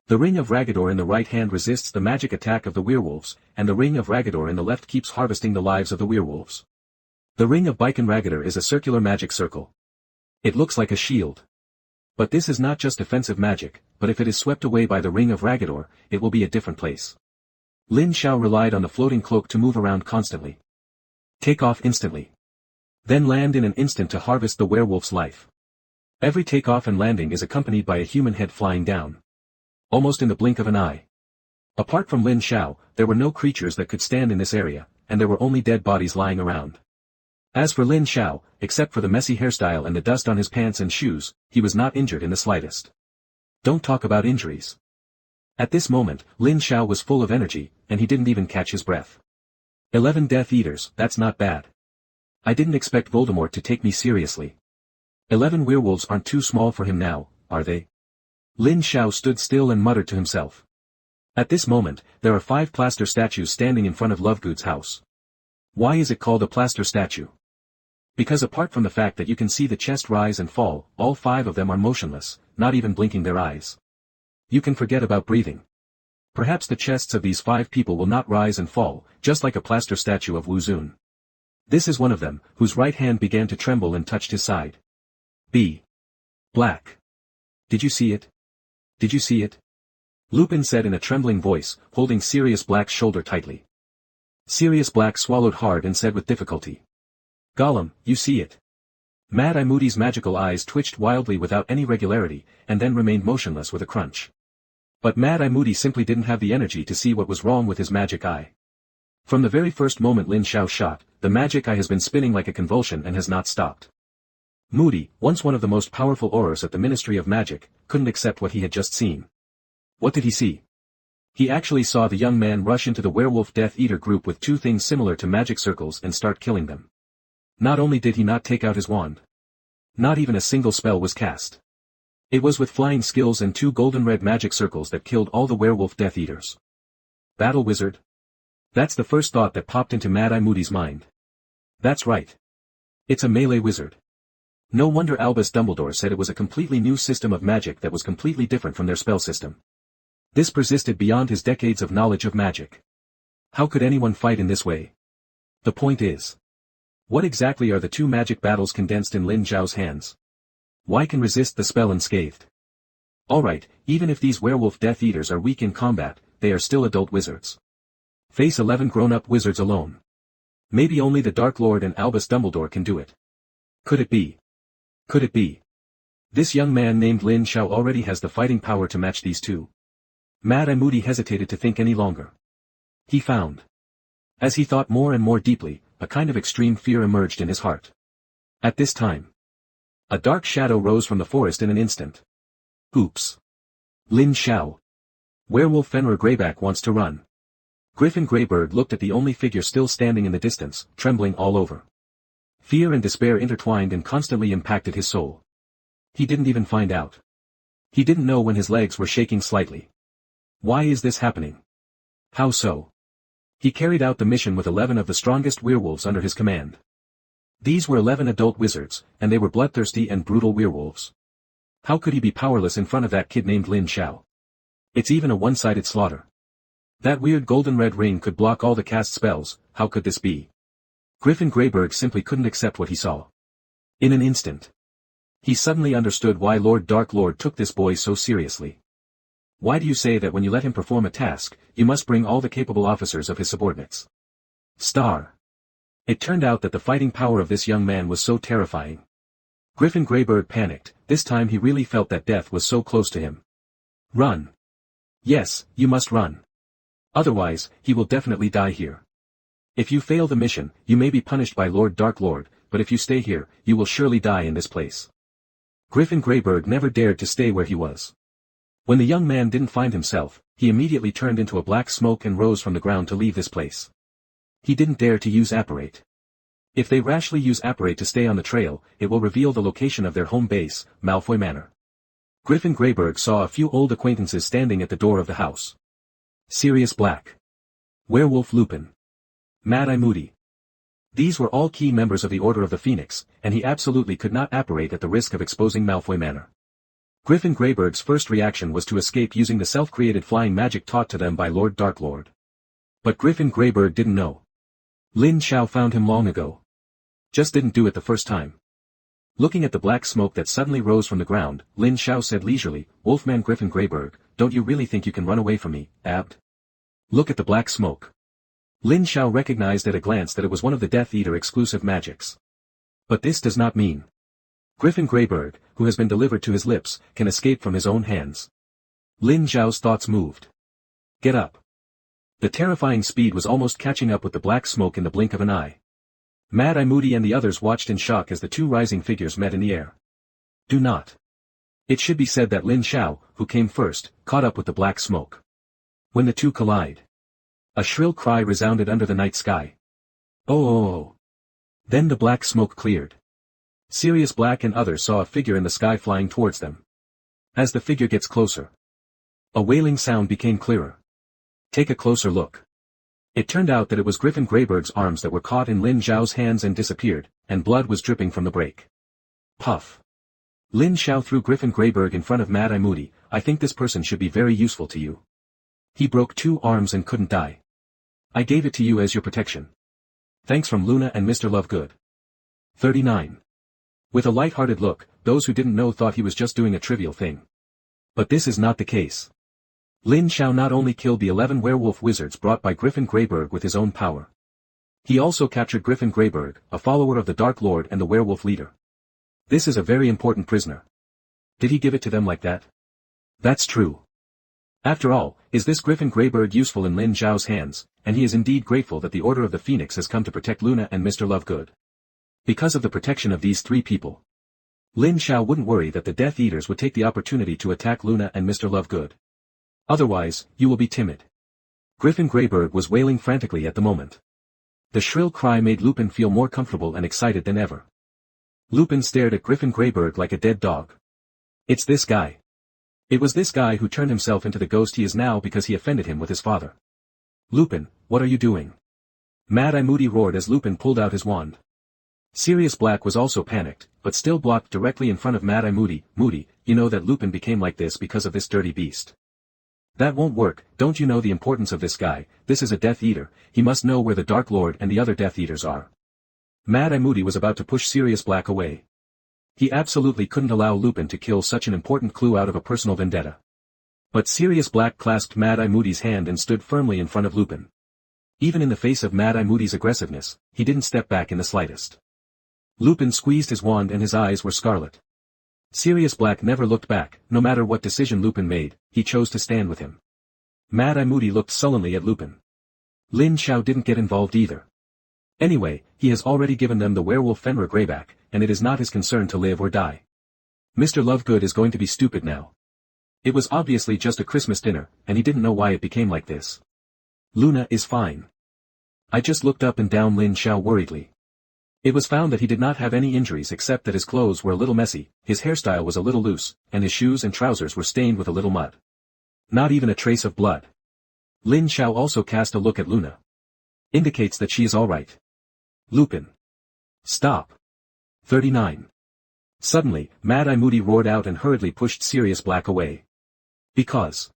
The ring of Ragador in the right hand resists the magic attack of the werewolves, and the ring of Ragador in the left keeps harvesting the lives of the werewolves. The ring of Baiken Ragador is a circular magic circle. It looks like a shield. But this is not just defensive magic, but if it is swept away by the ring of Ragador, it will be a different place. Lin Zhao relied on the floating cloak to move around constantly. Take off instantly. Then land in an instant to harvest the werewolf's life. Every takeoff and landing is accompanied by a human head flying down. Almost in the blink of an eye. Apart from Lin Xiao, there were no creatures that could stand in this area, and there were only dead bodies lying around. As for Lin Xiao, except for the messy hairstyle and the dust on his pants and shoes, he was not injured in the slightest. Don't talk about injuries. At this moment, Lin Xiao was full of energy, and he didn't even catch his breath. 11 Death Eaters, that's not bad. I didn't expect Voldemort to take me seriously. 11 werewolves aren't too small for him now, are they? Lin Xiao stood still and muttered to himself. At this moment, there are 5 plaster statues standing in front of Lovegood's house. Why is it called a plaster statue? Because apart from the fact that you can see the chest rise and fall, all 5 of them are motionless, not even blinking their eyes. You can forget about breathing. Perhaps the chests of these 5 people will not rise and fall, just like a plaster statue of Wu Zun. This is one of them, whose right hand began to tremble and touched his side. B. Black. Did you see it? Did you see it? Lupin said in a trembling voice, holding Sirius Black's shoulder tightly. Sirius Black swallowed hard and said with difficulty. Gollum, you see it. Mad-Eye Moody's magical eyes twitched wildly without any regularity, and then remained motionless with a crunch. But Mad-Eye Moody simply didn't have the energy to see what was wrong with his magic eye. From the very first moment Lin Xiao shot, the magic eye has been spinning like a convulsion and has not stopped. Moody, once one of the most powerful aurors at the Ministry of Magic, couldn't accept what he had just seen. What did he see? He actually saw the young man rush into the werewolf Death Eater group with 2 things similar to magic circles and start killing them. Not only did he not take out his wand. Not even a single spell was cast. It was with flying skills and 2 golden-red magic circles that killed all the werewolf Death Eaters. Battle Wizard? That's the first thought that popped into Mad-Eye Moody's mind. That's right. It's a melee wizard. No wonder Albus Dumbledore said it was a completely new system of magic that was completely different from their spell system. This persisted beyond his decades of knowledge of magic. How could anyone fight in this way? The point is, what exactly are the 2 magic battles condensed in Lin Xiao's hands? Why can resist the spell unscathed? Alright, even if these werewolf Death Eaters are weak in combat, they are still adult wizards. Face 11 grown-up wizards alone. Maybe only the Dark Lord and Albus Dumbledore can do it. Could it be? Could it be? This young man named Lin Xiao already has the fighting power to match these 2. Mad-Eye Moody hesitated to think any longer. He found. As he thought more and more deeply, a kind of extreme fear emerged in his heart. At this time, a dark shadow rose from the forest in an instant. Oops. Lin Xiao. Werewolf Fenra Greyback wants to run. Griffin Greybird looked at the only figure still standing in the distance, trembling all over. Fear and despair intertwined and constantly impacted his soul. He didn't even find out. He didn't know when his legs were shaking slightly. Why is this happening? How so? He carried out the mission with 11 of the strongest werewolves under his command. These were 11 adult wizards, and they were bloodthirsty and brutal werewolves. How could he be powerless in front of that kid named Lin Xiao? It's even a one-sided slaughter. That weird golden-red ring could block all the cast spells. How could this be? Griffin Greyberg simply couldn't accept what he saw. In an instant, he suddenly understood why Lord Dark Lord took this boy so seriously. Why do you say that when you let him perform a task, you must bring all the capable officers of his subordinates? Star. It turned out that the fighting power of this young man was so terrifying. Griffin Greyberg panicked. This time he really felt that death was so close to him. Run. Yes, you must run. Otherwise, he will definitely die here. If you fail the mission, you may be punished by Lord Dark Lord, but if you stay here, you will surely die in this place. Griffin Greyberg never dared to stay where he was. When the young man didn't find himself, he immediately turned into a black smoke and rose from the ground to leave this place. He didn't dare to use apparate. If they rashly use apparate to stay on the trail, it will reveal the location of their home base, Malfoy Manor. Griffin Greyberg saw a few old acquaintances standing at the door of the house. Sirius Black. Werewolf Lupin. Mad-Eye Moody. These were all key members of the Order of the Phoenix, and he absolutely could not apparate at the risk of exposing Malfoy Manor. Griffin Greyberg's first reaction was to escape using the self-created flying magic taught to them by Lord Dark Lord. But Griffin Greyberg didn't know. Lin Xiao found him long ago. Just didn't do it the first time. Looking at the black smoke that suddenly rose from the ground, Lin Xiao said leisurely, Wolfman Griffin Greyberg, don't you really think you can run away from me, Abt? Look at the black smoke. Lin Xiao recognized at a glance that it was one of the Death Eater exclusive magics. But this does not mean. Griffin Greyback, who has been delivered to his lips, can escape from his own hands. Lin Zhao's thoughts moved. Get up. The terrifying speed was almost catching up with the black smoke in the blink of an eye. Mad-Eye Moody and the others watched in shock as the two rising figures met in the air. Do not. It should be said that Lin Zhao, who came first, caught up with the black smoke. When the two collide, a shrill cry resounded under the night sky. Oh, oh, oh. Then the black smoke cleared. Sirius Black and others saw a figure in the sky flying towards them. As the figure gets closer, a wailing sound became clearer. Take a closer look. It turned out that it was Griffin Greyback's arms that were caught in Lin Zhao's hands and disappeared, and blood was dripping from the break. Puff. Lin Zhao threw Griffin Greyback in front of Mad-Eye Moody. I think this person should be very useful to you. He broke 2 arms and couldn't die. I gave it to you as your protection. Thanks from Luna and Mr. Lovegood. 39. With a light-hearted look, those who didn't know thought he was just doing a trivial thing. But this is not the case. Lin Zhao not only killed the 11 werewolf wizards brought by Griffin Greyback with his own power. He also captured Griffin Greyback, a follower of the Dark Lord and the werewolf leader. This is a very important prisoner. Did he give it to them like that? That's true. After all, is this Griffin Greyback useful in Lin Zhao's hands, and he is indeed grateful that the Order of the Phoenix has come to protect Luna and Mr. Lovegood. Because of the protection of these 3 people, Lin Zhao wouldn't worry that the Death Eaters would take the opportunity to attack Luna and Mr. Lovegood. Otherwise, you will be timid. Griffin Greyback was wailing frantically at the moment. The shrill cry made Lupin feel more comfortable and excited than ever. Lupin stared at Griffin Greyback like a dead dog. It's this guy. It was this guy who turned himself into the ghost he is now because he offended him with his father. Lupin, what are you doing? Mad-Eye Moody roared as Lupin pulled out his wand. Sirius Black was also panicked, but still blocked directly in front of Mad-Eye Moody. Moody, you know that Lupin became like this because of this dirty beast. That won't work. Don't you know the importance of this guy? This is a Death Eater. He must know where the Dark Lord and the other Death Eaters are. Mad-Eye Moody was about to push Sirius Black away. He absolutely couldn't allow Lupin to kill such an important clue out of a personal vendetta. But Sirius Black clasped Mad-Eye Moody's hand and stood firmly in front of Lupin. Even in the face of Mad-Eye Moody's aggressiveness, he didn't step back in the slightest. Lupin squeezed his wand and his eyes were scarlet. Sirius Black never looked back. No matter what decision Lupin made, he chose to stand with him. Mad-Eye Moody looked sullenly at Lupin. Lin Zhao didn't get involved either. Anyway, he has already given them the werewolf Fenra Greyback, and it is not his concern to live or die. Mr. Lovegood is going to be stupid now. It was obviously just a Christmas dinner, and he didn't know why it became like this. Luna is fine. I just looked up and down Lin Zhao worriedly. It was found that he did not have any injuries except that his clothes were a little messy, his hairstyle was a little loose, and his shoes and trousers were stained with a little mud. Not even a trace of blood. Lin Zhao also cast a look at Luna. Indicates that she is alright. Lupin. Stop. 39. Suddenly, Mad-Eye Moody roared out and hurriedly pushed Sirius Black away. Because.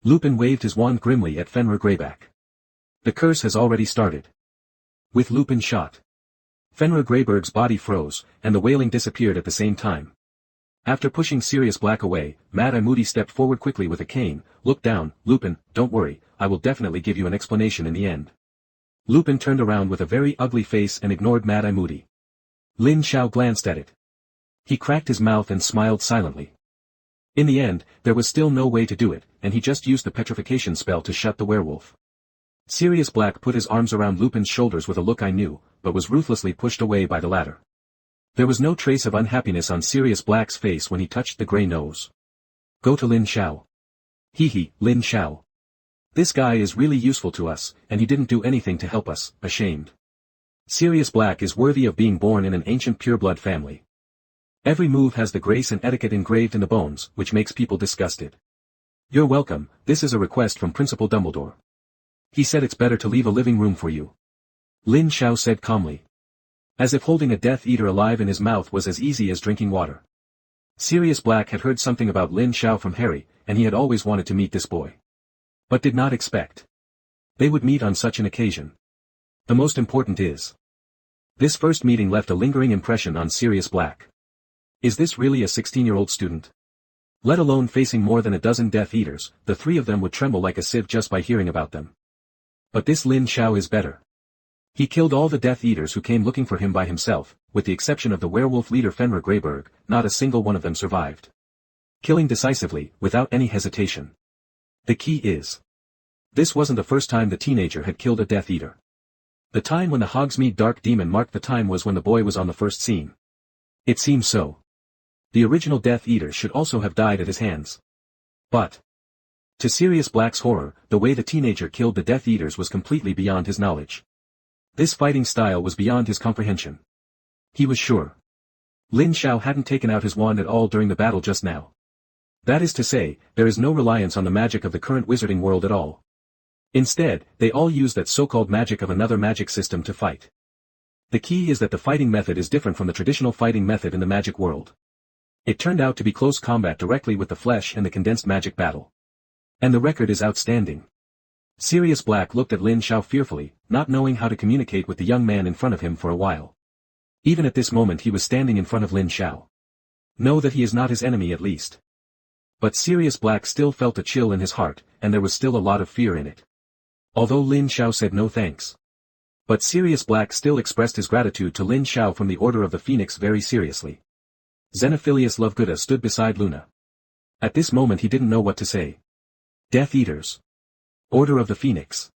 Lupin waved his wand grimly at Fenra Greyback. The curse has already started. With Lupin shot, Fenra Greyback's body froze, and the wailing disappeared at the same time. After pushing Sirius Black away, Mad-Eye Moody stepped forward quickly with a cane, looked down. Lupin, don't worry, I will definitely give you an explanation in the end. Lupin turned around with a very ugly face and ignored Mad-Eye Moody. Lin Zhao glanced at it. He cracked his mouth and smiled silently. In the end, there was still no way to do it, and he just used the petrification spell to shut the werewolf. Sirius Black put his arms around Lupin's shoulders with a look I knew, but was ruthlessly pushed away by the latter. There was no trace of unhappiness on Sirius Black's face when he touched the grey nose. Go to Lin Zhao. Hee, Lin Zhao. This guy is really useful to us, and he didn't do anything to help us, ashamed. Sirius Black is worthy of being born in an ancient pureblood family. Every move has the grace and etiquette engraved in the bones, which makes people disgusted. You're welcome, this is a request from Principal Dumbledore. He said it's better to leave a living room for you. Lin Zhao said calmly. As if holding a Death Eater alive in his mouth was as easy as drinking water. Sirius Black had heard something about Lin Zhao from Harry, and he had always wanted to meet this boy. But did not expect they would meet on such an occasion. The most important is, this first meeting left a lingering impression on Sirius Black. Is this really a 16-year-old student? Let alone facing more than a dozen Death Eaters, the 3 of them would tremble like a sieve just by hearing about them. But this Lin Zhao is better. He killed all the Death Eaters who came looking for him by himself, with the exception of the werewolf leader Fenra Greyback. Not a single one of them survived. Killing decisively, without any hesitation. The key is, this wasn't the first time the teenager had killed a Death Eater. The time when the Hogsmeade Dark Demon marked the time was when the boy was on the first scene. It seems so. The original Death Eater should also have died at his hands. But, to Sirius Black's horror, the way the teenager killed the Death Eaters was completely beyond his knowledge. This fighting style was beyond his comprehension. He was sure Lin Xiao hadn't taken out his wand at all during the battle just now. That is to say, there is no reliance on the magic of the current wizarding world at all. Instead, they all use that so-called magic of another magic system to fight. The key is that the fighting method is different from the traditional fighting method in the magic world. It turned out to be close combat directly with the flesh and the condensed magic battle. And the record is outstanding. Sirius Black looked at Lin Xiao fearfully, not knowing how to communicate with the young man in front of him for a while. Even at this moment he was standing in front of Lin Xiao. Know that he is not his enemy at least. But Sirius Black still felt a chill in his heart, and there was still a lot of fear in it. Although Lin Xiao said no thanks. But Sirius Black still expressed his gratitude to Lin Xiao from the Order of the Phoenix very seriously. Xenophilius Lovegood stood beside Luna. At this moment he didn't know what to say. Death Eaters. Order of the Phoenix.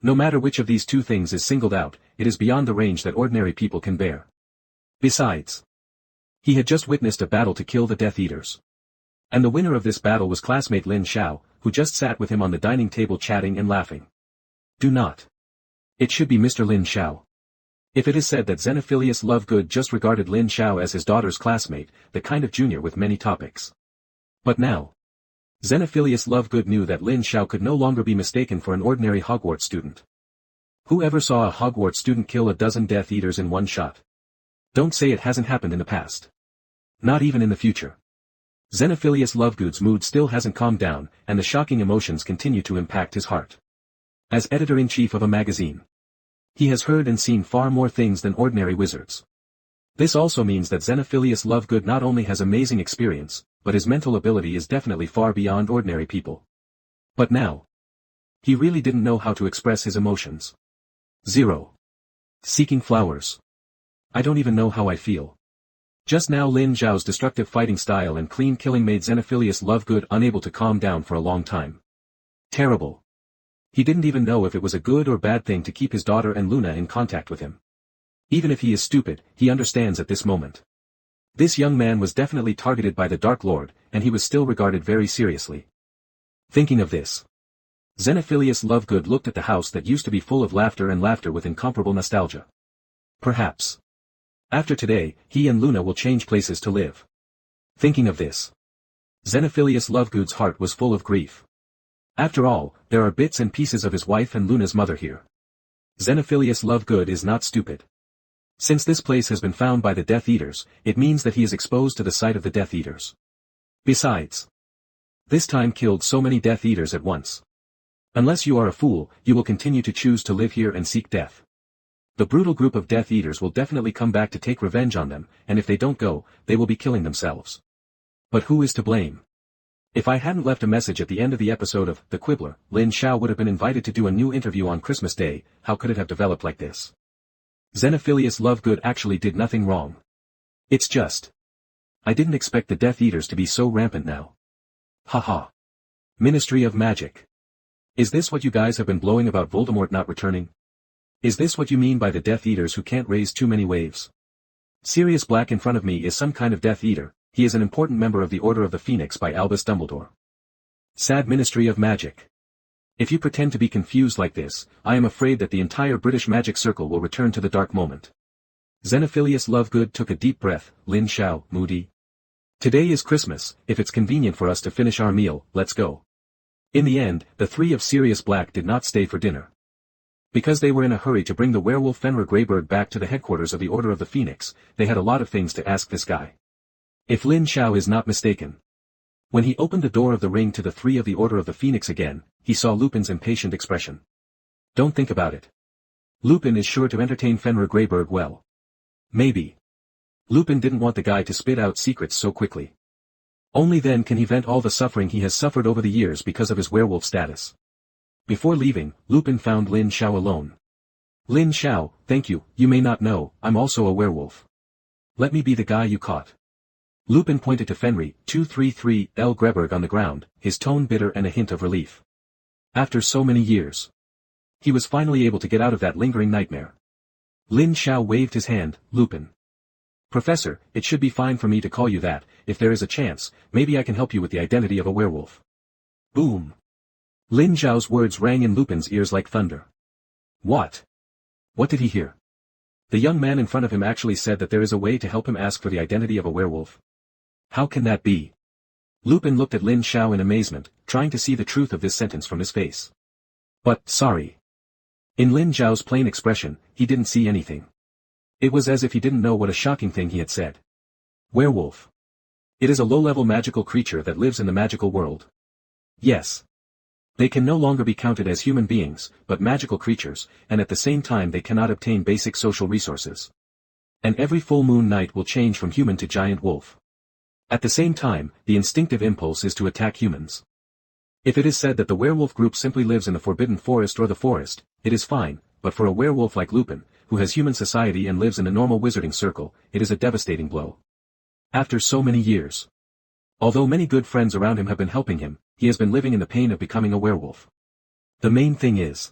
No matter which of these two things is singled out, it is beyond the range that ordinary people can bear. Besides, he had just witnessed a battle to kill the Death Eaters. And the winner of this battle was classmate Lin Xiao, who just sat with him on the dining table chatting and laughing. Do not. It should be Mr. Lin Xiao. If it is said that Xenophilius Lovegood just regarded Lin Xiao as his daughter's classmate, the kind of junior with many topics. But now, Xenophilius Lovegood knew that Lin Xiao could no longer be mistaken for an ordinary Hogwarts student. Who ever saw a Hogwarts student kill a dozen Death Eaters in one shot? Don't say it hasn't happened in the past. Not even in the future. Xenophilius Lovegood's mood still hasn't calmed down, and the shocking emotions continue to impact his heart. As editor-in-chief of a magazine, he has heard and seen far more things than ordinary wizards. This also means that Xenophilius Lovegood not only has amazing experience, but his mental ability is definitely far beyond ordinary people. But now, he really didn't know how to express his emotions. 0. Seeking flowers. I don't even know how I feel. Just now Lin Xiao's destructive fighting style and clean killing made Xenophilius Lovegood unable to calm down for a long time. Terrible. He didn't even know if it was a good or bad thing to keep his daughter and Luna in contact with him. Even if he is stupid, he understands at this moment. This young man was definitely targeted by the Dark Lord, and he was still regarded very seriously. Thinking of this, Xenophilius Lovegood looked at the house that used to be full of laughter and laughter with incomparable nostalgia. Perhaps, after today, he and Luna will change places to live. Thinking of this, Xenophilius Lovegood's heart was full of grief. After all, there are bits and pieces of his wife and Luna's mother here. Xenophilius Lovegood is not stupid. Since this place has been found by the Death Eaters, it means that he is exposed to the sight of the Death Eaters. Besides, this time killed so many Death Eaters at once. Unless you are a fool, you will continue to choose to live here and seek death. The brutal group of Death Eaters will definitely come back to take revenge on them, and if they don't go, they will be killing themselves. But who is to blame? If I hadn't left a message at the end of the episode of The Quibbler, Lin Xiao would have been invited to do a new interview on Christmas Day. How could it have developed like this? Xenophilius Lovegood actually did nothing wrong. It's just, I didn't expect the Death Eaters to be so rampant now. Haha. Ministry of Magic. Is this what you guys have been blowing about Voldemort not returning? Is this what you mean by the Death Eaters who can't raise too many waves? Sirius Black in front of me is some kind of Death Eater. He is an important member of the Order of the Phoenix by Albus Dumbledore. Sad Ministry of Magic. If you pretend to be confused like this, I am afraid that the entire British magic circle will return to the dark moment. Xenophilius Lovegood took a deep breath. Lin Xiao, moody. Today is Christmas, if it's convenient for us to finish our meal, let's go. In the end, the three of Sirius Black did not stay for dinner. Because they were in a hurry to bring the werewolf Fenra Greyback back to the headquarters of the Order of the Phoenix, they had a lot of things to ask this guy. If Lin Xiao is not mistaken. When he opened the door of the ring to the three of the Order of the Phoenix again, he saw Lupin's impatient expression. Don't think about it. Lupin is sure to entertain Fenra Greyback well. Maybe. Lupin didn't want the guy to spit out secrets so quickly. Only then can he vent all the suffering he has suffered over the years because of his werewolf status. Before leaving, Lupin found Lin Xiao alone. Lin Xiao, thank you, you may not know, I'm also a werewolf. Let me be the guy you caught. Lupin pointed to Fenri, 233 L. Greyback on the ground, his tone bitter and a hint of relief. After so many years. He was finally able to get out of that lingering nightmare. Lin Xiao waved his hand, Lupin. Professor, it should be fine for me to call you that, if there is a chance, maybe I can help you with the identity of a werewolf. Boom. Lin Xiao's words rang in Lupin's ears like thunder. What? What did he hear? The young man in front of him actually said that there is a way to help him ask for the identity of a werewolf. How can that be? Lupin looked at Lin Xiao in amazement, trying to see the truth of this sentence from his face. But, sorry. In Lin Xiao's plain expression, he didn't see anything. It was as if he didn't know what a shocking thing he had said. Werewolf. It is a low-level magical creature that lives in the magical world. Yes. They can no longer be counted as human beings, but magical creatures, and at the same time they cannot obtain basic social resources. And every full moon night will change from human to giant wolf. At the same time, the instinctive impulse is to attack humans. If it is said that the werewolf group simply lives in the forbidden forest or the forest, it is fine, but for a werewolf like Lupin, who has human society and lives in a normal wizarding circle, it is a devastating blow. After so many years. Although many good friends around him have been helping him, he has been living in the pain of becoming a werewolf. The main thing is,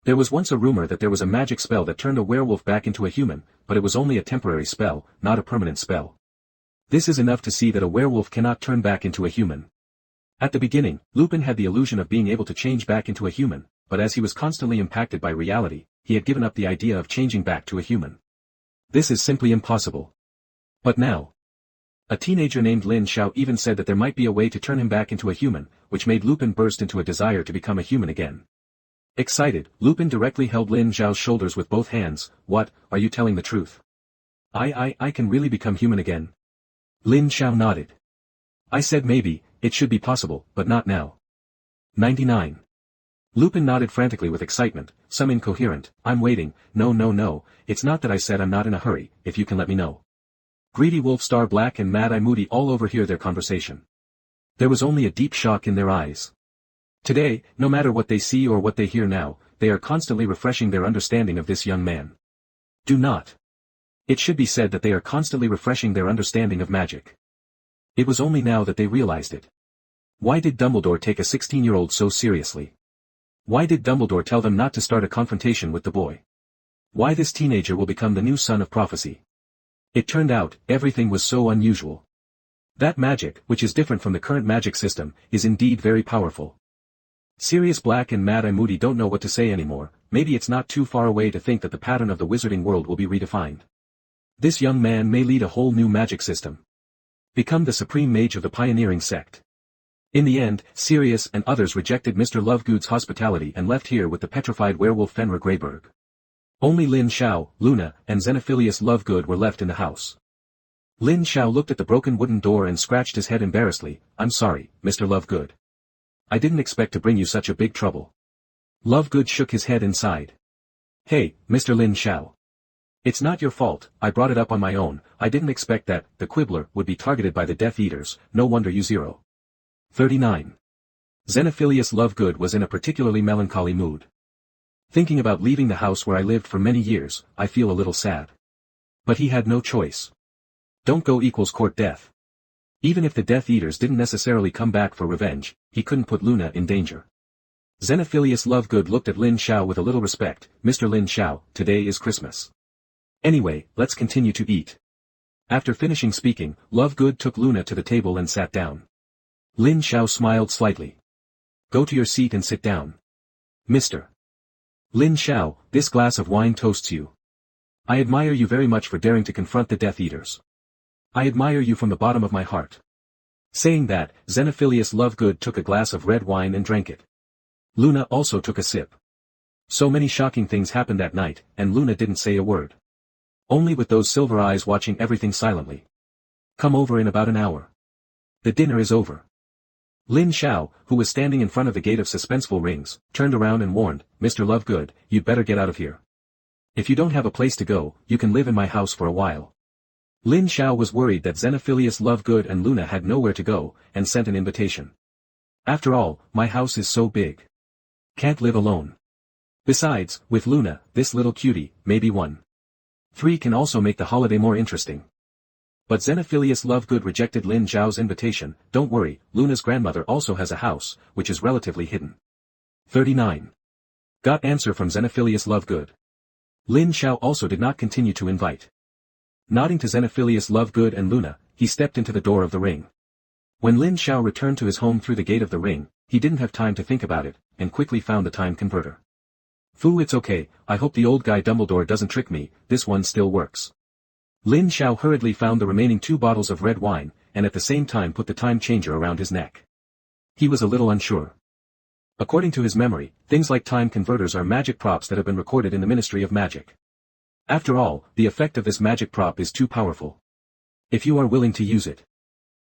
there was once a rumor that there was a magic spell that turned a werewolf back into a human, but it was only a temporary spell, not a permanent spell. This is enough to see that a werewolf cannot turn back into a human. At the beginning, Lupin had the illusion of being able to change back into a human, but as he was constantly impacted by reality, he had given up the idea of changing back to a human. This is simply impossible. But now, a teenager named Lin Xiao even said that there might be a way to turn him back into a human, which made Lupin burst into a desire to become a human again. Excited, Lupin directly held Lin Xiao's shoulders with both hands. What, are you telling the truth? I can really become human again? Lin Xiao nodded. I said maybe, it should be possible, but not now. 99. Lupin nodded frantically with excitement, some incoherent, I'm waiting, no, it's not that I said I'm not in a hurry, if you can let me know. Greedy Wolf Star Black and Mad Eye Moody all overhear their conversation. There was only a deep shock in their eyes. Today, no matter what they see or what they hear now, they are constantly refreshing their understanding of this young man. Do not. It should be said that they are constantly refreshing their understanding of magic. It was only now that they realized it. Why did Dumbledore take a 16-year-old so seriously? Why did Dumbledore tell them not to start a confrontation with the boy? Why this teenager will become the new son of prophecy? It turned out, everything was so unusual. That magic, which is different from the current magic system, is indeed very powerful. Sirius Black and Mad Eye Moody don't know what to say anymore. Maybe it's not too far away to think that the pattern of the wizarding world will be redefined. This young man may lead a whole new magic system. Become the supreme mage of the pioneering sect. In the end, Sirius and others rejected Mr. Lovegood's hospitality and left here with the petrified werewolf Fenra Greyback. Only Lin Xiao, Luna, and Xenophilius Lovegood were left in the house. Lin Xiao looked at the broken wooden door and scratched his head embarrassedly. I'm sorry, Mr. Lovegood. I didn't expect to bring you such a big trouble. Lovegood shook his head and sighed. Hey, Mr. Lin Xiao. It's not your fault, I brought it up on my own. I didn't expect that, the Quibbler, would be targeted by the Death Eaters, no wonder you 39. Xenophilius Lovegood was in a particularly melancholy mood. Thinking about leaving the house where I lived for many years, I feel a little sad. But he had no choice. Don't go equals court death. Even if the Death Eaters didn't necessarily come back for revenge, he couldn't put Luna in danger. Xenophilius Lovegood looked at Lin Xiao with a little respect. Mr. Lin Xiao, today is Christmas. Anyway, let's continue to eat. After finishing speaking, Lovegood took Luna to the table and sat down. Lin Xiao smiled slightly. Go to your seat and sit down. Mr. Lin Xiao, this glass of wine toasts you. I admire you very much for daring to confront the Death Eaters. I admire you from the bottom of my heart. Saying that, Xenophilius Lovegood took a glass of red wine and drank it. Luna also took a sip. So many shocking things happened that night, and Luna didn't say a word. Only with those silver eyes watching everything silently. Come over in about an hour. The dinner is over. Lin Xiao, who was standing in front of the gate of suspenseful rings, turned around and warned, Mr. Lovegood, you'd better get out of here. If you don't have a place to go, you can live in my house for a while. Lin Xiao was worried that Xenophilius Lovegood and Luna had nowhere to go, and sent an invitation. After all, my house is so big. Can't live alone. Besides, with Luna, this little cutie, maybe 1. 3 can also make the holiday more interesting. But Xenophilius Lovegood rejected Lin Zhao's invitation. Don't worry, Luna's grandmother also has a house, which is relatively hidden. 39. Got answer from Xenophilius Lovegood. Lin Zhao also did not continue to invite. Nodding to Xenophilius Lovegood and Luna, he stepped into the door of the ring. When Lin Zhao returned to his home through the gate of the ring, he didn't have time to think about it, and quickly found the time converter. Fu, it's okay, I hope the old guy Dumbledore doesn't trick me, this one still works. Lin Zhao hurriedly found the remaining 2 bottles of red wine, and at the same time put the time changer around his neck. He was a little unsure. According to his memory, things like time converters are magic props that have been recorded in the Ministry of Magic. After all, the effect of this magic prop is too powerful. If you are willing to use it,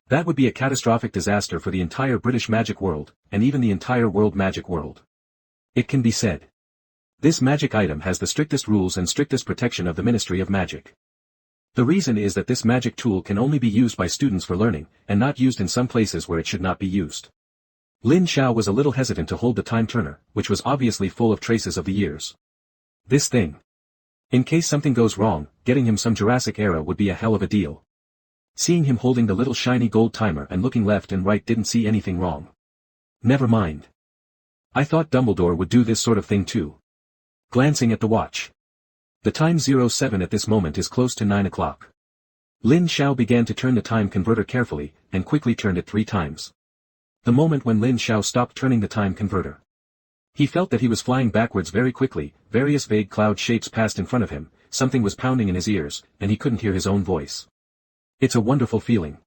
that would be a catastrophic disaster for the entire British magic world, and even the entire world magic world. It can be said. This magic item has the strictest rules and strictest protection of the Ministry of Magic. The reason is that this magic tool can only be used by students for learning, and not used in some places where it should not be used. Lin Zhao was a little hesitant to hold the time turner, which was obviously full of traces of the years. This thing. In case something goes wrong, getting him some Jurassic era would be a hell of a deal. Seeing him holding the little shiny gold timer and looking left and right didn't see anything wrong. Never mind. I thought Dumbledore would do this sort of thing too. Glancing at the watch. The time 07 at this moment is close to 9 o'clock. Lin Zhao began to turn the time converter carefully, and quickly turned it 3 times. The moment when Lin Zhao stopped turning the time converter, he felt that he was flying backwards very quickly, various vague cloud shapes passed in front of him, something was pounding in his ears, and he couldn't hear his own voice. It's a wonderful feeling.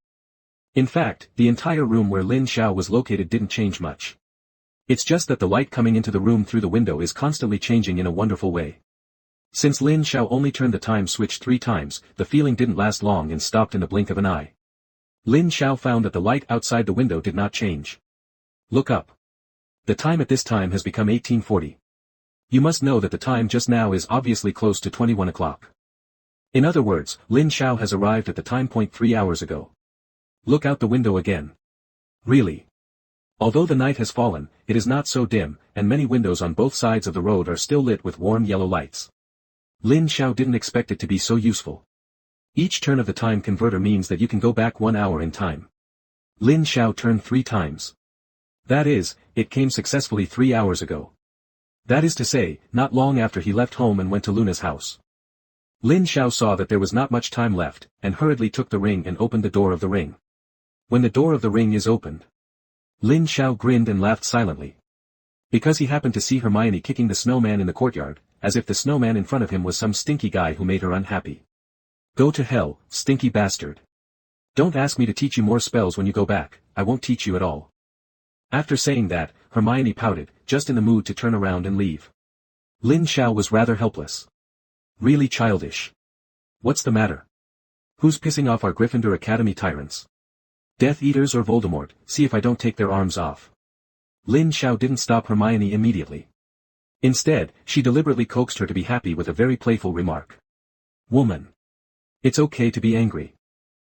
In fact, the entire room where Lin Zhao was located didn't change much. It's just that the light coming into the room through the window is constantly changing in a wonderful way. Since Lin Zhao only turned the time switch 3 times, the feeling didn't last long and stopped in the blink of an eye. Lin Zhao found that the light outside the window did not change. Look up. The time at this time has become 1840. You must know that the time just now is obviously close to 21 o'clock. In other words, Lin Zhao has arrived at the time point 3 hours ago. Look out the window again. Really. Although the night has fallen, it is not so dim, and many windows on both sides of the road are still lit with warm yellow lights. Lin Zhao didn't expect it to be so useful. Each turn of the time converter means that you can go back 1 hour in time. Lin Zhao turned 3 times. That is, it came successfully 3 hours ago. That is to say, not long after he left home and went to Luna's house. Lin Zhao saw that there was not much time left, and hurriedly took the ring and opened the door of the ring. When the door of the ring is opened, Lin Zhao grinned and laughed silently. Because he happened to see Hermione kicking the snowman in the courtyard, as if the snowman in front of him was some stinky guy who made her unhappy. Go to hell, stinky bastard. Don't ask me to teach you more spells when you go back, I won't teach you at all. After saying that, Hermione pouted, just in the mood to turn around and leave. Lin Zhao was rather helpless. Really childish. What's the matter? Who's pissing off our Gryffindor Academy tyrants? Death Eaters or Voldemort, see if I don't take their arms off. Lin Zhao didn't stop Hermione immediately. Instead, she deliberately coaxed her to be happy with a very playful remark. Woman. It's okay to be angry.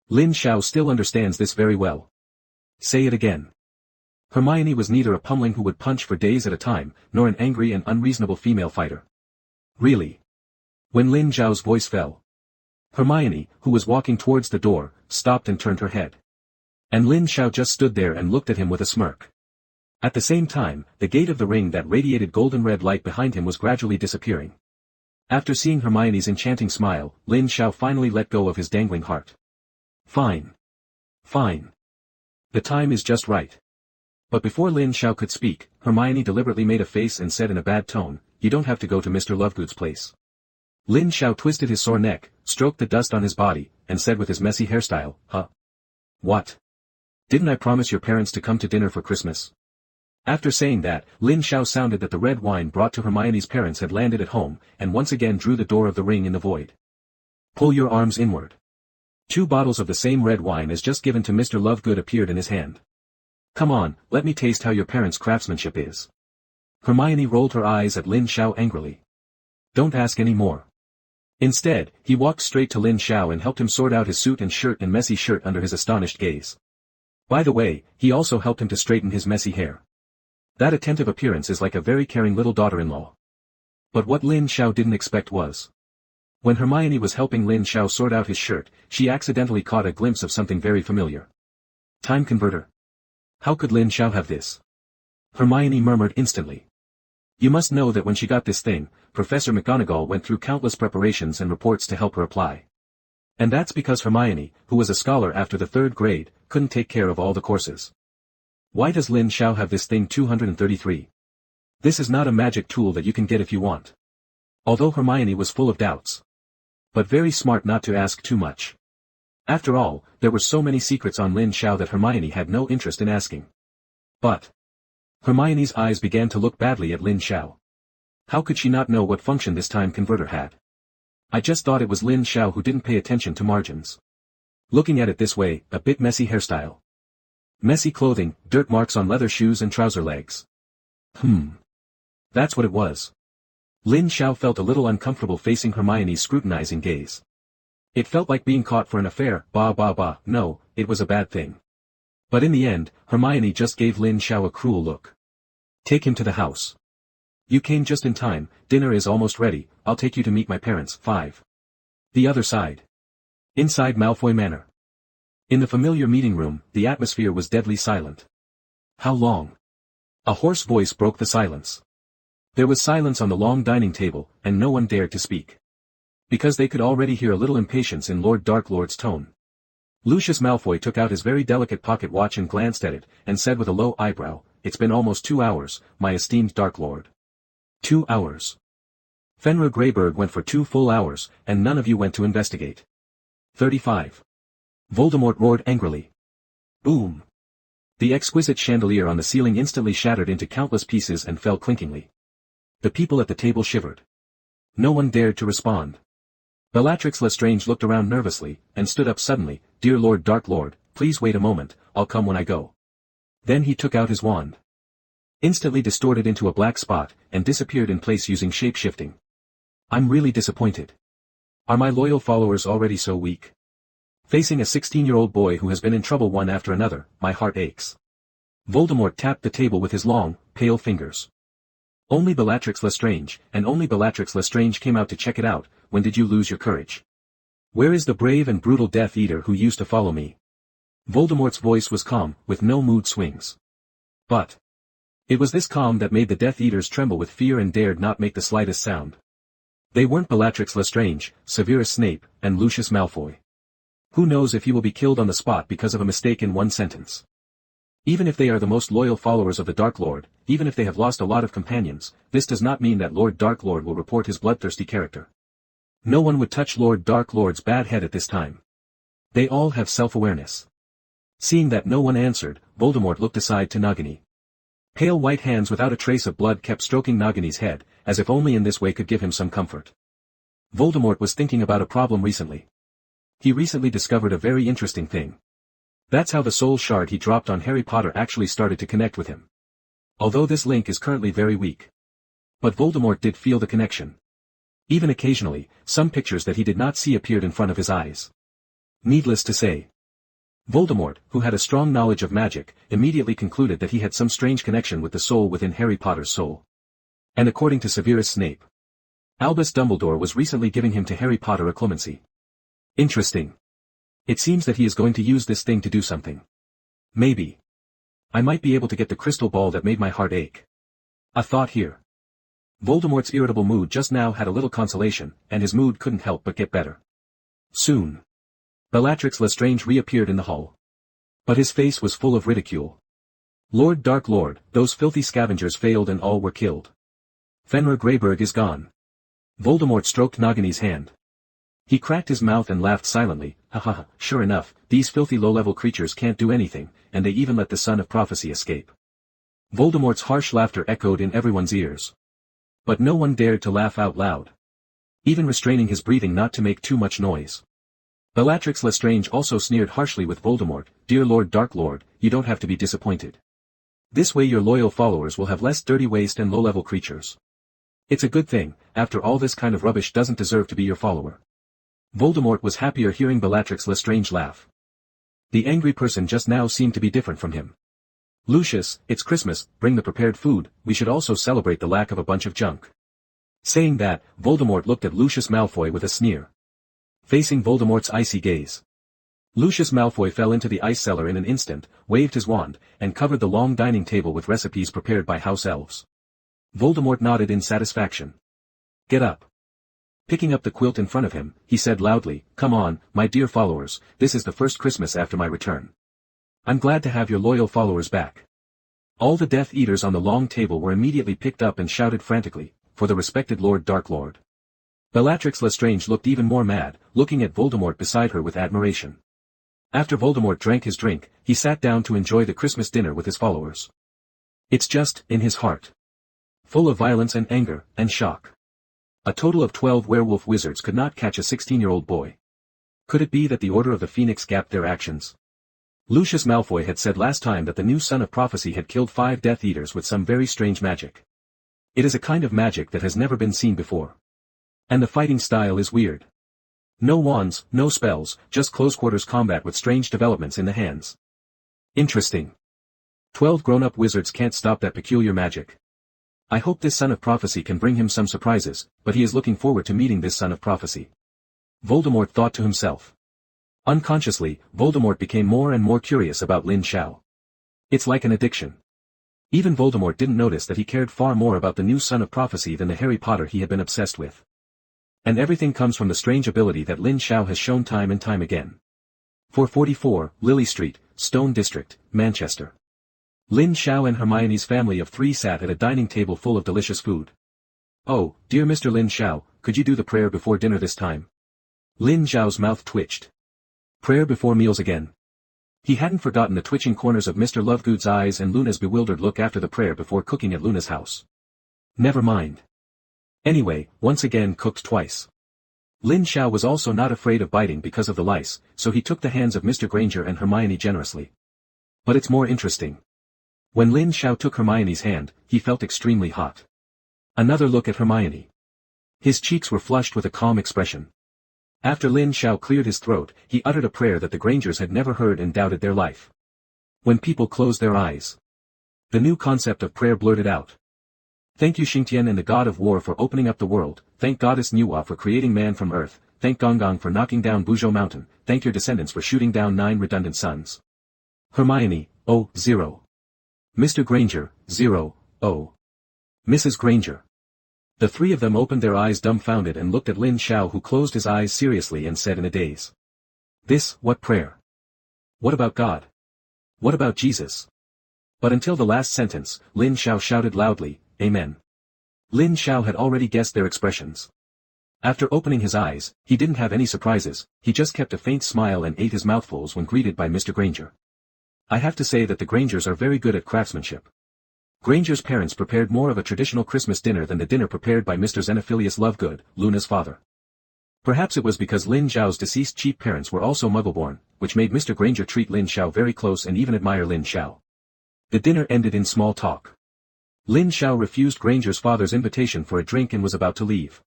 Lin Zhao still understands this very well. Say it again. Hermione was neither a pummeling who would punch for days at a time, nor an angry and unreasonable female fighter. Really. When Lin Zhao's voice fell, Hermione, who was walking towards the door, stopped and turned her head. And Lin Zhao just stood there and looked at him with a smirk. At the same time, the gate of the ring that radiated golden red light behind him was gradually disappearing. After seeing Hermione's enchanting smile, Lin Zhao finally let go of his dangling heart. Fine. Fine. The time is just right. But before Lin Zhao could speak, Hermione deliberately made a face and said in a bad tone, you don't have to go to Mr. Lovegood's place. Lin Zhao twisted his sore neck, stroked the dust on his body, and said with his messy hairstyle, huh? What? Didn't I promise your parents to come to dinner for Christmas? After saying that, Lin Zhao sounded that the red wine brought to Hermione's parents had landed at home, and once again drew the door of the ring in the void. Pull your arms inward. 2 bottles of the same red wine as just given to Mr. Lovegood appeared in his hand. Come on, let me taste how your parents' craftsmanship is. Hermione rolled her eyes at Lin Zhao angrily. Don't ask any more. Instead, he walked straight to Lin Zhao and helped him sort out his suit and messy shirt under his astonished gaze. By the way, he also helped him to straighten his messy hair. That attentive appearance is like a very caring little daughter-in-law. But what Lin Xiao didn't expect was, when Hermione was helping Lin Xiao sort out his shirt, she accidentally caught a glimpse of something very familiar. Time converter. How could Lin Xiao have this? Hermione murmured instantly. You must know that when she got this thing, Professor McGonagall went through countless preparations and reports to help her apply. And that's because Hermione, who was a scholar after the 3rd grade, couldn't take care of all the courses. Why does Lin Xiao have this thing 233? This is not a magic tool that you can get if you want. Although Hermione was full of doubts. But very smart not to ask too much. After all, there were so many secrets on Lin Xiao that Hermione had no interest in asking. But Hermione's eyes began to look badly at Lin Xiao. How could she not know what function this time converter had? I just thought it was Lin Xiao who didn't pay attention to margins. Looking at it this way, a bit messy hairstyle. Messy clothing, dirt marks on leather shoes and trouser legs. That's what it was. Lin Xiao felt a little uncomfortable facing Hermione's scrutinizing gaze. It felt like being caught for an affair, no, it was a bad thing. But in the end, Hermione just gave Lin Xiao a cruel look. Take him to the house. You came just in time, dinner is almost ready, I'll take you to meet my parents. 5. The other side. Inside Malfoy Manor. In the familiar meeting room, the atmosphere was deadly silent. How long? A hoarse voice broke the silence. There was silence on the long dining table, and no one dared to speak. Because they could already hear a little impatience in Lord Darklord's tone. Lucius Malfoy took out his very delicate pocket watch and glanced at it, and said with a low eyebrow, "It's been almost 2 hours, my esteemed Dark Lord." 2 hours. Fenra Greyback went for 2 full hours, and none of you went to investigate. 35. Voldemort roared angrily. Boom. The exquisite chandelier on the ceiling instantly shattered into countless pieces and fell clinkingly. The people at the table shivered. No one dared to respond. Bellatrix Lestrange looked around nervously, and stood up suddenly. "Dear Lord Dark Lord, please wait a moment, I'll come when I go." Then he took out his wand. Instantly distorted into a black spot, and disappeared in place using shape-shifting. I'm really disappointed. Are my loyal followers already so weak? Facing a 16-year-old boy who has been in trouble one after another, my heart aches. Voldemort tapped the table with his long, pale fingers. Only Bellatrix Lestrange, and only Bellatrix Lestrange came out to check it out. When did you lose your courage? Where is the brave and brutal Death Eater who used to follow me? Voldemort's voice was calm, with no mood swings. But it was this calm that made the Death Eaters tremble with fear and dared not make the slightest sound. They weren't Bellatrix Lestrange, Severus Snape, and Lucius Malfoy. Who knows if he will be killed on the spot because of a mistake in one sentence. Even if they are the most loyal followers of the Dark Lord, even if they have lost a lot of companions, this does not mean that Lord Dark Lord will report his bloodthirsty character. No one would touch Lord Dark Lord's bad head at this time. They all have self-awareness. Seeing that no one answered, Voldemort looked aside to Nagini. Pale white hands without a trace of blood kept stroking Nagini's head, as if only in this way could give him some comfort. Voldemort was thinking about a problem recently. He recently discovered a very interesting thing. That's how the soul shard he dropped on Harry Potter actually started to connect with him. Although this link is currently very weak. But Voldemort did feel the connection. Even occasionally, some pictures that he did not see appeared in front of his eyes. Needless to say, Voldemort, who had a strong knowledge of magic, immediately concluded that he had some strange connection with the soul within Harry Potter's soul. And according to Severus Snape, Albus Dumbledore was recently giving him to Harry Potter Occlumency. Interesting. It seems that he is going to use this thing to do something. Maybe I might be able to get the crystal ball that made my heart ache. A thought here. Voldemort's irritable mood just now had a little consolation, and his mood couldn't help but get better. Soon, Bellatrix Lestrange reappeared in the hall. But his face was full of ridicule. Lord Dark Lord, those filthy scavengers failed and all were killed. Fenra Greyback is gone. Voldemort stroked Nagini's hand. He cracked his mouth and laughed silently. Ha ha ha, sure enough, these filthy low-level creatures can't do anything, and they even let the Son of Prophecy escape. Voldemort's harsh laughter echoed in everyone's ears. But no one dared to laugh out loud. Even restraining his breathing not to make too much noise. Bellatrix Lestrange also sneered harshly with Voldemort. Dear Lord Dark Lord, you don't have to be disappointed. This way your loyal followers will have less dirty waste and low-level creatures. It's a good thing, after all this kind of rubbish doesn't deserve to be your follower. Voldemort was happier hearing Bellatrix Lestrange laugh. The angry person just now seemed to be different from him. Lucius, it's Christmas, bring the prepared food, we should also celebrate the lack of a bunch of junk. Saying that, Voldemort looked at Lucius Malfoy with a sneer. Facing Voldemort's icy gaze, Lucius Malfoy fell into the ice cellar in an instant, waved his wand, and covered the long dining table with recipes prepared by house elves. Voldemort nodded in satisfaction. Get up. Picking up the quilt in front of him, he said loudly, "Come on, my dear followers, this is the first Christmas after my return. I'm glad to have your loyal followers back." All the Death Eaters on the long table were immediately picked up and shouted frantically, "For the respected Lord Darklord." Bellatrix Lestrange looked even more mad, looking at Voldemort beside her with admiration. After Voldemort drank his drink, he sat down to enjoy the Christmas dinner with his followers. It's just, in his heart, full of violence and anger, and shock. A total of 12 werewolf wizards could not catch a 16-year-old boy. Could it be that the Order of the Phoenix gapped their actions? Lucius Malfoy had said last time that the new Son of Prophecy had killed 5 Death Eaters with some very strange magic. It is a kind of magic that has never been seen before. And the fighting style is weird. No wands, no spells, just close-quarters combat with strange developments in the hands. Interesting. 12 grown-up wizards can't stop that peculiar magic. I hope this Son of Prophecy can bring him some surprises, but he is looking forward to meeting this Son of Prophecy. Voldemort thought to himself. Unconsciously, Voldemort became more and more curious about Lin Xiao. It's like an addiction. Even Voldemort didn't notice that he cared far more about the new Son of Prophecy than the Harry Potter he had been obsessed with. And everything comes from the strange ability that Lin Xiao has shown time and time again. 444, Lily Street, Stone District, Manchester. Lin Xiao and Hermione's family of 3 sat at a dining table full of delicious food. "Oh, dear Mr. Lin Xiao, could you do the prayer before dinner this time?" Lin Xiao's mouth twitched. Prayer before meals again. He hadn't forgotten the twitching corners of Mr. Lovegood's eyes and Luna's bewildered look after the prayer before cooking at Luna's house. Never mind. Anyway, once again cooked twice. Lin Xiao was also not afraid of biting because of the lice, so he took the hands of Mr. Granger and Hermione generously. But it's more interesting. When Lin Xiao took Hermione's hand, he felt extremely hot. Another look at Hermione. His cheeks were flushed with a calm expression. After Lin Xiao cleared his throat, he uttered a prayer that the Grangers had never heard and doubted their life. When people closed their eyes. The new concept of prayer blurted out. Thank you Xingtian and the God of War for opening up the world, thank Goddess Nuwa for creating man from earth, thank Gonggong for knocking down Buzhou Mountain, thank your descendants for shooting down 9 redundant suns. Hermione, oh, 0. Mr. Granger, 0, oh. Mrs. Granger. The 3 of them opened their eyes dumbfounded and looked at Lin Xiao, who closed his eyes seriously and said in a daze. This, what prayer? What about God? What about Jesus? But until the last sentence, Lin Xiao shouted loudly, Amen. Lin Xiao had already guessed their expressions. After opening his eyes, he didn't have any surprises, he just kept a faint smile and ate his mouthfuls when greeted by Mr. Granger. I have to say that the Grangers are very good at craftsmanship. Granger's parents prepared more of a traditional Christmas dinner than the dinner prepared by Mr. Xenophilius Lovegood, Luna's father. Perhaps it was because Lin Xiao's deceased cheap parents were also Muggle-born, which made Mr. Granger treat Lin Xiao very close and even admire Lin Xiao. The dinner ended in small talk. Lin Xiao refused Granger's father's invitation for a drink and was about to leave.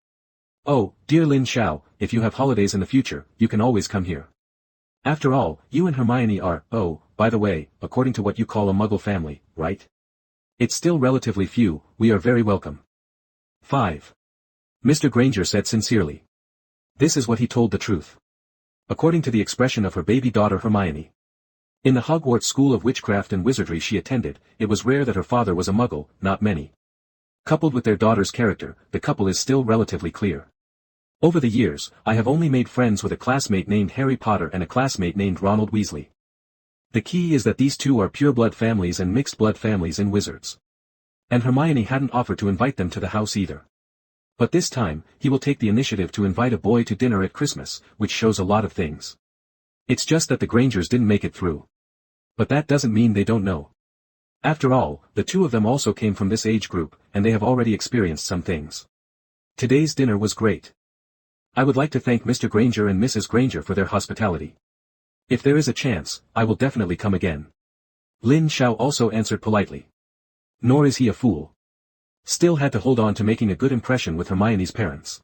Oh, dear Lin Xiao, if you have holidays in the future, you can always come here. After all, you and Hermione are, oh, by the way, according to what you call a Muggle family, right? It's still relatively few, we are very welcome. 5. Mr. Granger said sincerely. This is what he told the truth. According to the expression of her baby daughter Hermione. In the Hogwarts School of Witchcraft and Wizardry she attended, it was rare that her father was a Muggle, not many. Coupled with their daughter's character, the couple is still relatively clear. Over the years, I have only made friends with a classmate named Harry Potter and a classmate named Ronald Weasley. The key is that these two are pureblood families and mixed-blood families in wizards. And Hermione hadn't offered to invite them to the house either. But this time, he will take the initiative to invite a boy to dinner at Christmas, which shows a lot of things. It's just that the Grangers didn't make it through. But that doesn't mean they don't know. After all, the 2 of them also came from this age group, and they have already experienced some things. Today's dinner was great. I would like to thank Mr. Granger and Mrs. Granger for their hospitality. If there is a chance, I will definitely come again. Lin Xiao also answered politely. Nor is he a fool. Still had to hold on to making a good impression with Hermione's parents.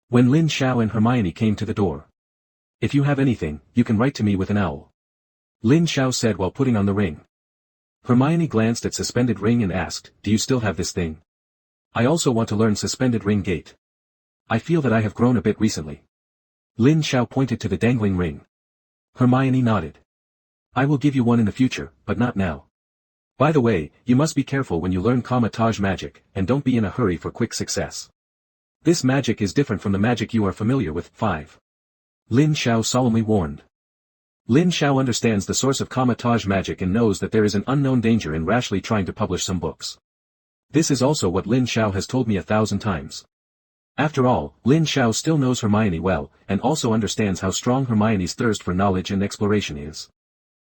When Lin Xiao and Hermione came to the door. If you have anything, you can write to me with an owl. Lin Xiao said while putting on the ring. Hermione glanced at suspended ring and asked, do you still have this thing? I also want to learn Suspended Ring Gate. I feel that I have grown a bit recently. Lin Xiao pointed to the dangling ring. Hermione nodded. I will give you one in the future, but not now. By the way, you must be careful when you learn Kamar-Taj magic, and don't be in a hurry for quick success. This magic is different from the magic you are familiar with. 5. Lin Xiao solemnly warned. Lin Xiao understands the source of Kamar-Taj magic and knows that there is an unknown danger in rashly trying to publish some books. This is also what Lin Xiao has told me 1,000 times. After all, Lin Xiao still knows Hermione well, and also understands how strong Hermione's thirst for knowledge and exploration is.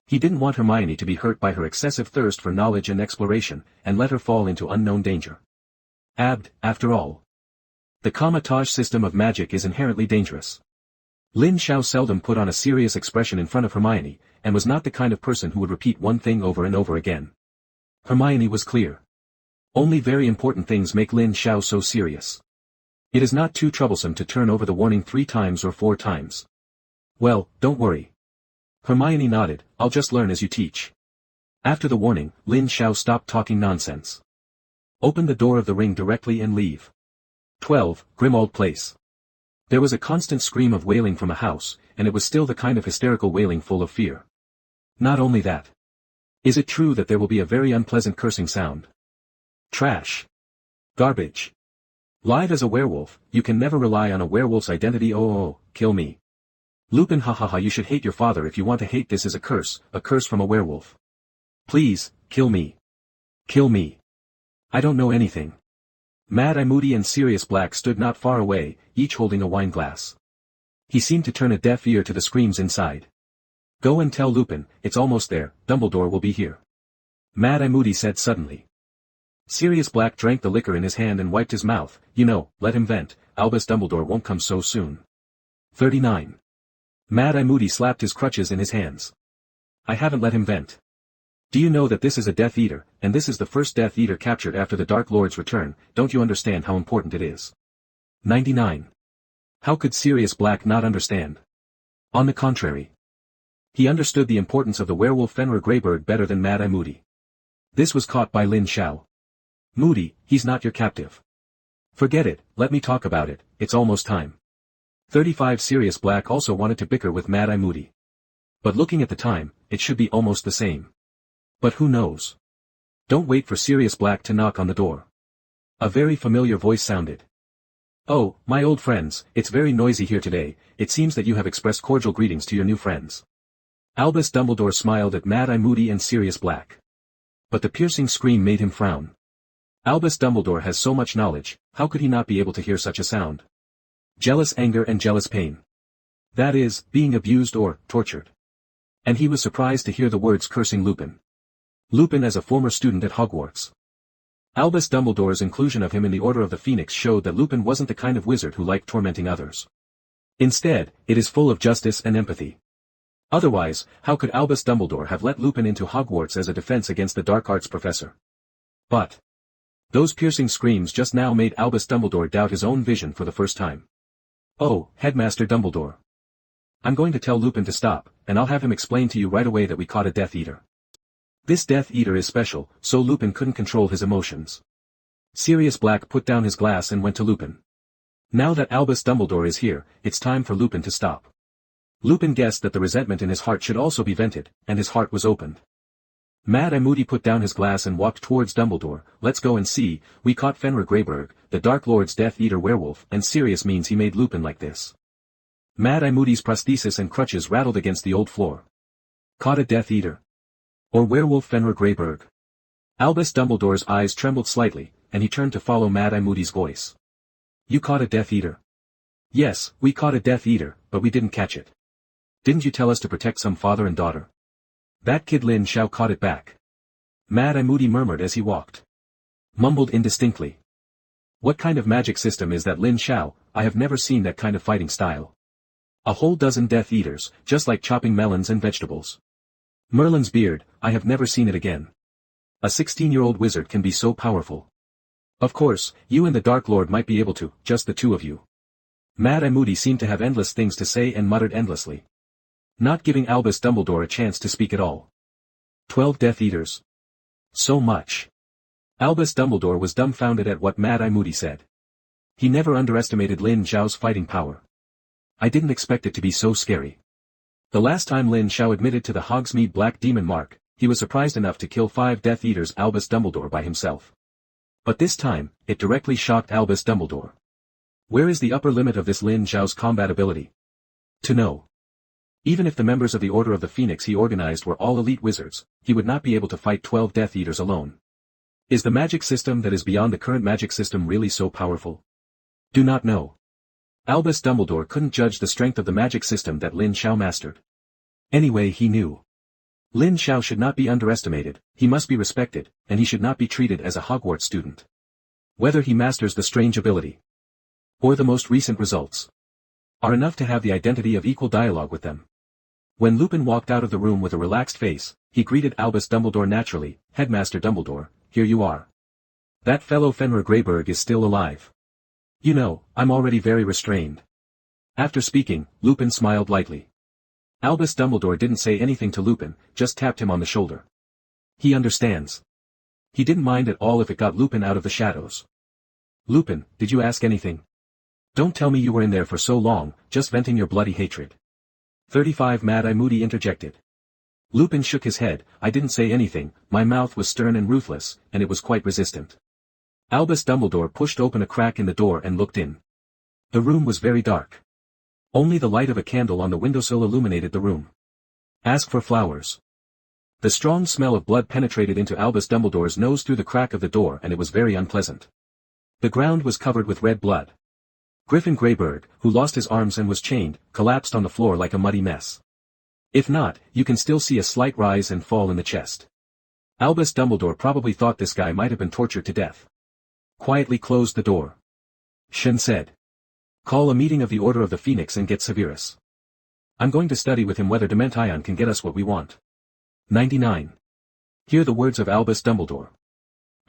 He didn't want Hermione to be hurt by her excessive thirst for knowledge and exploration, and let her fall into unknown danger. After all. The Kamar-Taj system of magic is inherently dangerous. Lin Xiao seldom put on a serious expression in front of Hermione, and was not the kind of person who would repeat one thing over and over again. Hermione was clear. Only very important things make Lin Xiao so serious. It is not too troublesome to turn over the warning 3 times or 4 times. Well, don't worry. Hermione nodded, I'll just learn as you teach. After the warning, Lin Xiao stopped talking nonsense. Open the door of the ring directly and leave. 12. Grimmauld Place. There was a constant scream of wailing from a house, and it was still the kind of hysterical wailing full of fear. Not only that. Is it true that there will be a very unpleasant cursing sound? Trash. Garbage. Live as a werewolf, you can never rely on a werewolf's identity. Oh, kill me. Lupin, hahaha, you should hate your father if you want to hate this is a curse from a werewolf. Please, kill me. Kill me. I don't know anything. Mad-Eye Moody and Sirius Black stood not far away, each holding a wine glass. He seemed to turn a deaf ear to the screams inside. Go and tell Lupin, it's almost there, Dumbledore will be here. Mad-Eye Moody said suddenly. Sirius Black drank the liquor in his hand and wiped his mouth. Let him vent, Albus Dumbledore won't come so soon. 39. Mad-Eye Moody slapped his crutches in his hands. I haven't let him vent. Do you know that this is a Death Eater, and this is the first Death Eater captured after the Dark Lord's return? Don't you understand how important it is? 99. How could Sirius Black not understand? On the contrary. He understood the importance of the werewolf Fenra Greyback better than Mad-Eye Moody. This was caught by Lin Xiao. Moody, he's not your captive. Forget it, let me talk about it, it's almost time. 35. Sirius Black also wanted to bicker with Mad-Eye Moody. But looking at the time, it should be almost the same. But who knows? Don't wait for Sirius Black to knock on the door. A very familiar voice sounded. Oh, my old friends, it's very noisy here today, it seems that you have expressed cordial greetings to your new friends. Albus Dumbledore smiled at Mad-Eye Moody and Sirius Black. But the piercing scream made him frown. Albus Dumbledore has so much knowledge, how could he not be able to hear such a sound? Jealous anger and jealous pain. That is, being abused or tortured. And he was surprised to hear the words cursing Lupin. Lupin as a former student at Hogwarts. Albus Dumbledore's inclusion of him in the Order of the Phoenix showed that Lupin wasn't the kind of wizard who liked tormenting others. Instead, it is full of justice and empathy. Otherwise, how could Albus Dumbledore have let Lupin into Hogwarts as a defense against the dark arts professor? But those piercing screams just now made Albus Dumbledore doubt his own vision for the first time. Oh, Headmaster Dumbledore. I'm going to tell Lupin to stop, and I'll have him explain to you right away that we caught a Death Eater. This Death Eater is special, so Lupin couldn't control his emotions. Sirius Black put down his glass and went to Lupin. Now that Albus Dumbledore is here, it's time for Lupin to stop. Lupin guessed that the resentment in his heart should also be vented, and his heart was opened. Mad-Eye Moody put down his glass and walked towards Dumbledore. Let's go and see, we caught Fenra Greyback, the Dark Lord's Death Eater werewolf, and Sirius means he made Lupin like this. Mad-Eye Moody's prosthesis and crutches rattled against the old floor. Caught a Death Eater. Or werewolf Fenra Greyback. Albus Dumbledore's eyes trembled slightly, and he turned to follow Mad-Eye Moody's voice. You caught a Death Eater. Yes, we caught a Death Eater, but we didn't catch it. Didn't you tell us to protect some father and daughter? That kid Lin Xiao caught it back. Mad-Eye Moody murmured as he walked. Mumbled indistinctly. What kind of magic system is that Lin Xiao? I have never seen that kind of fighting style. A whole dozen Death Eaters, just like chopping melons and vegetables. Merlin's beard, I have never seen it again. A 16-year-old wizard can be so powerful. Of course, you and the Dark Lord might be able to, just the two of you. Mad-Eye Moody seemed to have endless things to say and muttered endlessly. Not giving Albus Dumbledore a chance to speak at all. 12 Death Eaters. So much. Albus Dumbledore was dumbfounded at what Mad Eye Moody said. He never underestimated Lin Xiao's fighting power. I didn't expect it to be so scary. The last time Lin Xiao admitted to the Hogsmeade Black Demon mark, he was surprised enough to kill 5 Death Eaters Albus Dumbledore by himself. But this time, it directly shocked Albus Dumbledore. Where is the upper limit of this Lin Xiao's combat ability? To know. Even if the members of the Order of the Phoenix he organized were all elite wizards, he would not be able to fight 12 Death Eaters alone. Is the magic system that is beyond the current magic system really so powerful? Do not know. Albus Dumbledore couldn't judge the strength of the magic system that Lin Xiao mastered. Anyway, he knew. Lin Xiao should not be underestimated, he must be respected, and he should not be treated as a Hogwarts student. Whether he masters the strange ability, or the most recent results, are enough to have the identity of equal dialogue with them. When Lupin walked out of the room with a relaxed face, he greeted Albus Dumbledore naturally. Headmaster Dumbledore, here you are. That fellow Fenra Greyback is still alive. You know, I'm already very restrained. After speaking, Lupin smiled lightly. Albus Dumbledore didn't say anything to Lupin, just tapped him on the shoulder. He understands. He didn't mind at all if it got Lupin out of the shadows. Lupin, did you ask anything? Don't tell me you were in there for so long, just venting your bloody hatred. 35 Mad Eye Moody interjected. Lupin shook his head. I didn't say anything, my mouth was stern and ruthless, and it was quite resistant. Albus Dumbledore pushed open a crack in the door and looked in. The room was very dark. Only the light of a candle on the windowsill illuminated the room. Ask for flowers. The strong smell of blood penetrated into Albus Dumbledore's nose through the crack of the door, and it was very unpleasant. The ground was covered with red blood. Griffin Greyback, who lost his arms and was chained, collapsed on the floor like a muddy mess. If not, you can still see a slight rise and fall in the chest. Albus Dumbledore probably thought this guy might have been tortured to death. Quietly closed the door. Shen said. Call a meeting of the Order of the Phoenix and get Severus. I'm going to study with him whether Demention can get us what we want. 99. Hear the words of Albus Dumbledore.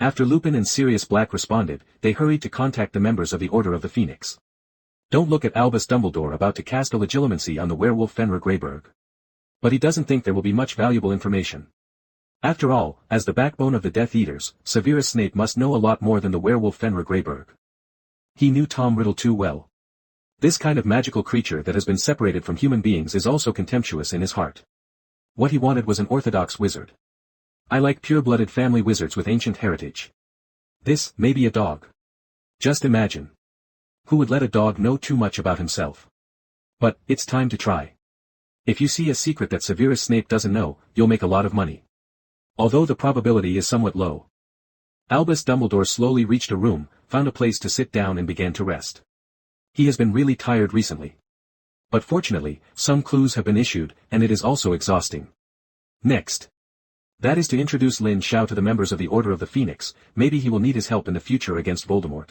After Lupin and Sirius Black responded, they hurried to contact the members of the Order of the Phoenix. Don't look at Albus Dumbledore about to cast a Legilimency on the werewolf Fenra Greyback. But he doesn't think there will be much valuable information. After all, as the backbone of the Death Eaters, Severus Snape must know a lot more than the werewolf Fenra Greyback. He knew Tom Riddle too well. This kind of magical creature that has been separated from human beings is also contemptuous in his heart. What he wanted was an orthodox wizard. I like pure-blooded family wizards with ancient heritage. This, maybe a dog. Just imagine. Who would let a dog know too much about himself? But, it's time to try. If you see a secret that Severus Snape doesn't know, you'll make a lot of money. Although the probability is somewhat low. Albus Dumbledore slowly reached a room, found a place to sit down and began to rest. He has been really tired recently. But fortunately, some clues have been issued, and it is also exhausting. Next. That is to introduce Lin Xiao to the members of the Order of the Phoenix. Maybe he will need his help in the future against Voldemort.